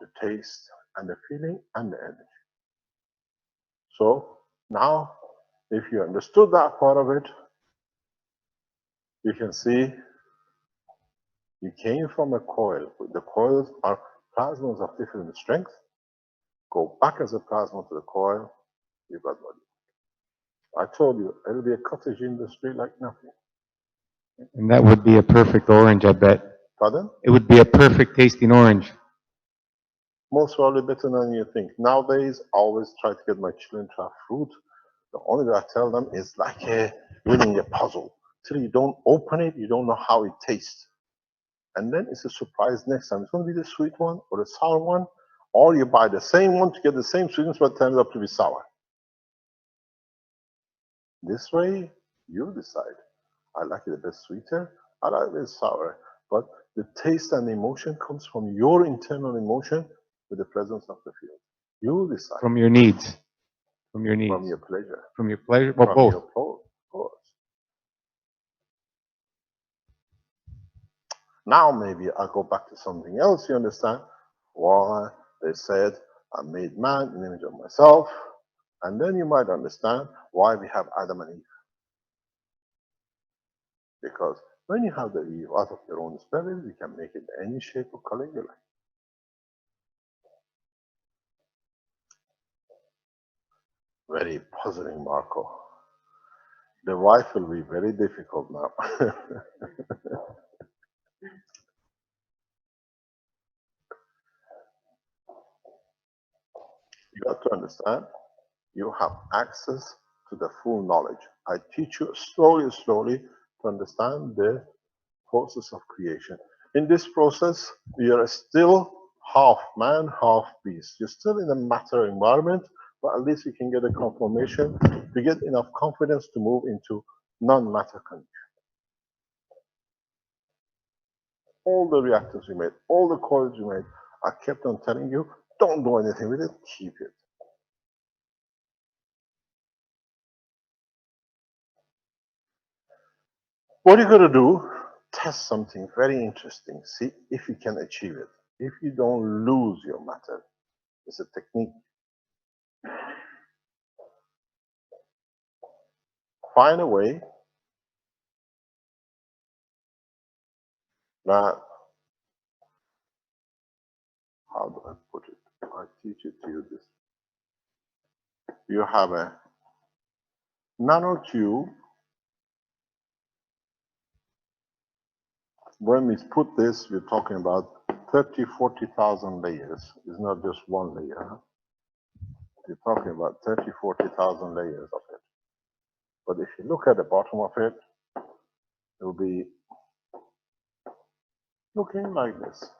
the taste, and the feeling, and the energy. So now, if you understood that part of it, you can see you came from a coil. The coils are plasmas of different strength. Go back as a plasma to the coil, you got what you want. I told you, it'll be a cottage industry like nothing. And that would be a perfect orange, I bet. Pardon? It would be a perfect tasting orange. Most probably better than you think. Nowadays, I always try to get my children to have fruit. The only way I tell them is like winning a puzzle. Till you don't open it, you don't know how it tastes. And then it's a surprise next time. It's going to be the sweet one or the sour one, or you buy the same one to get the same sweetness, but it turns out to be sour. This way, you decide. I like it a bit sweeter, I like it a bit sour. But the taste and the emotion comes from your internal emotion with the presence of the field. You decide. From your needs. From your needs. From your pleasure. From your pleasure, well, From both. your course. Now maybe I'll go back to something else, you understand? Why they said, I made man in the image of myself. And then you might understand why we have Adam and Eve. Because when you have the Eve out of your own spirit, you can make it any shape or color you like. Very puzzling, Marco. The wife will be very difficult now. You got to understand, you have access to the full knowledge. I teach you slowly to understand the process of creation. In this process, you are still half man, half beast. You're still in a matter environment, but at least you can get a confirmation to get enough confidence to move into non-matter condition. All the reactors you made, all the coils you made, I kept on telling you, don't do anything with it, keep it. What you're going to do, test something very interesting. See if you can achieve it. If you don't lose your matter, it's a technique. Find a way that, how do I put it? I teach it to you this. You have a nanotube. When we put this, we're talking about 30, 40,000 layers. It's not just one layer. We're talking about 30, 40,000 layers of it. But if you look at the bottom of it, it will be looking like this.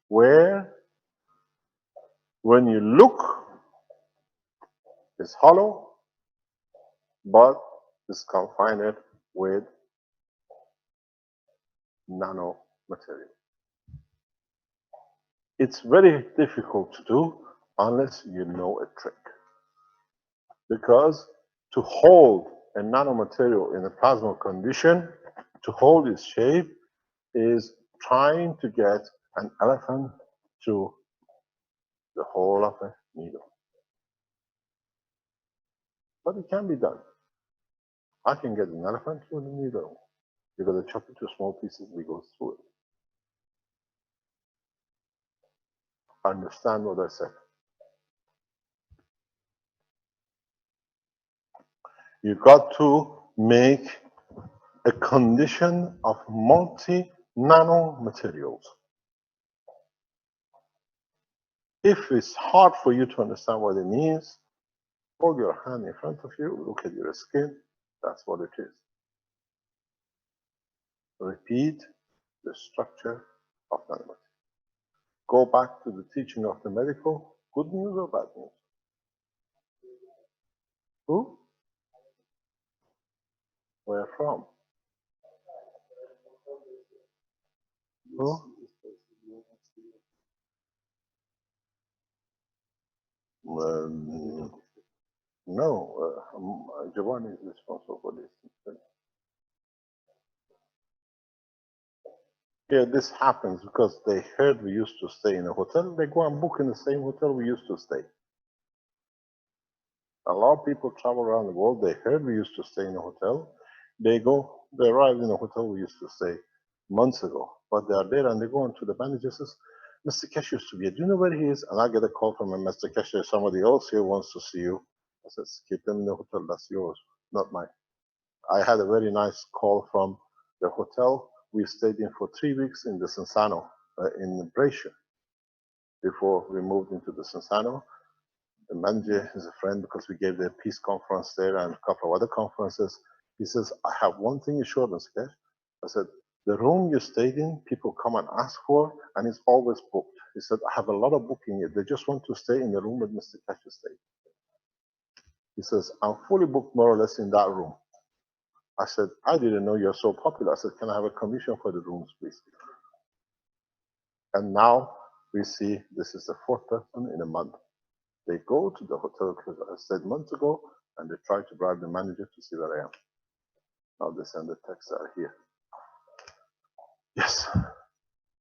Where, when you look, it's hollow, but it's confined with nanomaterial. It's very difficult to do unless you know a trick. Because to hold a nanomaterial in a plasma condition, to hold its shape, is trying to get an elephant through the hole of a needle. But it can be done. I can get an elephant through the needle. You got to chop it to small pieces, we go through it. Understand what I said. You got to make a condition of multi-nano materials. If it's hard for you to understand what it means, hold your hand in front of you, look at your skin, that's what it is. Repeat the structure of nanomaterials. Go back to the teaching of the medical, good news or bad news? Who? Where from? Who? No, Giovanni is responsible for this. Yeah, this happens because they heard we used to stay in a hotel. They go and book in the same hotel we used to stay. A lot of people travel around the world. They heard we used to stay in a hotel. They arrive in a hotel we used to stay months ago. But they are there and they go into the manager says, Mr. Kesh used to be here. Do you know where he is? And I get a call from him, Mr. Kesh, there's somebody else here wants to see you. I said, keep them in the hotel. That's yours, not mine. I had a very nice call from the hotel we stayed in for 3 weeks in the Sensano, in Brescia. Before we moved into the Sensano, the manager is a friend because we gave the peace conference there and a couple of other conferences. He says, I have one thing assurance, Kesh. I said, the room you stayed in, people come and ask for, and it's always booked. He said, I have a lot of booking here. They just want to stay in the room that Mr. Kesh stayed. He says, I'm fully booked more or less in that room. I said, I didn't know you're so popular. I said, can I have a commission for the rooms, please? And now we see this is the fourth person in a month. They go to the hotel, because I said months ago, and they try to bribe the manager to see where I am. Now they send the texts that are here. Yes.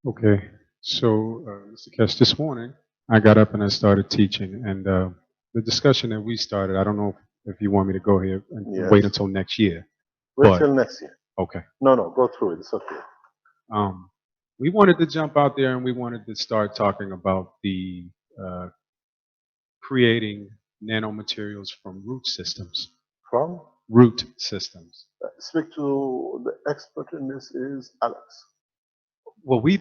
Okay, so, Mr. Kesh, this morning, I got up and I started teaching, and the discussion that we started, I don't know if you want me to go here and Yes. wait until next year. Wait But- till next year. Okay. No, go through it. It's okay. We wanted to jump out there and we wanted to start talking about the creating nanomaterials from root systems. From? Root systems. Speak to the expert in this is Alex. Well, we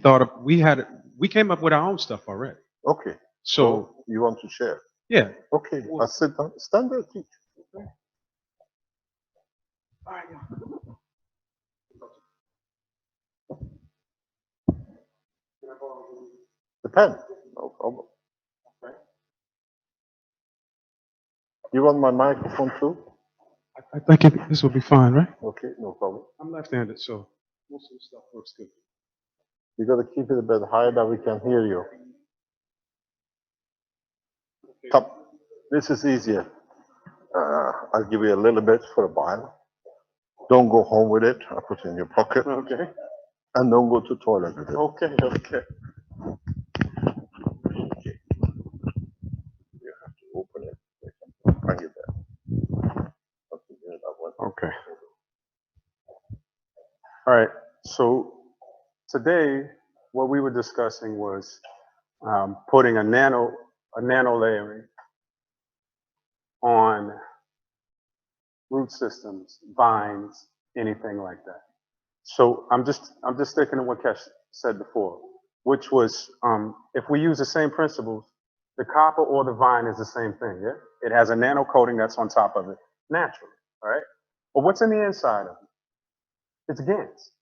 came up with our own stuff already. Okay. So, you want to share? yeah. Okay. I sit down. Stand there, teach. Okay. The pen. No problem. Okay. You want my microphone too? I think this will be fine, right? Okay, no problem. I'm left-handed, so most of the stuff works good. You got to keep it a bit higher that we can hear you. Come. This is easier. I'll give you a little bit for a while. Don't go home with it. I'll put it in your pocket. Okay. And don't go to toilet with it. Okay. Okay. You have to open it. Bring it there. Okay. All right. So today, what we were discussing was putting a nano layering on root systems, vines, anything like that. So I'm just sticking to what Kesh said before, which was if we use the same principles, the copper or the vine is the same thing. Yeah, it has a nano coating that's on top of it naturally. All right. But what's in the inside of it? It's GANs.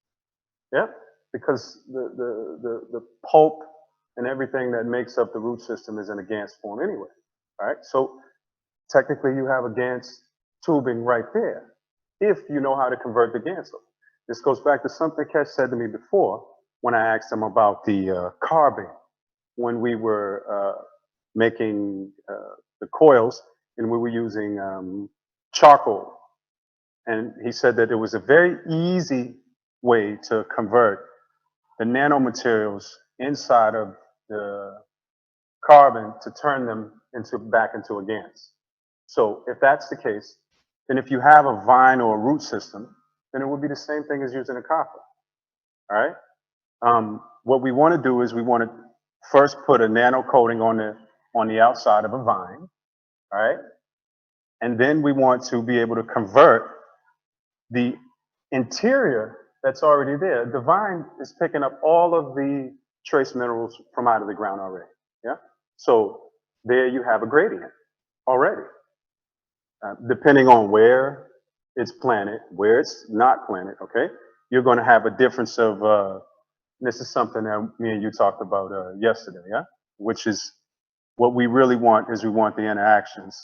Yeah, because the pulp and everything that makes up the root system is in a GANs form anyway. All right. So technically, you have a GANs tubing right there, if you know how to convert the GANs. This goes back to something Kesh said to me before when I asked him about the carbon, when we were making the coils and we were using charcoal. And he said that it was a very easy way to convert the nanomaterials inside of the carbon to turn them back into a GANS. So if that's the case, then if you have a vine or a root system, then it would be the same thing as using a copper. All right. What we want to do is we want to first put a nano coating on the outside of a vine. All right. And then we want to be able to convert the interior that's already there. The vine is picking up all of the trace minerals from out of the ground already. Yeah. So there you have a gradient already. Depending on where it's planted, where it's not planted, okay, you're going to have a difference of, this is something that me and you talked about yesterday, yeah? Which is what we really want is we want the interactions.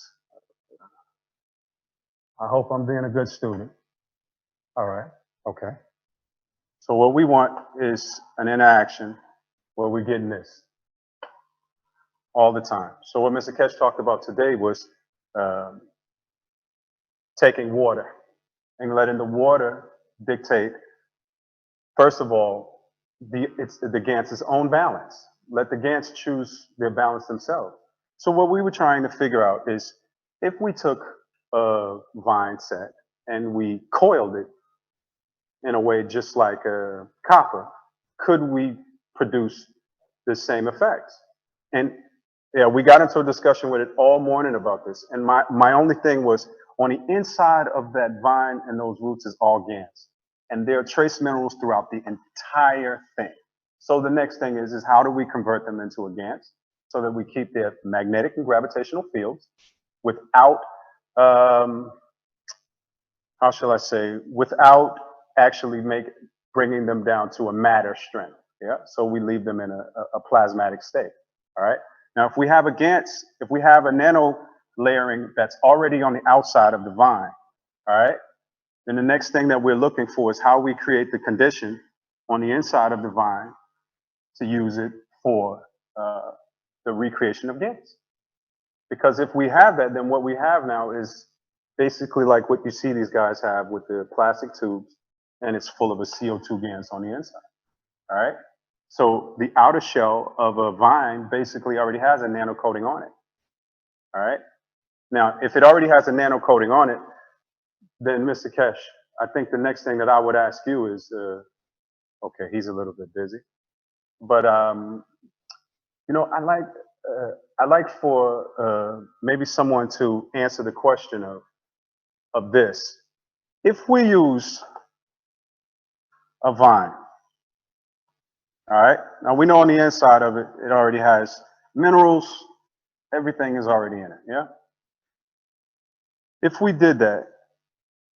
I hope I'm being a good student. All right, okay. So what we want is an interaction where we're getting this all the time. So what Mr. Ketch talked about today was taking water and letting the water dictate, first of all, the GANS's own balance. Let the GANS choose their balance themselves. So what we were trying to figure out is if we took a vine set and we coiled it in a way just like a copper, could we produce the same effects? And yeah, we got into a discussion with it all morning about this. And my only thing was on the inside of that vine and those roots is all GANS. And there are trace minerals throughout the entire thing. So the next thing is how do we convert them into a GANS so that we keep their magnetic and gravitational fields without, how shall I say, without actually bringing them down to a matter strength. Yeah. So we leave them in a plasmatic state. All right. Now, if we have a GANS, if we have a nano layering that's already on the outside of the vine, all right, then the next thing that we're looking for is how we create the condition on the inside of the vine to use it for the recreation of GANS. Because if we have that, then what we have now is basically like what you see these guys have with the plastic tubes, and it's full of a CO2 GANS on the inside, all right? So the outer shell of a vine basically already has a nano coating on it, all right? Now, if it already has a nano coating on it, then Mr. Kesh, I think the next thing that I would ask you is, okay, he's a little bit busy, but you know, I like for maybe someone to answer the question of this. If we use a vine, all right, now we know on the inside of it, it already has minerals, everything is already in it, yeah? If we did that,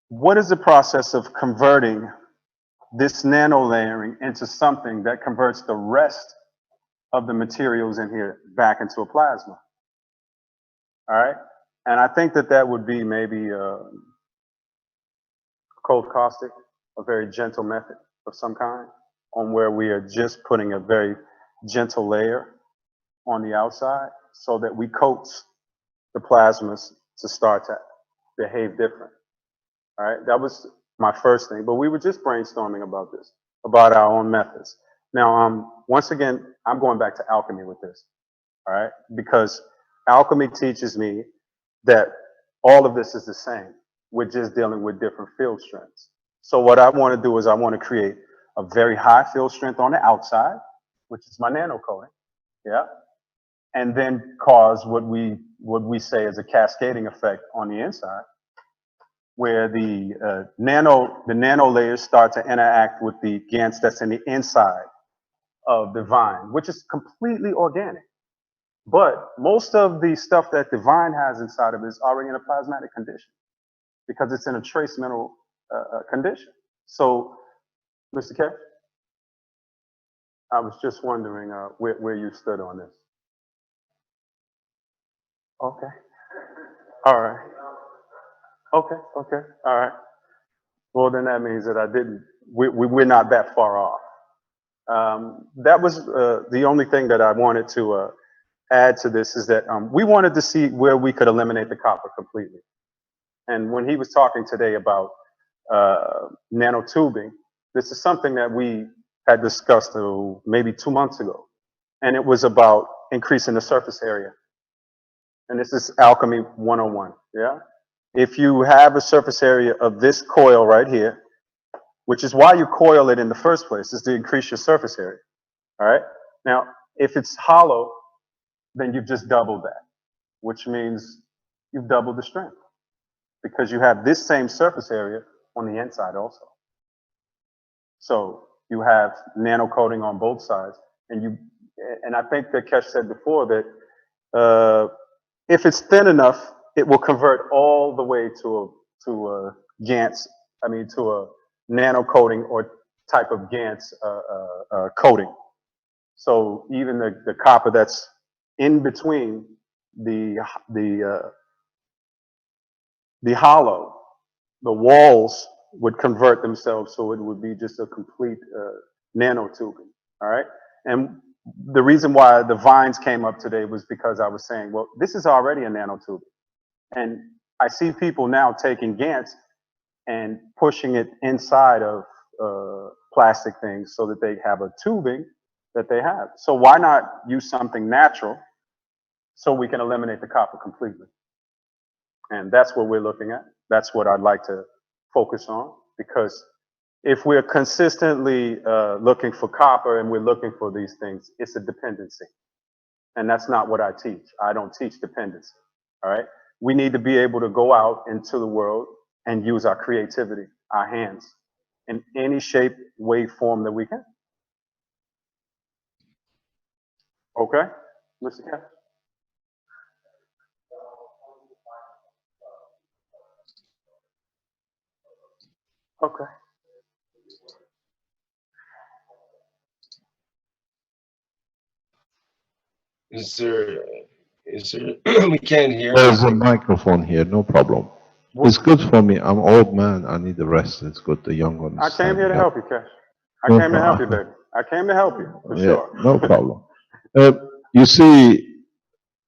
what is the process of converting this nano layering into something that converts the rest of the materials in here back into a plasma? All right, and I think that would be maybe cold caustic, a very gentle method of some kind, on where we are just putting a very gentle layer on the outside so that we coat the plasmas to start to behave different. All right, that was my first thing, but we were just brainstorming about this, about our own methods. Now, once again, I'm going back to alchemy with this, all right, because alchemy teaches me that all of this is the same. We're just dealing with different field strengths. So what I want to do is I want to create a very high field strength on the outside, which is my nano coating, yeah, and then cause what we say is a cascading effect on the inside, where the nano layers start to interact with the GANS that's in the inside of the vine, which is completely organic. But most of the stuff that the vine has inside of it is already in a plasmatic condition because it's in a trace mineral condition. So, Mr. K, I was just wondering where you stood on this. Okay. All right. Okay. Okay. All right. Well, then that means that we're not that far off. That was the only thing that I wanted to add to this is that we wanted to see where we could eliminate the copper completely. And when he was talking today about nanotubing, this is something that we had discussed maybe 2 months ago. And it was about increasing the surface area. And this is alchemy 101, yeah? If you have a surface area of this coil right here, which is why you coil it in the first place, is to increase your surface area, all right? Now, if it's hollow, then you've just doubled that, which means you've doubled the strength because you have this same surface area on the inside also. So you have nano coating on both sides, and I think that Kesh said before that if it's thin enough, it will convert all the way to a GaNs, to a nano coating or type of GaNs coating. So even the copper that's in between the hollow, the walls would convert themselves so it would be just a complete nanotubing, all right? And the reason why the vines came up today was because I was saying, well, this is already a nanotubing. And I see people now taking GaNs and pushing it inside of plastic things so that they have a tubing that they have. So why not use something natural so we can eliminate the copper completely? And that's what we're looking at. That's what I'd like to focus on, because if we're consistently looking for copper and we're looking for these things, it's a dependency. And that's not what I teach. I don't teach dependency, all right? We need to be able to go out into the world and use our creativity, our hands, in any shape, way, form that we can. Okay, Mr. Cat? Okay. Is there, we can't hear There's a anything. microphone here, no problem. It's good for me. I'm old man. I need the rest. It's good. The young ones. I came here to help you, Cash. I No came to help you, problem. baby. I came to help you, for Yeah, sure. no problem. You see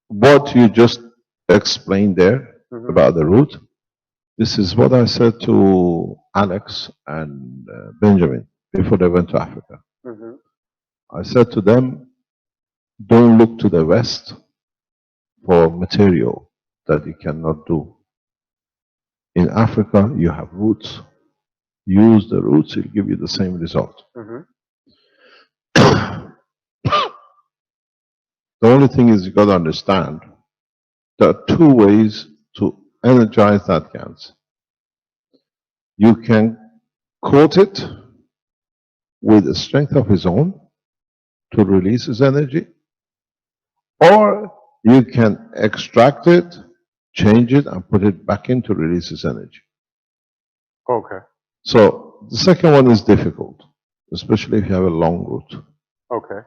what you just explained there Mhm. about the root? This is what I said to Alex and Benjamin before they went to Africa. Mhm. I said to them, don't look to the West for material that you cannot do. In Africa, you have roots. Use the roots, it'll give you the same result. Mhm. The only thing is you got to understand there are two ways to energize that GaNs. You can coat it with a strength of its own to release its energy, or you can extract it, change it, and put it back in to release its energy. Okay. So the second one is difficult, especially if you have a long root. Okay.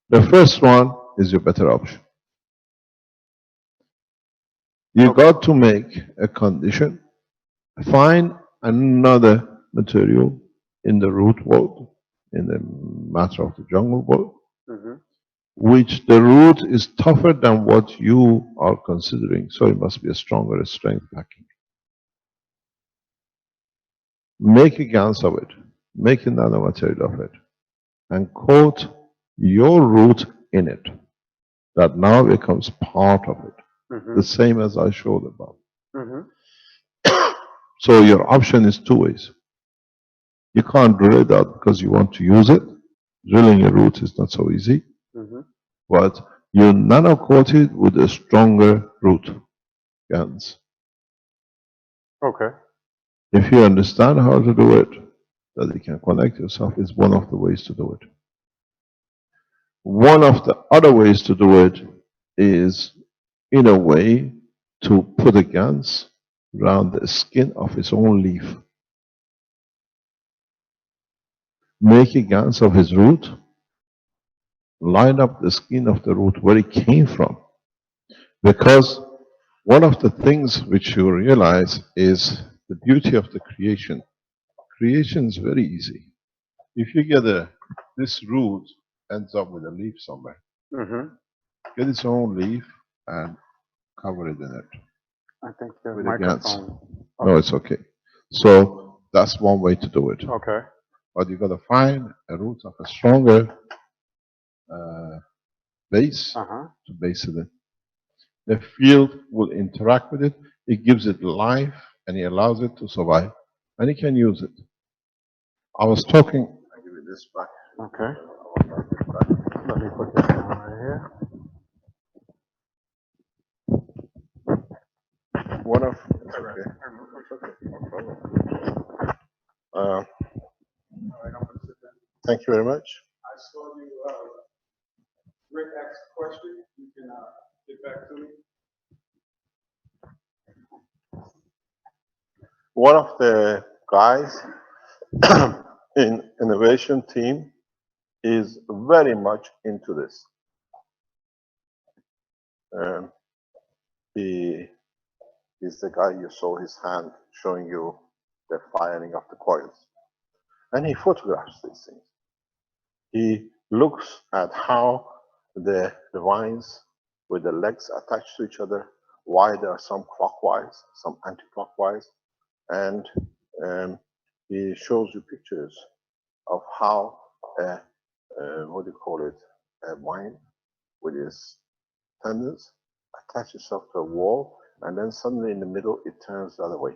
The first one is your better option. You Okay. got to make a condition, find another material in the root world, in the matter of the jungle world, Mhm. which the root is tougher than what you are considering, so it must be a stronger strength packing. Make a GaNs of it, make a nanomaterial of it, and coat your root in it. That now becomes part of it, Mhm. the same as I showed above. Mhm. So your option is two ways. You can't drill it out because you want to use it. Drilling a root is not so easy, Mhm. but you nano coat it with a stronger root GaNs. Okay. If you understand how to do it, that you can connect yourself is one of the ways to do it. One of the other ways to do it is in a way to put a GaNs around the skin of its own leaf. Make a GaNs of his root, line up the skin of the root where it came from. Because one of the things which you realize is the beauty of the creation. Creation is very easy. If you get this root ends up with a leaf somewhere, Mhm. get its own leaf and cover it in it I think the with a GaNs. microphone. No, it's okay. So that's one way to do it. Okay. but you got to find a root of a stronger base Uh-huh. to base it in. The field will interact with it. It gives it life and it allows it to survive. And it can use it. I was talking. I'll give you this back. Okay. Let me put this down right here. One of. It's okay. It's okay. No problem. Thank you very much. I saw you, Rick asked a question. You can get back to me. One of the guys in innovation team is very much into this. He is the guy you saw his hand showing you the firing of the coils. And he photographs these things. He looks at how the vines with the legs attached to each other, why there are some clockwise, some anti-clockwise, and he shows you pictures of how what do you call it, a vine with its tendons attach itself to a wall, and then suddenly in the middle it turns the other way.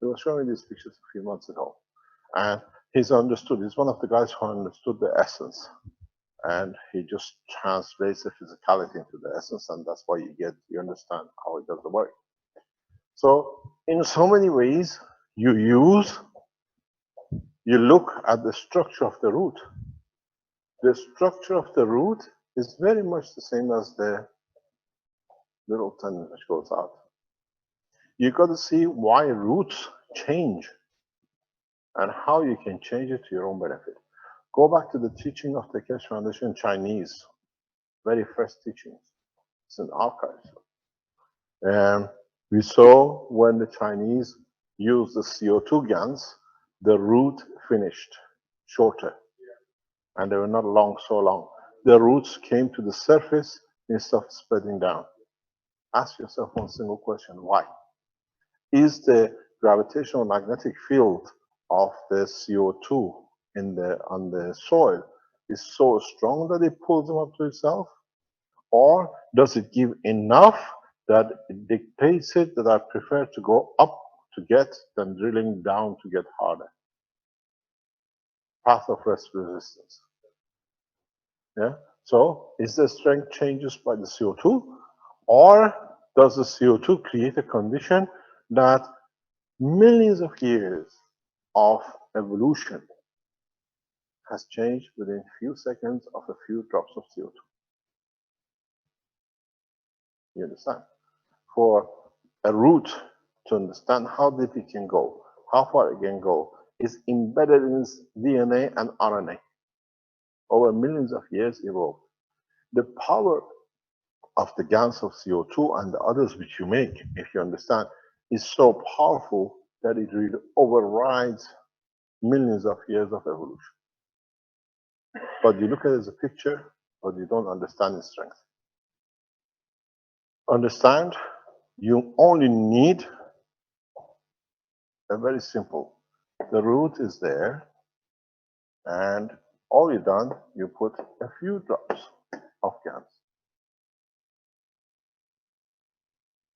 He was showing these pictures a few months ago, and he's understood. He's one of the guys who understood the essence, and he just translates the physicality into the essence, and that's why you understand how it does the work. So in so many ways, you look at the structure of the root. The structure of the root is very much the same as the little tendon which goes out. You got to see why roots change and how you can change it to your own benefit. Go back to the teaching of the Keshe Foundation Chinese, very first teachings. It's in archives. We saw when the Chinese used the CO2 GANs, the root finished shorter, and they were not long, so long. The roots came to the surface instead of spreading down. Ask yourself one single question: why? Is the gravitational magnetic field of the CO2 on the soil is so strong that it pulls them up to itself? Or does it give enough that it dictates it that I prefer to go up to get than drilling down to get harder? Path of rest resistance. Yeah. So is the strength changes by the CO2, or does the CO2 create a condition that millions of years of evolution has changed within a few seconds of a few drops of CO2? You understand? For a root to understand how deep it can go, how far it can go, is embedded in its DNA and RNA. Over millions of years evolved. The power of the GANs of CO2 and the others which you make, if you understand, is so powerful that it really overrides millions of years of evolution. But you look at it as a picture, but you don't understand its strength. Understand, you only need a very simple. The root is there, and all you've done, you put a few drops of GANs.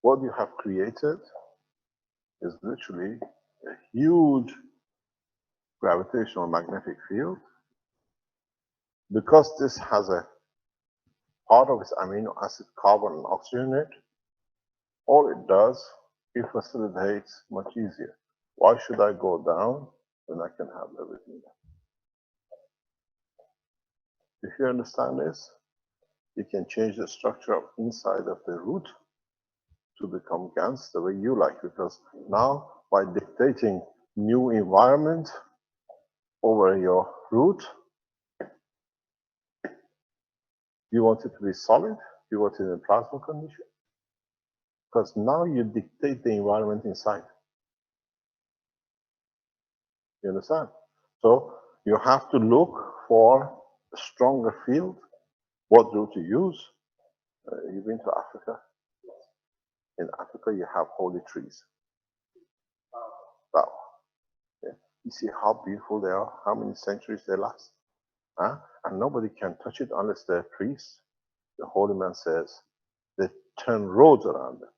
What you have created is literally a huge gravitational magnetic field. Because this has a part of its amino acid, carbon and oxygen in it, all it does, it facilitates much easier. Why should I go down when I can have everything there? If you understand this, you can change the structure of inside of the root to become GANs the way you like, because now by dictating new environment over your root, you want it to be solid, you want it in plasma condition, because now you dictate the environment inside. You understand? So you have to look for a stronger field. What root to use? You've been to Africa. In Africa, you have holy trees. Wow. Yeah. You see how beautiful they are, how many centuries they last. Huh? And nobody can touch it unless they're priests. The holy man says they turn roads around them.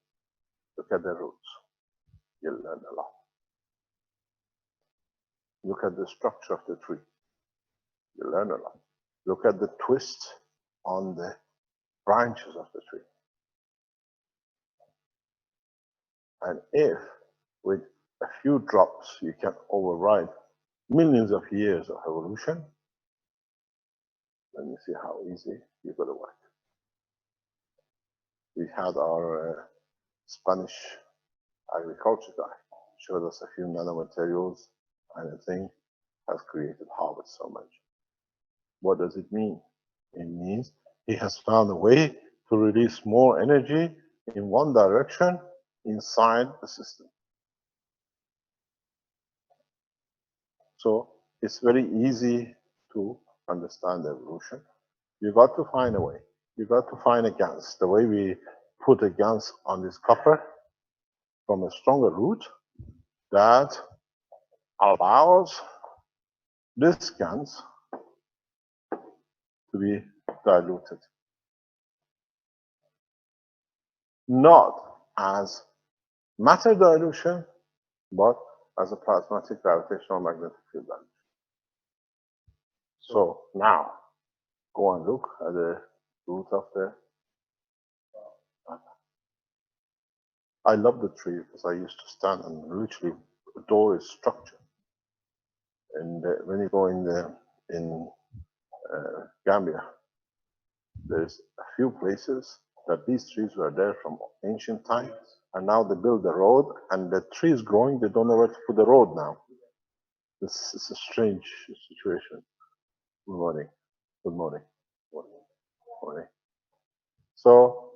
Look at their roots. You'll learn a lot. Look at the structure of the tree. You learn a lot. Look at the twist on the branches of the tree. And if with a few drops you can override millions of years of evolution, then you see how easy you got to work. We had our Spanish agriculture guy showed us a few nanomaterials, and the thing has created Harvard so much. What does it mean? It means he has found a way to release more energy in one direction inside the system. So it's very easy to understand evolution. You got to find a way. You got to find a GANS. The way we put a GANS on this copper from a stronger root that allows this GANS to be diluted. Not as matter dilution, but as a plasmatic gravitational magnetic field dilution. So now, go and look at the root of the. I love the tree because I used to stand and literally adore its structure. And when you go in Gambia, there's a few places that these trees were there from ancient times, and now they build the road, and the tree is growing. They don't know where to put the road now. This is a strange situation. Good morning. Good morning. Good morning. So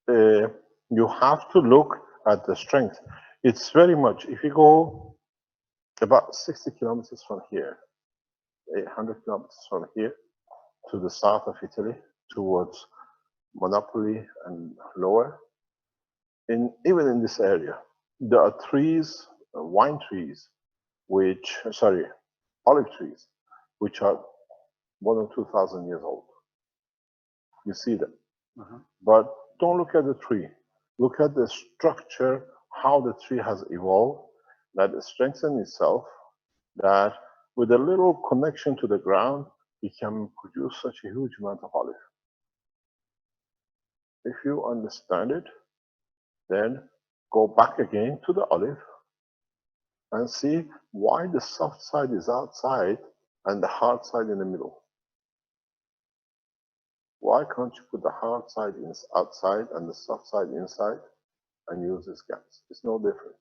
you have to look at the strength. It's very much, if you go about 60 kilometers from here, 800 kilometers from here to the south of Italy, towards Monopoli and lower, even in this area, there are trees, wine trees, olive trees, which are more than 2,000 years old. You see them. But don't look at the tree. Look at the structure, how the tree has evolved, that it strengthens itself, that with a little connection to the ground, it can produce such a huge amount of olive. If you understand it, then go back again to the olive and see why the soft side is outside and the hard side in the middle. Why can't you put the hard side outside and the soft side inside and use this GANS? It's no different.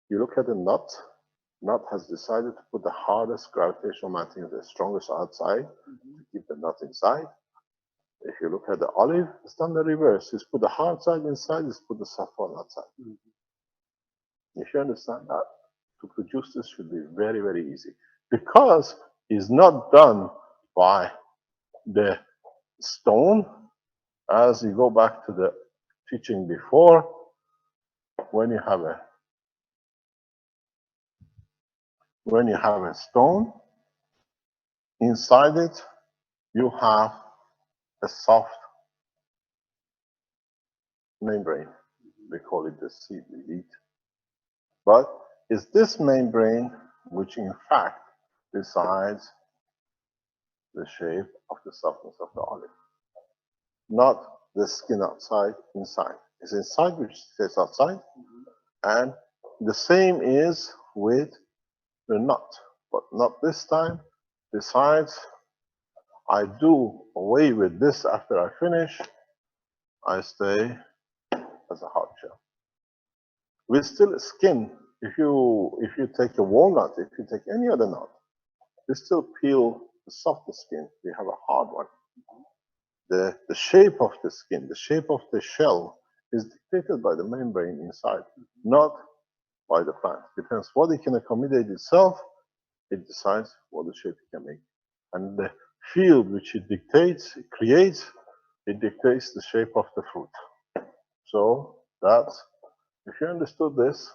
You look at the nut has decided to put the hardest gravitational magnet, the strongest outside, to keep the nut inside. If you look at the olive, it's done the reverse. It's put the hard side inside, it's put the soft one outside. If you understand that, to produce this should be very, very easy. Because it's not done by the stone, as you go back to the teaching before, when you have a stone, inside it you have a soft membrane. We call it the seed we eat. But it's this membrane which in fact decides the shape of the softness of the olive. Not the skin outside, inside. It's inside which stays outside. And the same is with the nut. But not this time. Besides, I do away with this after I finish. I stay as a hard shell. With still skin, if you take a walnut, if you take any other nut, we still peel the softer skin. We have a hard one. The shape of the skin, the shape of the shell is dictated by the membrane inside, not by the plant. Depends what it can accommodate itself, it decides what the shape it can make. And the field which it dictates, it creates, it dictates the shape of the fruit. So that's, if you understood this,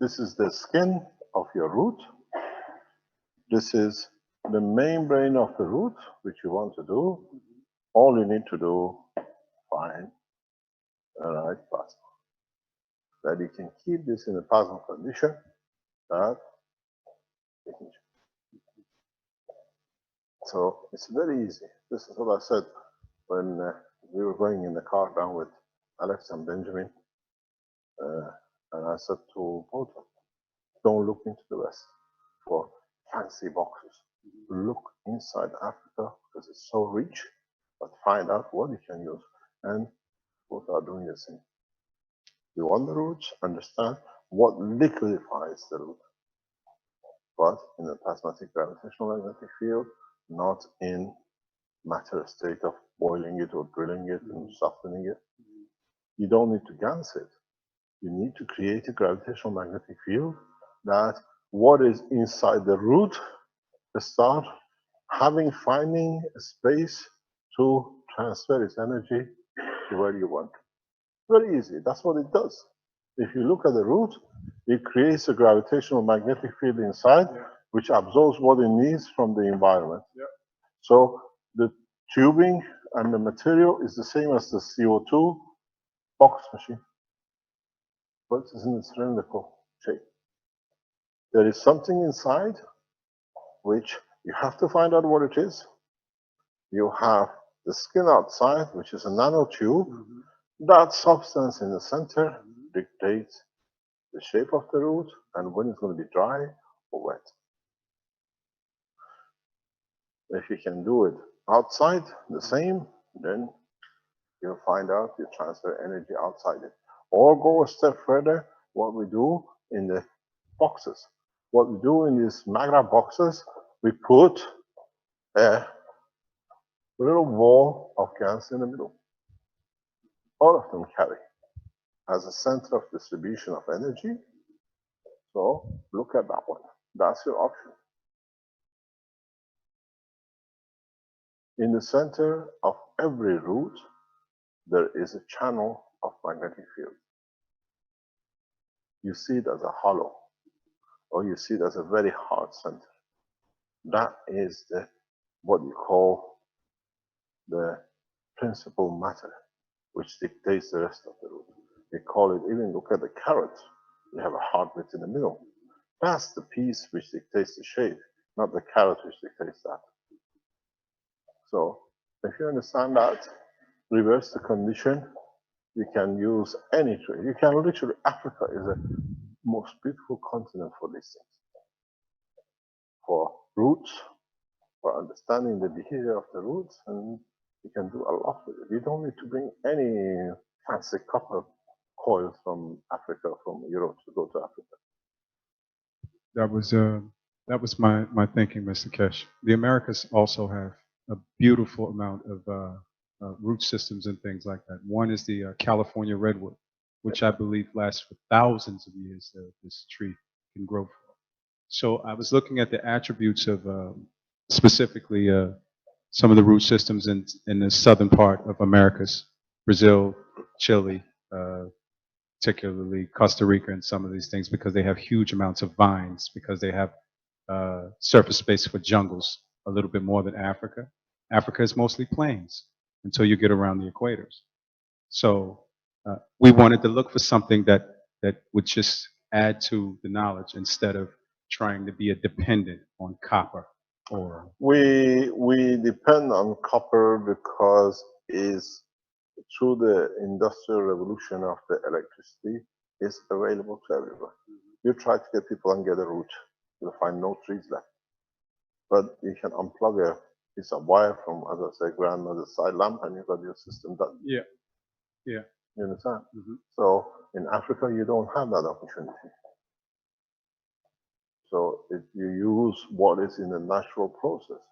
This is the skin of your root. This is the membrane of the root, which you want to do. All you need to do, find the right plasma. That you can keep this in a plasma condition that you can. So it's very easy. This is what I said when we were going in the car down with Alex and Benjamin. And I said to both of them, don't look into the West for fancy boxes. Look inside Africa because it's so rich, but find out what you can use. And both are doing the same. You want the roots, understand what liquefies the root, but in a plasmatic gravitational magnetic field, not in matter state of boiling it or drilling it and softening it. You don't need to GANS it. You need to create a gravitational magnetic field that what is inside the root start finding a space to transfer its energy to where you want. Very easy. That's what it does. If you look at the root, it creates a gravitational magnetic field inside, which absorbs what it needs from the environment. So the tubing and the material is the same as the CO2 box machine, but it's in a cylindrical shape. There is something inside which you have to find out what it is. You have the skin outside, which is a nanotube. That substance in the center dictates the shape of the root and when it's going to be dry or wet. If you can do it outside the same, then you'll find out you transfer energy outside it. Or go a step further, what we do in the boxes. What we do in these Magra boxes, we put a little wall of GANs in the middle. All of them carry as a center of distribution of energy. So look at that one. That's your option. In the center of every root, there is a channel of magnetic field. You see it as a hollow, or you see it as a very hard center. That is what you call the principal matter, which dictates the rest of the root. They call it, even look at the carrot, you have a hard bit in the middle. That's the piece which dictates the shape, not the carrot which dictates that. So if you understand that, reverse the condition, you can use any tree. You can literally, Africa is the most beautiful continent for these things. For roots, for understanding the behavior of the roots, and you can do a lot with it. You don't need to bring any fancy copper coils from Africa, from Europe to go to Africa. That was my thinking, Mr. Kesh. The Americas also have a beautiful amount of root systems and things like that. One is the California redwood, which I believe lasts for thousands of years. This tree can grow for. So I was looking at the attributes of specifically some of the root systems in the southern part of Americas, Brazil, Chile, particularly Costa Rica and some of these things, because they have huge amounts of vines, because they have surface space for jungles a little bit more than Africa. Africa is mostly plains until you get around the equators. So we wanted to look for something that would just add to the knowledge instead of trying to be a dependent on copper or. We depend on copper because is through the industrial revolution of the electricity is available to everyone. You try to get people and get a root, you'll find no trees left. But you can unplug a piece of wire from, as I say, grandmother's side lamp, and you've got your system done. Yeah. Yeah. You understand? Mm-hmm. So in Africa, you don't have that opportunity. So if you use what is in the natural process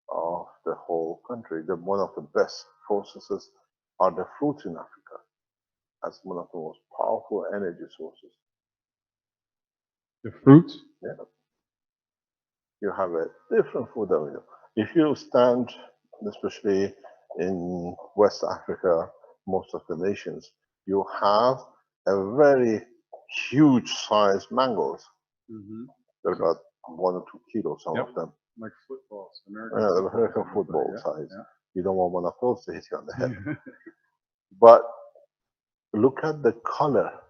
of the whole country, one of the best processes are the fruits in Africa as one of the most powerful energy sources. The fruits? Yeah. You have a different food than we do. If you stand, especially in West Africa, most of the nations, you have a very huge size mangoes. Mhm. They're about 1 or 2 kilos, some Yep. of them. Like footballs, American Yeah, the footballs, American something like football that, size. yeah, You don't want one of those to hit you on the head. yeah. But look at the color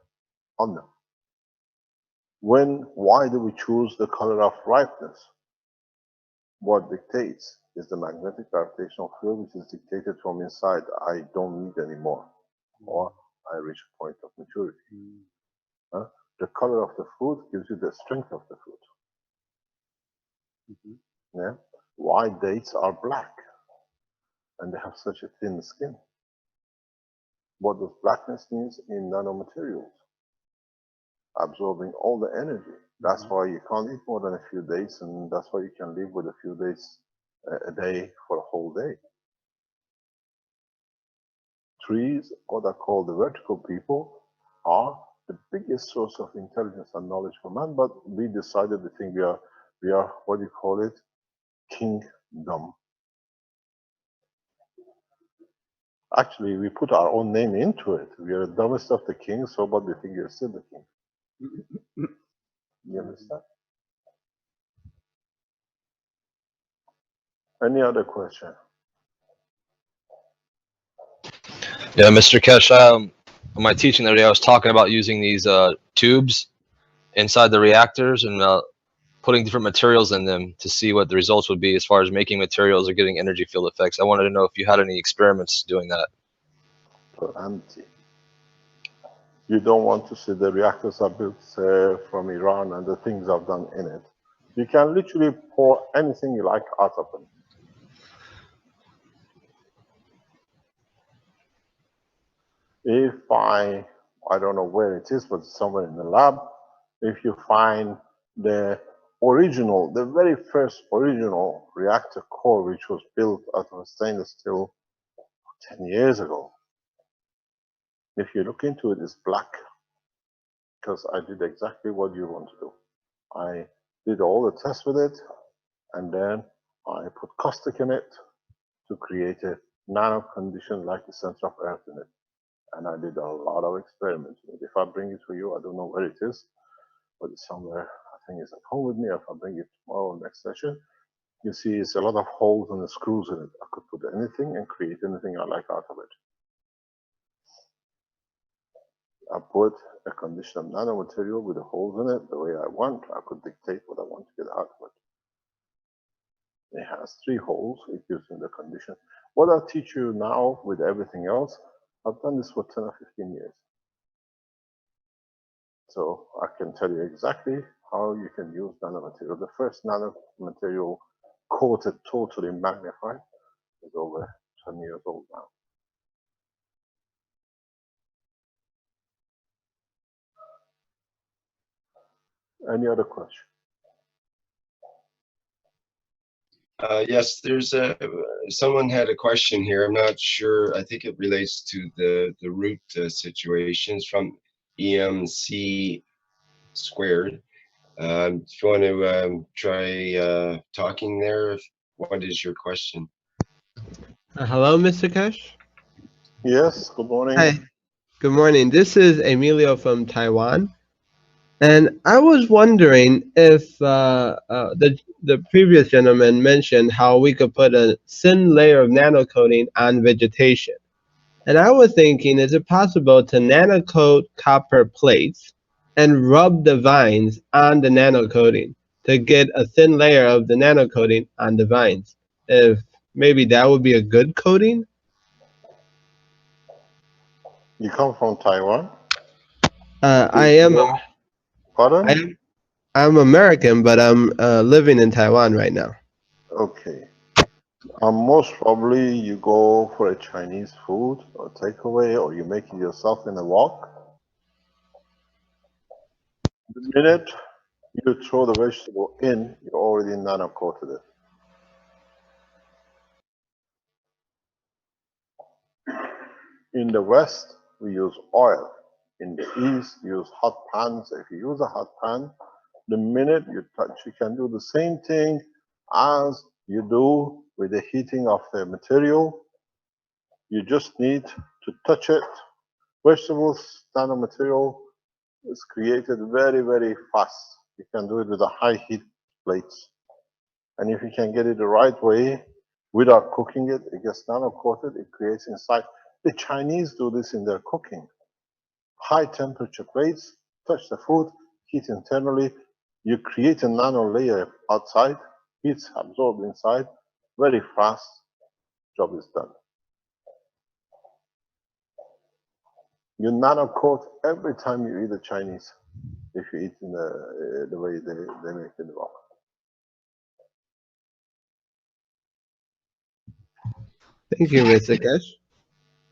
on them. Why do we choose the color of ripeness? What dictates is the magnetic gravitational field, which is dictated from inside. I don't need any more, or I reach a point of maturity. Mm. Huh? The color of the fruit gives you the strength of the fruit. Mhm. Yeah. Why dates are black and they have such a thin skin? What does blackness means in nanomaterials? Absorbing all the energy. That's why you can't eat more than a few days, and that's why you can live with a few days a day for a whole day. Trees, what are called the vertical people, are the biggest source of intelligence and knowledge for man, but we decided we think we are what do you call it? Kingdom. Actually, we put our own name into it. We are the dumbest of the kings, so but we think we're still the king. You understand? Any other question? Yeah, Mr. Kesh, on my teaching the other day, I was talking about using these tubes inside the reactors and putting different materials in them to see what the results would be as far as making materials or getting energy field effects. I wanted to know if you had any experiments doing that. Empty. You don't want to see the reactors are built from Iran and the things I've done in it. You can literally pour anything you like out of them. If I don't know where it is, but somewhere in the lab, if you find the original, the very first original reactor core, which was built out of stainless steel 10 years ago, if you look into it, it's black, because I did exactly what you want to do. I did all the tests with it, and then I put caustic in it to create a nano condition like the center of Earth in it. And I did a lot of experiments. If I bring it to you, I don't know where it is, but it's somewhere. I think it's at home with me. If I bring it tomorrow, next session, you see it's a lot of holes and the screws in it. I could put anything and create anything I like out of it. I put a condition of nanomaterial with the holes in it the way I want. I could dictate what I want to get out of it. It has 3 holes. It gives me the condition. What I teach you now with everything else, I've done this for 10 or 15 years. So I can tell you exactly how you can use nanomaterial. The first nanomaterial coated, totally magnified, is over 10 years old now. Any other question? Yes, there's someone had a question here. I'm not sure. I think it relates to the root situations from EMC squared. If you want to try talking there, what is your question? Hello, Mr. Kesh. Yes, good morning. Hi. Good morning. This is Emilio from Taiwan, and I was wondering if the previous gentleman mentioned how we could put a thin layer of nanocoating on vegetation, and I was thinking, is it possible to nanocoat copper plates and rub the vines on the nanocoating to get a thin layer of the nanocoating on the vines? If maybe that would be a good coating. You come from Taiwan? I Pardon? I'm American, but I'm living in Taiwan right now. Okay. Most probably you go for a Chinese food or takeaway, or you make it yourself in a wok. The minute you throw the vegetable in, you already nano-coated it. In the West, we use oil. In the East, use hot pans. If you use a hot pan, the minute you touch, you can do the same thing as you do with the heating of the material. You just need to touch it. Vegetables, nanomaterial, is created very, very fast. You can do it with a high heat plates. And if you can get it the right way, without cooking it, it gets nano-coated, it creates inside. The Chinese do this in their cooking. High temperature plates, touch the food, heat internally, you create a nano layer outside, heat's absorbed inside, very fast, job is done. You nano coat every time you eat a Chinese, if you eat in the way they make it raw. Thank you, Mr. Kesh.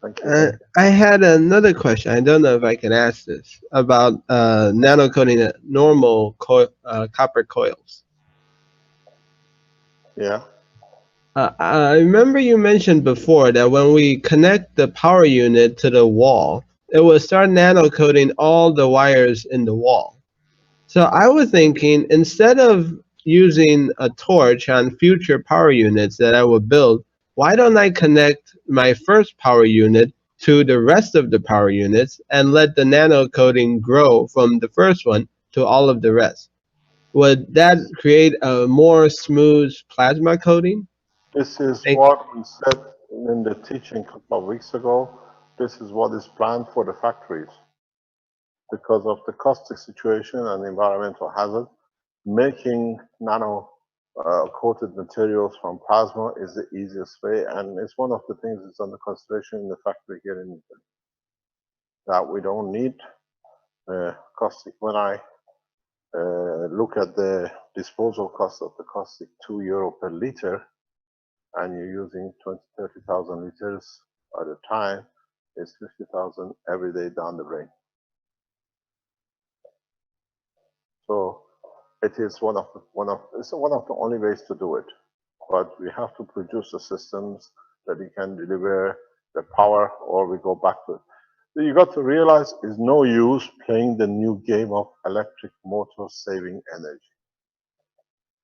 Thank you. I had another question. I don't know if I can ask this about nano coating normal copper coils. Yeah. I remember you mentioned before that when we connect the power unit to the wall, it will start nano coating all the wires in the wall. So I was thinking, instead of using a torch on future power units that I will build, why don't I connect my first power unit to the rest of the power units and let the nano coating grow from the first one to all of the rest? Would that create a more smooth plasma coating? This is Thank what we said in the teaching a couple of weeks ago. This is what is planned for the factories. Because of the caustic situation and environmental hazard, making nano coated materials from plasma is the easiest way, and it's one of the things that's under consideration in the factory here in Italy. That we don't need caustic. When I look at the disposal cost of the caustic, €2 per liter, and you're using 20, 30,000 liters at a time, it's 50,000 every day down the drain. So it is one of the only ways to do it. But we have to produce the systems that we can deliver the power, or we go back to it. So you got to realize it's no use playing the new game of electric motor saving energy.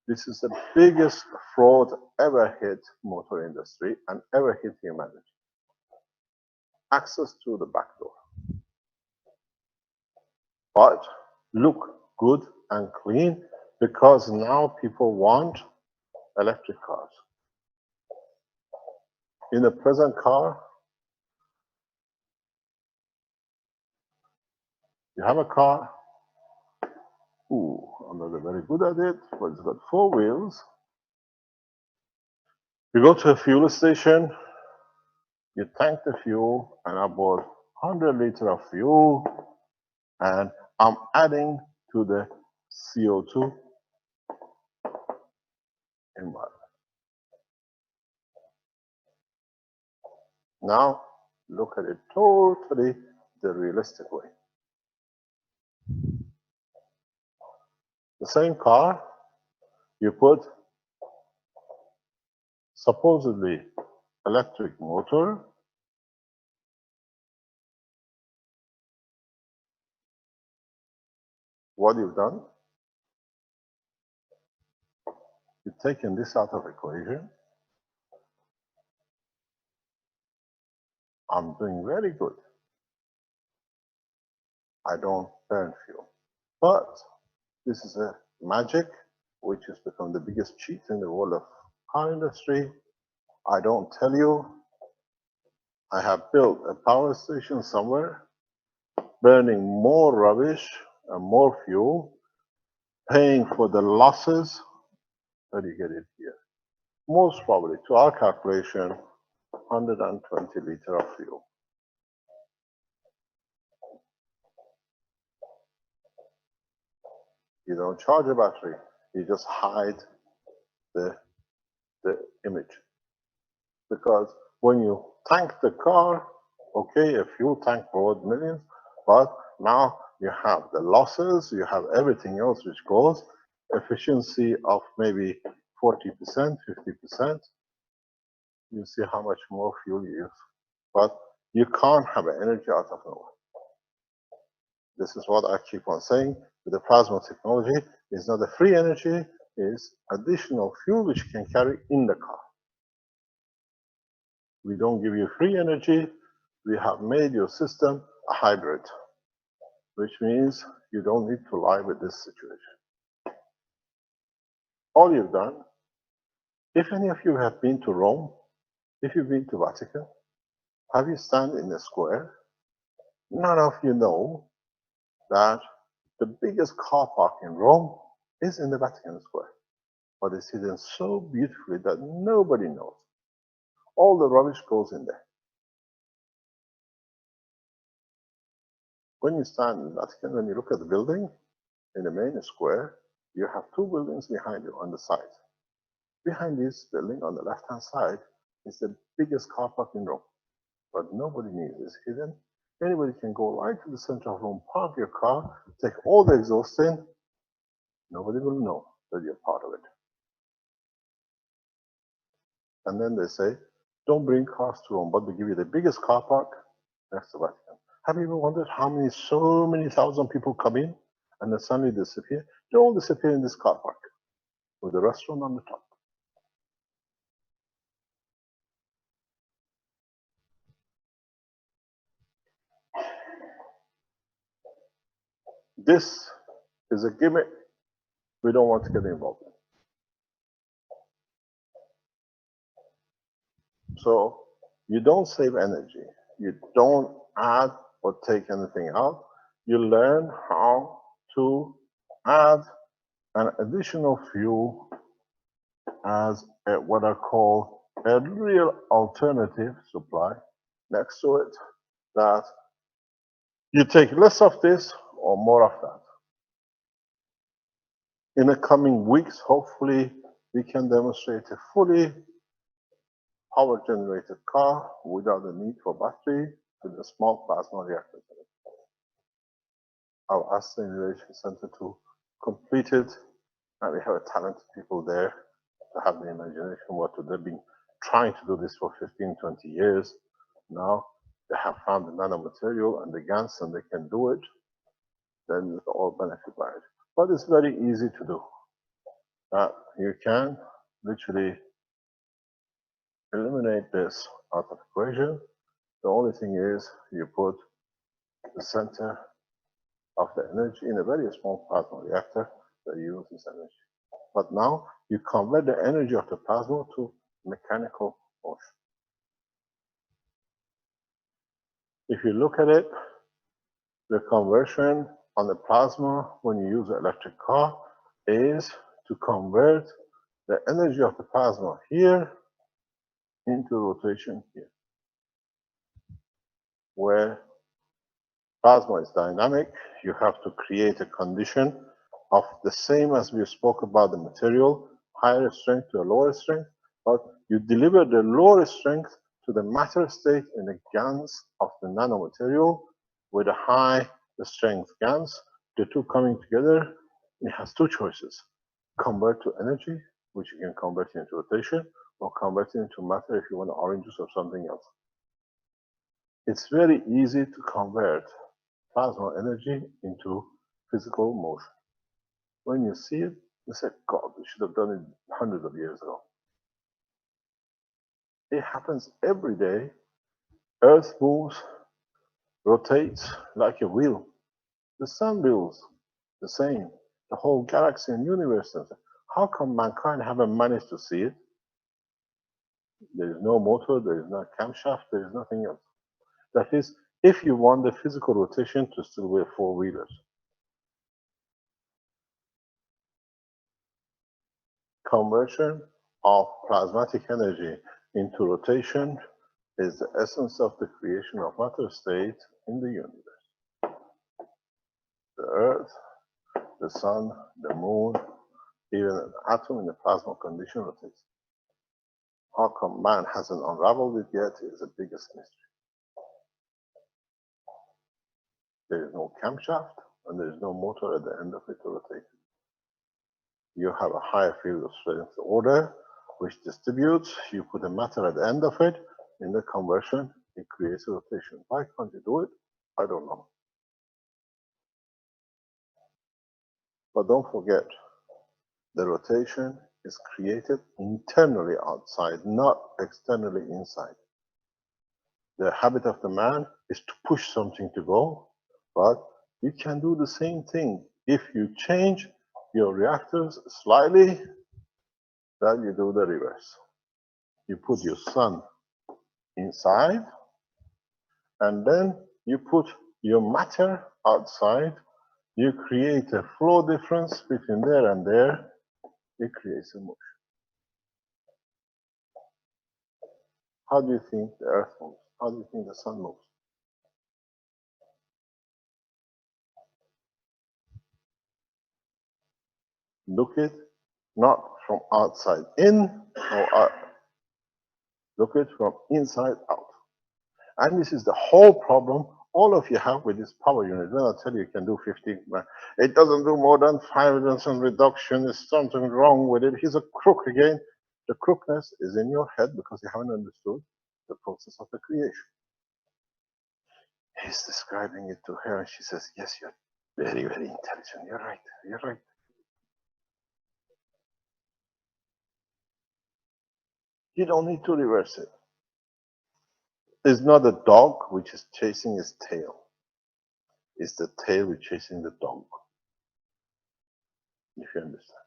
This is the biggest fraud ever hit motor industry and ever hit humanity. Access to the back door. But look good and clean, because now people want electric cars. In the present car, you have a car. Ooh, I'm not very good at it, but it's got 4 wheels. You go to a fuel station, you tank the fuel, and I bought 100 liters of fuel, and I'm adding to the CO2 environment. Now, look at it totally the realistic way. The same car, you put supposedly electric motor, what you've done, you've taken this out of equation. I'm doing very good. I don't burn fuel. But this is a magic which has become the biggest cheat in the world of car industry. I don't tell you. I have built a power station somewhere, burning more rubbish and more fuel, paying for the losses that you get it here. Most probably, to our calculation, 120 liters of fuel. You don't charge a battery, you just hide the image. Because when you tank the car, okay, a fuel tank brought millions, but now you have the losses, you have everything else which goes, efficiency of maybe 40%, 50%. You see how much more fuel you use. But you can't have energy out of nowhere. This is what I keep on saying with the plasma technology. It's not a free energy, it's additional fuel which you can carry in the car. We don't give you free energy, we have made your system a hybrid. which means you don't need to lie with this situation. All you've done, if any of you have been to Rome, if you've been to Vatican, have you stand in the square? None of you know that the biggest car park in Rome is in the Vatican Square, but it's hidden so beautifully that nobody knows. All the rubbish goes in there. When you stand in Vatican, when you look at the building in the main square, you have two buildings behind you on the side. Behind this building on the left-hand side is the biggest car park in Rome, but nobody knows it's hidden. Anybody can go right to the center of Rome, park your car, take all the exhaust in. Nobody will know that you're part of it. And then they say, don't bring cars to Rome, but we give you the biggest car park next to Vatican. Have you ever wondered how so many thousand people come in and then suddenly disappear? They all disappear in this car park with the restaurant on the top. This is a gimmick we don't want to get involved in. So you don't save energy. You don't add or take anything out. You learn how to add an additional fuel as what I call a real alternative supply next to it, that you take less of this or more of that. In the coming weeks, hopefully, we can demonstrate a fully power generated car without the need for battery with a small plasma reactor. I've asked the Innovation Center to complete it, and we have talented people there to have the imagination what to do. They've been trying to do this for 15, 20 years. Now they have found the nanomaterial and the GaNs, and they can do it. Then it's all benefit by it. But it's very easy to do. You can literally eliminate this out of the equation. The only thing is you put the center of the energy in a very small plasma reactor that uses energy. But now you convert the energy of the plasma to mechanical motion. If you look at it, the conversion on the plasma when you use an electric car is to convert the energy of the plasma here into rotation here, where plasma is dynamic. You have to create a condition of the same as we spoke about the material, higher strength to a lower strength, but you deliver the lower strength to the matter state in the GaNs of the nanomaterial with a high strength GaNs. The two coming together, it has two choices: convert to energy, which you can convert into rotation, or convert it into matter if you want orange juice or something else. It's very easy to convert plasma energy into physical motion. When you see it, you say, God, we should have done it hundreds of years ago. It happens every day. Earth moves, rotates like a wheel. The sun moves the same. The whole galaxy and universe. How come mankind haven't managed to see it? There is no motor, there is no camshaft, there is nothing else. That is, if you want the physical rotation to still be four-wheelers. Conversion of plasmatic energy into rotation is the essence of the creation of matter state in the universe. The Earth, the Sun, the Moon, even an atom in the plasma condition rotates. How come man hasn't unraveled it yet is the biggest mystery. There is no camshaft and there is no motor at the end of it to rotate. You have a higher field of strength order which distributes. You put a matter at the end of it. In the conversion, it creates a rotation. Why can't you do it? I don't know. But don't forget, the rotation is created internally outside, not externally inside. The habit of the man is to push something to go, but You can do the same thing. If you change your reactors slightly, then you do the reverse. You put your sun inside, and then you put your matter outside. You create a flow difference between there and there. It creates a motion. How do you think the Earth moves? How do you think the sun moves? Look it not from outside in or out. Look it from inside out. And this is the whole problem all of you have with this power unit. When I tell you can do 50, it doesn't do more than 5% reduction. There's something wrong with it. He's a crook again. The crookness is in your head because you haven't understood the process of the creation. He's describing it to her and she says, yes, you're very, very intelligent. You're right. You're right. You don't need to reverse it. It's not the dog which is chasing his tail. It's the tail which is chasing the dog. If you understand.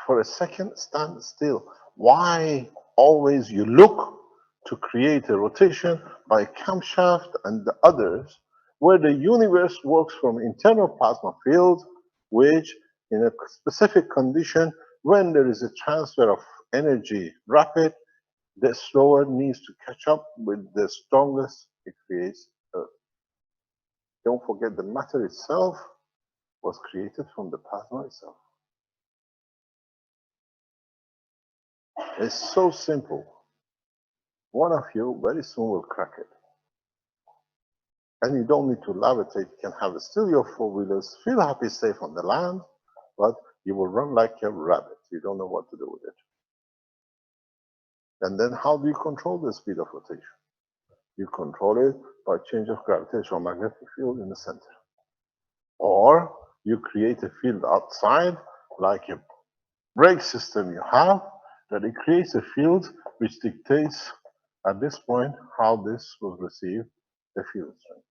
For a second, stand still. Why always you look to create a rotation by camshaft and the others, where the universe works from internal plasma field, which in a specific condition, when there is a transfer of energy rapid, the slower needs to catch up with the strongest it creates Earth. Don't forget the matter itself was created from the plasma itself. It's so simple. One of you very soon will crack it. And you don't need to levitate. You can have still your four-wheelers, feel happy, safe on the land, but you will run like a rabbit. You don't know what to do with it. And then how do you control the speed of rotation? You control it by change of gravitational magnetic field in the center. Or you create a field outside, like a brake system you have, that it creates a field which dictates at this point how this will receive the field strength.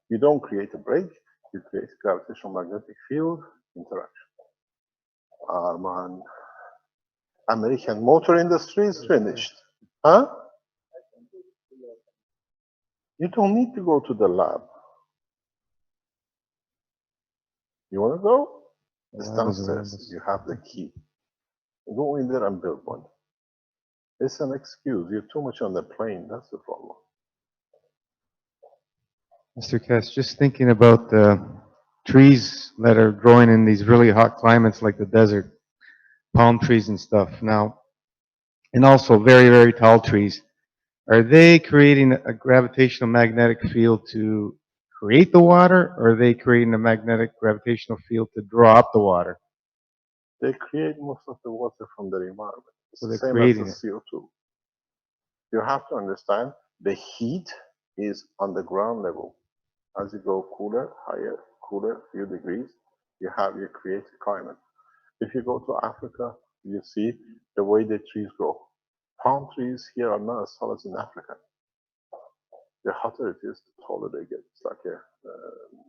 You don't create a brake, you create a gravitational magnetic field interaction. American motor industry is finished. Huh? You don't need to go to the lab. You want to go? It's downstairs. You have the key. Go in there and build one. It's an excuse. You're too much on the plane. That's the problem. Mr. Kess, just thinking about the trees that are growing in these really hot climates like the desert, palm trees and stuff now, and also very, very tall trees. Are they creating a gravitational magnetic field to create the water, or are they creating a magnetic gravitational field to draw up the water? They create most of the water from their environment. It's So the they're same creating as the CO2. You have to understand the heat is on the ground level. As you go cooler, higher, cooler, few degrees, you create a climate. If you go to Africa, you see the way the trees grow. Palm trees here are not as tall as in Africa. The hotter it is, the taller they get. It's like a,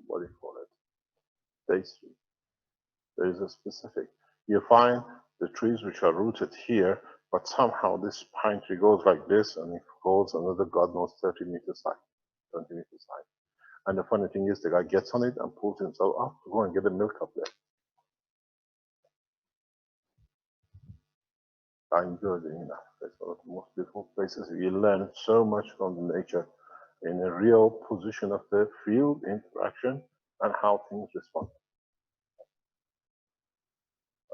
what do you call it? Daisy tree. There is a specific. You find the trees which are rooted here, but somehow this pine tree goes like this and it goes another, God knows, 30 meters high, 20 meters high. And the funny thing is, the guy gets on it and pulls himself up to go and get the milk up there. I enjoy it in Africa. It's one of the most beautiful places. You learn so much from the nature in a real position of the field interaction and how things respond.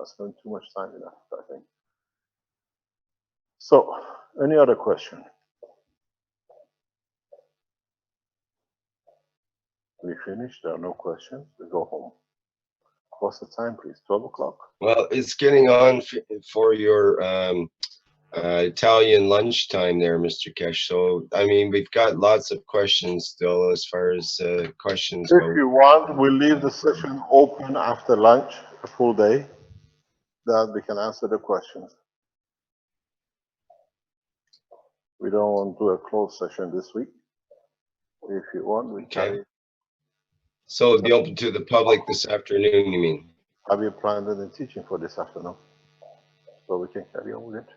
I spent too much time in Africa, I think. So, any other question? We finished. There are no questions. We go home. What's the time, please? 12 o'clock? Well, it's getting on for your Italian lunchtime there, Mr. Kesh. So, I mean, we've got lots of questions still as far as questions If go. you want, we'll leave the session open after lunch, a full day, that we can answer the questions. We don't want to do a closed session this week. If you want, we Okay. So it'll be open to the public this afternoon, you mean? have you planned any teaching for this afternoon? So we can carry on with it.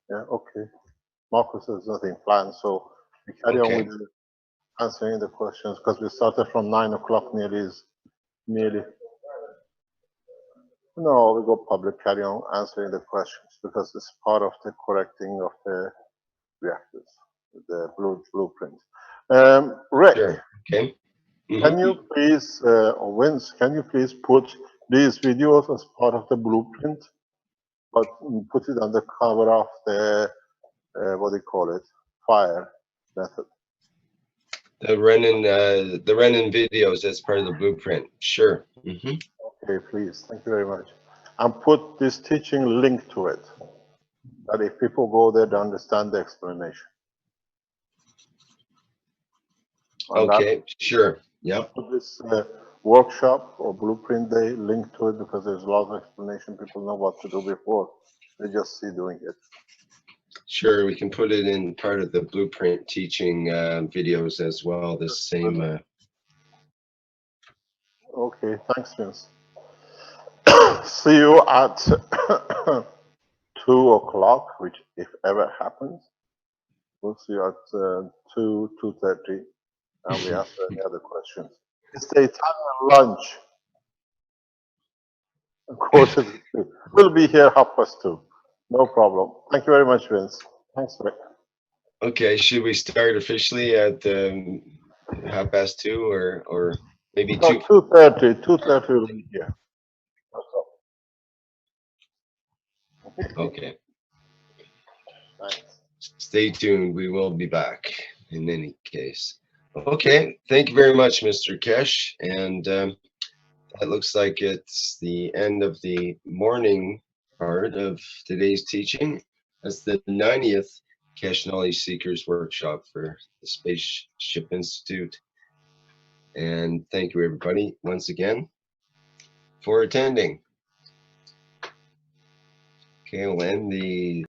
Yeah, okay. Marcus has nothing planned, so we carry on Okay. with the answering the questions because we started from 9 o'clock nearly. No, we go public, carry on answering the questions because it's part of the correcting of the reactors, the blueprint. Rick, Sure. Okay. can you please, or Vince, can you please put these videos as part of the blueprint, but put it on the cover of the, what do you call it, fire method? The Renin videos as part of the blueprint. Sure. Mhm. Okay, please, thank you very much. And put this teaching link to it, that if people go there, they understand the explanation. And that- Okay. Sure. Yep. Put this workshop or blueprint day link to it because there's a lot of explanation. People know what to do before they just see doing it. Sure. We can put it in part of the blueprint teaching videos as well. The same. Okay, thanks, Vince. See you at 2 o'clock, which if ever happens, we'll see you at 2:30, and we answer any other questions. It's the Italian lunch. Quarter to 2. We'll be here 2:30. No problem. Thank you very much, Vince. Thanks, Rick. Okay. Should we start officially at 2:30 or maybe No, 2? 2:30. 2:30 we'll be here. That's all. Okay. Thanks. Stay tuned. We will be back in any case. Okay. Thank you very much, Mr. Kesh. And that looks like it's the end of the morning part of today's teaching. That's the 90th Cache Knowledge Seekers Workshop for the Spaceship Institute. And thank you, everybody, once again for attending. Okay, we'll end the